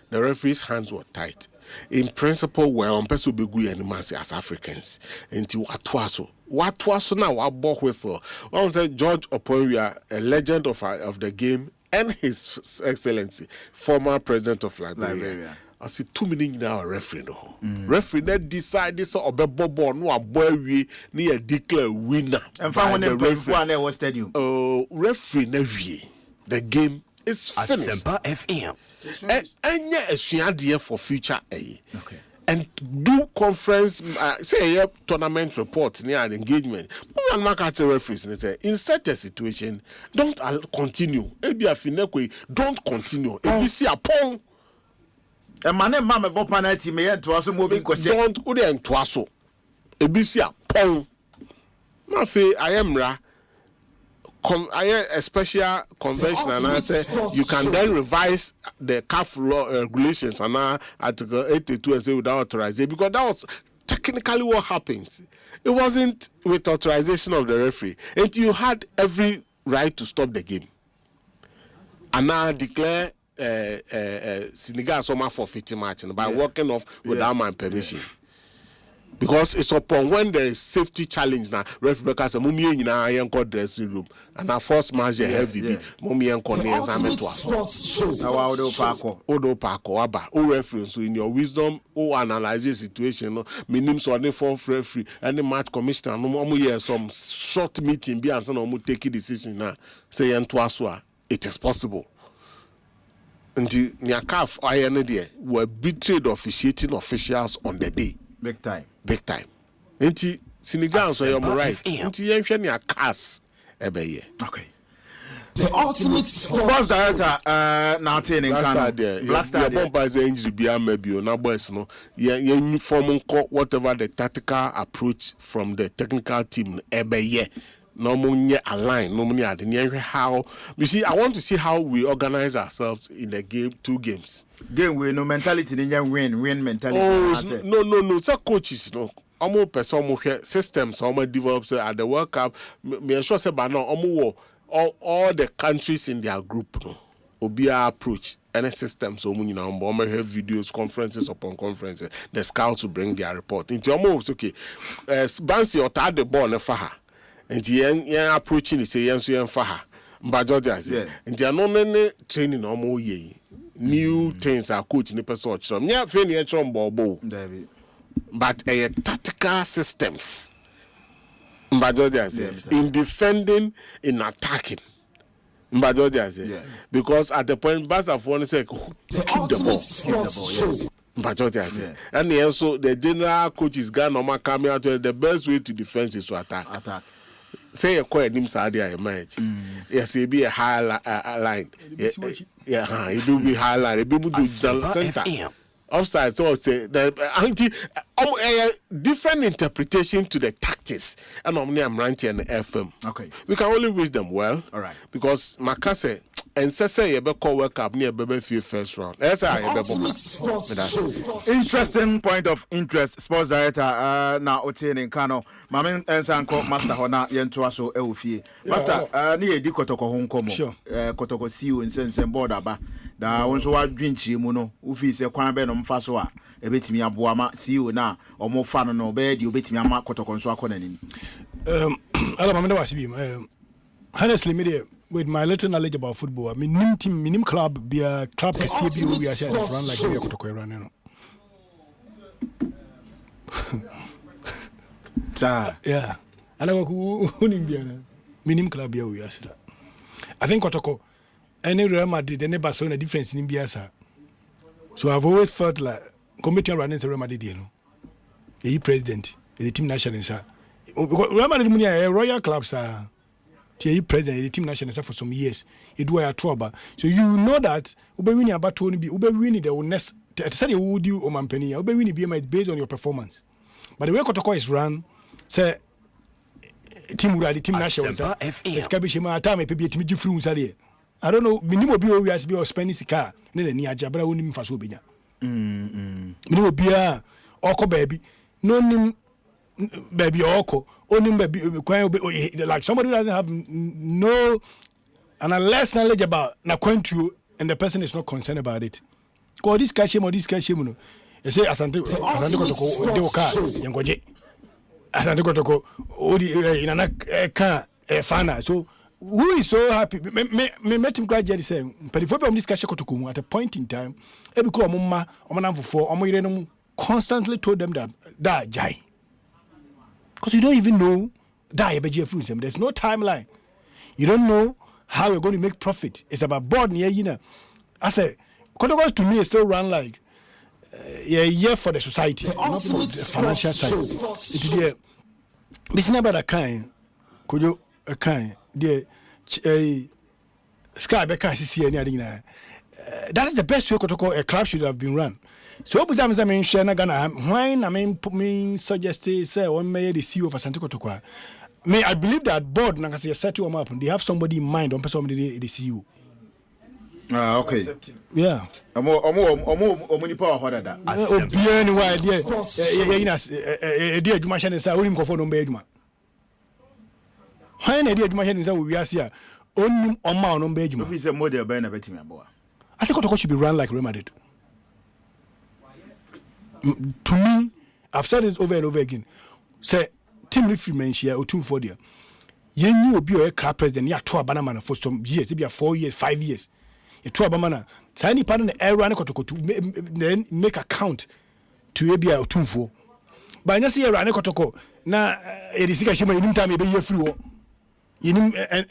the referee's hands were tight. In principle, we're on person be good animals as Africans. Until what was now what bought whistle. One said George Oporia, a legend of the game, and His Excellency, former president of Liberia. I see 2 minutes now referee no. Referee that decide this or be bobo no a boy we ni a declare winner. And found the referee was stadium. Referee na wie. The game is finished. Asempa FM. And yeah, a for future okay. And do conference say a tournament report near an engagement. One market referees and say in such a situation, don't continue. Don't continue. ABC upon a man and mamma penalty may end to us moving question. Don't go there and twasso. ABC upon Mafe Ayemra. A special convention and I say you can then revise the CAF law regulations and Article 82 and say without authorization, because that was technically what happens. It wasn't with authorization of the referee, and you had every right to stop the game and now declare Senegal summer forfeiting match by walking off without my permission. Because it's upon when there is safety challenge now, referee because mummy in our young dressing room and our first match heavy mummy and corners and Odo Paco Aba, O reference in your wisdom, O analyze the situation, minimum so only for referee, any match commissioner, no some short meeting be and some take a decision now. Say and twice it is possible. Until Nyakaf IND were betrayed officiating officials on the day. Big time. Enti Senegal so you're right. Enti yenhwe ne akas ebeye. Okay. The ultimate sports director now training Black Star bomba is injury bia mabio na boys no ye form whatever the tactical approach from the technical team ebeye. No money align, no money at the how. You see, I want to see how we organize ourselves in the game, 2 games. Game with no mentality, win mentality. Oh, no. So coaches, no. Almost person systems, almost develops at the World Cup. Me sure say, but no, all the countries in their group, no, will be our approach. Any systems, so we have videos, conferences upon conferences. The scouts will bring their report. Into almost okay. Bansi or the ball never. And the approaching is a so young faha. But and there are no many training or more new things are coaching the person. So, yeah, fairly bobo. But a tactical systems. But in defending, in attacking. But because at the point, Basa for say, keep the ball. But and also the general coach is gone. Normal coming out. The best way to defend is to attack. Say a quiet name Saudi I match. Yes, it be a high line. Yeah, it will be high line. It will do center. Outside, so say the different interpretation to the tactics. And I'm ranting and FM. Okay, we can only wish them well. All right, because Makase and say you better call World Cup near baby few first round. That's interesting point of interest. Sports director now Otiene Kano. Mamen Ensanko Master Hona Yentuaso Eufie. Master ni edi kotoko hon komo. Kotoko see you in sense and border ba. Da wonso wa dwinchi mu no. Ufi se kwan be no mfa so a ebetimi aboa ma see you na omo fa no no be di obetimi ama kotoko nso akona ni. Ala mameda wasibi. Honestly me with my little knowledge about football, I mean, minim club be a club KCB we are saying run like we are kotoko run, you know. Yeah. And I go minim club here we are saying. I think kotoko any Real Madrid, any Barcelona difference in Biasa. So I've always felt like committee running Real Madrid, you know. The president, the team national, sir. Real Madrid money a royal club, sir. The president, the team national for some years. It was a trouble. So you know that ube winning about Tony be ube winning the next. Say you would do Omampeni. Ube winning BMI based on your performance. But the way Kotoko is run, say team the team national. Establish my time. Maybe team different. Sorry, I don't know. Minimum be always be or spending sika. Nene ni ajabra woni mfaso benya. Minimum be a oko baby. No nim baby oko only baby like somebody who doesn't have no and less knowledge about na kwentu and the person is not concerned about it. Because this cash or this cash, you say asante kotoko de oka yengoje. Asante kotoko odi inana ka fana. So who is so happy? Me met him gradually saying, but if we this cash kotoko at a point in time, every ko omma omanamfo omo yire no constantly told them that jai. Because you don't even know that there's no timeline. You don't know how you're going to make profit. It's about board near you know. I say, Kotoko to me is still run like a year for the society, not for the financial side. It's the this number that kind, could you a kind, the sky back can see any other. That is the best way Kotoko a club should have been run. So I mean, Shana Gana, why I mean, suggested say one may the CEO of Asante Kotoko. May I believe that board na kasi set you up and they have somebody in mind on person the CEO. Ah, okay. Yeah. Omo power harder that. Obiani why there dear Juma Shan say we go for no be Juma. Why na dear Juma Shan say we are here only on ma no be Juma. If say model be na betimi aboa. I think Kotoko should be run like Real Madrid. To me, I've said this over and over again. Say team refuge here or 2 4 there. You knew be a club president ya to abana for some years, maybe 4 years, 5 years. You to abana. So any part of the area to make account to be a 2 4. But I see a run kotoko na edisika shima in time be year free.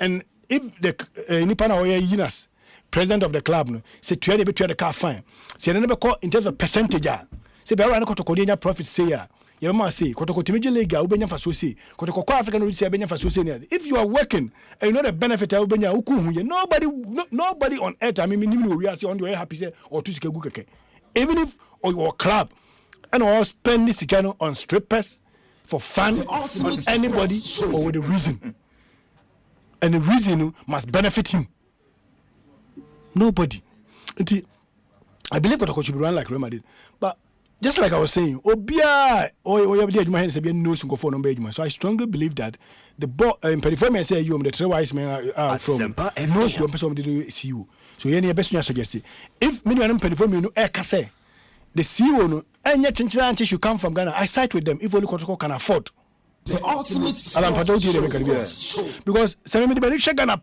And if the Nipana or Yinas, president of the club, say to the car fine. Say never call in terms of percentage. Say be run kotoko profit say ya. You must say, if you are working and you know the benefit of nobody on earth, I mean, we are on your happy say or to even if or your club and all spend this on strippers for fun on anybody or with a reason. And the reason must benefit him. Nobody. I believe Kotoko should be run like Real Madrid. But just like I was saying, Obia so I strongly believe that the board in Performance say you the three wise men are from no should person didn't see you. So any best you suggest if minimum Performance no say the CEO no any chinchila should come from Ghana, I side with them if only Kotoko can afford. The ultimate because some of the Ghana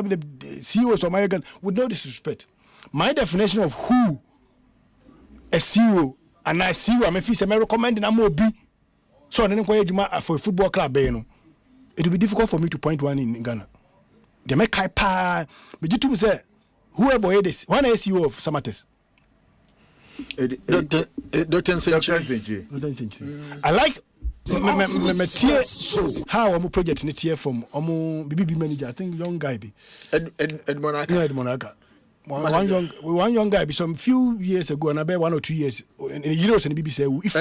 the CEOs of American with no disrespect. My definition of who a CEO and I see you, I'm a fee, I'm recommending I'm be. So I didn't for a football club, it will be difficult for me to point one in Ghana. They make Kaipa, but you two say, whoever it is, one SEO of Samates. Dr. I like how I'm project next year from BBB manager, I think young guy be. Ed Monaca. One young guy, some few years ago, and about 1 or 2 years, in the Euros and BBC, if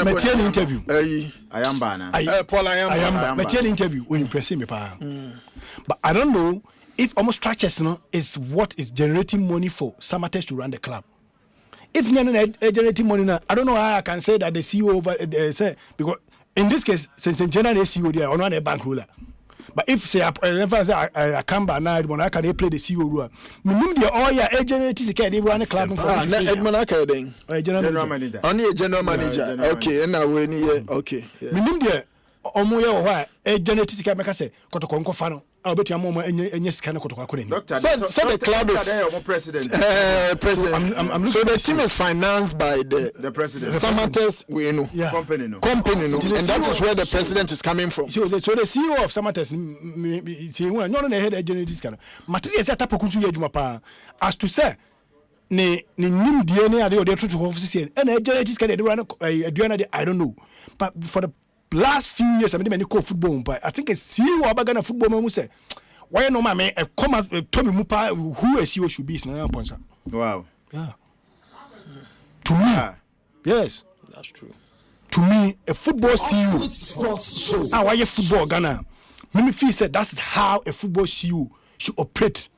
material interview. I am banner. Paul, I am material interview. We impress me, but I don't know if almost structures is what is generating money for Samatesh to run the club. If you're not generating money, I don't know how I can say that the CEO over say because in this case, since in general the CEO they are on a bank ruler. But if say I come by now, when I can play the CEO rule, minimum the all your agent is they run a club. Edmond Akadeng, general manager. Only a general manager. Okay, and now we need okay. Minimum the omoya why agent is make say Kotoko Fano. I'll bet you a moment and yes, kind of Doctor. So the club is president. President. So the team is financed by the president. Samates, we know. Company, and that is where the president is coming from. So the CEO of Samates, no one head agent this kind of. Matisi set up a country as to say. Ne nim DNA are the truth office and agent this kind of I don't know, but for the last few years, I mean, football, but I think a CEO of Ghana football man say, why no man come out Tommy Mupa who a CEO should be Wow. Yeah. To me, yes, that's true. To me, a football CEO. Why a football Ghana? Mimi feel said that's how a football CEO should operate.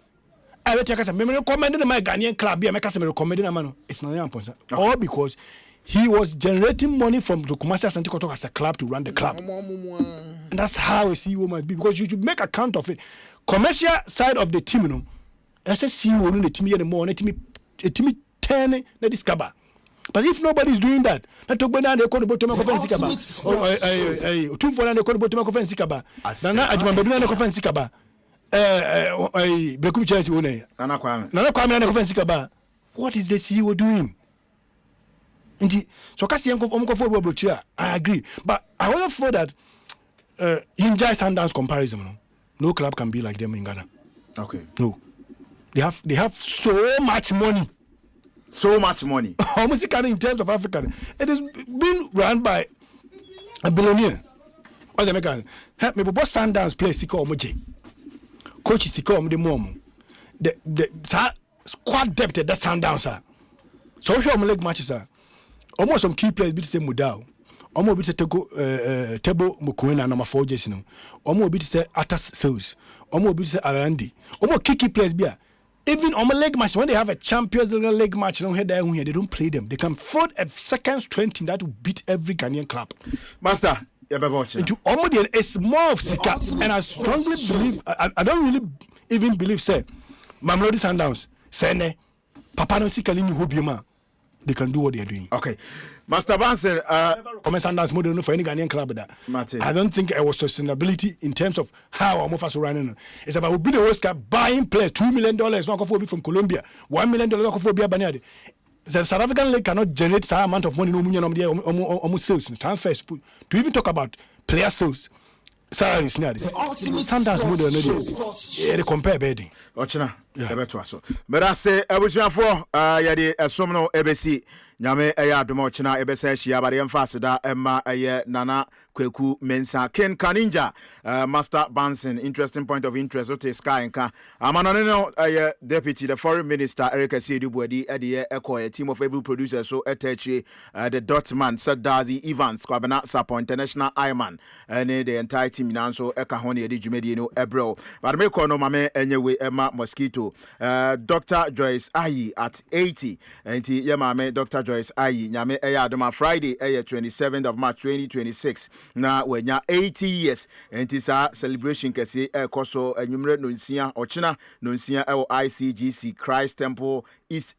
I let you recommend my Ghanaian club. I recommending a man. It's not important. All because he was generating money from the commercial center as a club to run the club. And that's how a CEO must be, because you should make account of it. Commercial side of the team, you know, as a CEO, the team anymore, the team 10 na discover. But if nobody is doing that, na talk about the economy to make offense kaba. Two for the economy to make offense kaba. Nana ajumbe na offense kaba. Brekum Chelsea one. Nana Kwame na offense kaba. What is the CEO doing? So I agree, but I also feel that Injai Sundowns comparison, no club can be like them in Ghana. Okay. No, they have so much money. Almost in terms of Africa, it has been run by a billionaire. Or the American, help me, but Sundowns play Siko Omoje, coach Siko Omde Momo. The squad depth that Sundowns are. So show me leg matches are. Almost some key players be the same Mudao. Almost be the Tebo Mukwena number 4 jersey no. Almost be the Atas Sales. Almost be the Arandi. Almost key players be. Even on a leg match, when they have a Champions League match, they don't play them. They can afford a second strength team that will beat every Ghanaian club. Master, into almost it's more of Sika, and I strongly believe. I don't really even believe. Say, Mamelodi Sundowns, Sene, Papa no Sika Lini Hobiema. They can do what they are doing. Okay. Master Bansen, Sundowns model for any Ghanaian club that. I don't think it was sustainability in terms of how Amofas are running. It's about being a World Cup buying players $2 million not from Colombia, $1 million not for Banyade. The South African league cannot generate that amount of money no sales transfers to even talk about player sales. Sorry, it's not. Sundowns model no they compare bedding. Ochina, beto aso. Mera se abusuafo yade esomno ebesi nyame eya adomo ochina ebesa hia bare emfase da emma eye nana kweku mensa Ken Kaninja Master Bansen interesting point of interest ote sky nka amano no deputy the foreign minister Eric Asiedubuadi ede a team of every producer so etechi the Dotman Sadazi Evans Kwabena Sapo International Ironman and the entire team now so eka hone ede dwumedi no ebro but me ko no mame enyewe emma mosquito Dr. Joyce Ayi at 80 and ye mame Dr. Joyce Ayi nyame eya adoma Friday 27th of March 2026 na wenya 80 years and it's a celebration kese koso enumere no nsia ochina no nsia ICGC Christ Temple is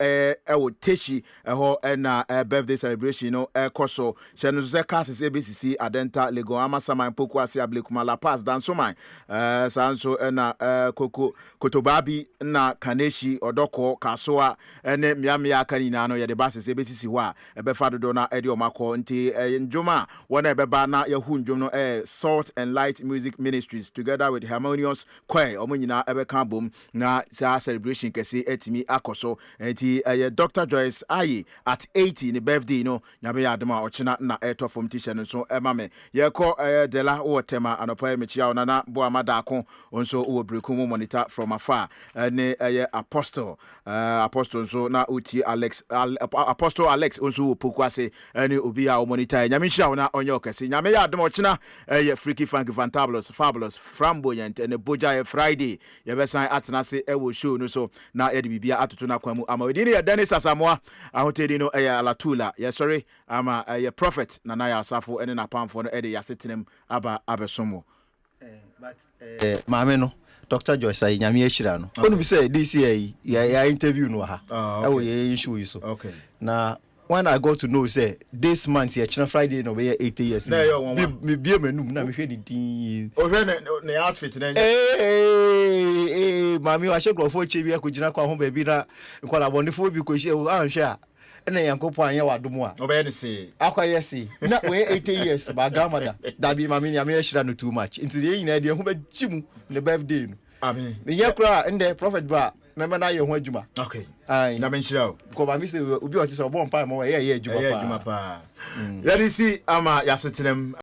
teshi ho na birthday celebration no koso chenu ze classes ABCC Adenta Lego Amasama Poku Ase Ablekuma La Paz dan so man sanso na koko kotobabi na kaneshi odoko kasoa ene miamia kanina no ye de bases ABCC ho a ebefa dodo na edi omako nti njoma wona ebeba na yahu njom no Salt and Light Music Ministries together with Harmonious Choir omanyina ebeka bom na sa celebration kese etimi akoso enti Dr. Joyce Ayi at 80 in the birthday no nyabe ya adema ochina na eto from teacher no so emame ye ko dela o tema anopa mechia na bo amada akon onso o brekum monitor from afar ne apostle so na uti apostle Alex onso pokuase ne obi a monitor nyame hia na onye okese nyame ya adema ochina freaky funky fabulous flamboyant and boja Friday ye besan atenase ewo show no so na ye de bibia atoto na kwamu amawedini ya Dennis Asamoah ahotedi no alatula ye sorry ama ye prophet na ya asafo ene na pamfo no ede ya setinem aba abesomo but maame no Dr. Joyce Ayi nyame ahira no onu bi say this year ya interview no ha ewo ye issue yi so okay na when I got to know say this month here China Friday no be 80 years me be menum na me hwe ni din o hwe ne outfit na mami wa she grofo chebi akugina kwa ho ba bi na nkwala bonifo bi ko she anhwe a ena yankopo anya wadomo a obe ne se akwaye se na we 80 years ba grandmother da bi mami ya me hira no too much into the nyina de ho ba gimu ne birthday no amen me yakra ende prophet ba member na ye ho adwuma okay na menhira o ko ba mi se obi o ti se obo mpa mo ye adwuma pa ya disi ama ya setenem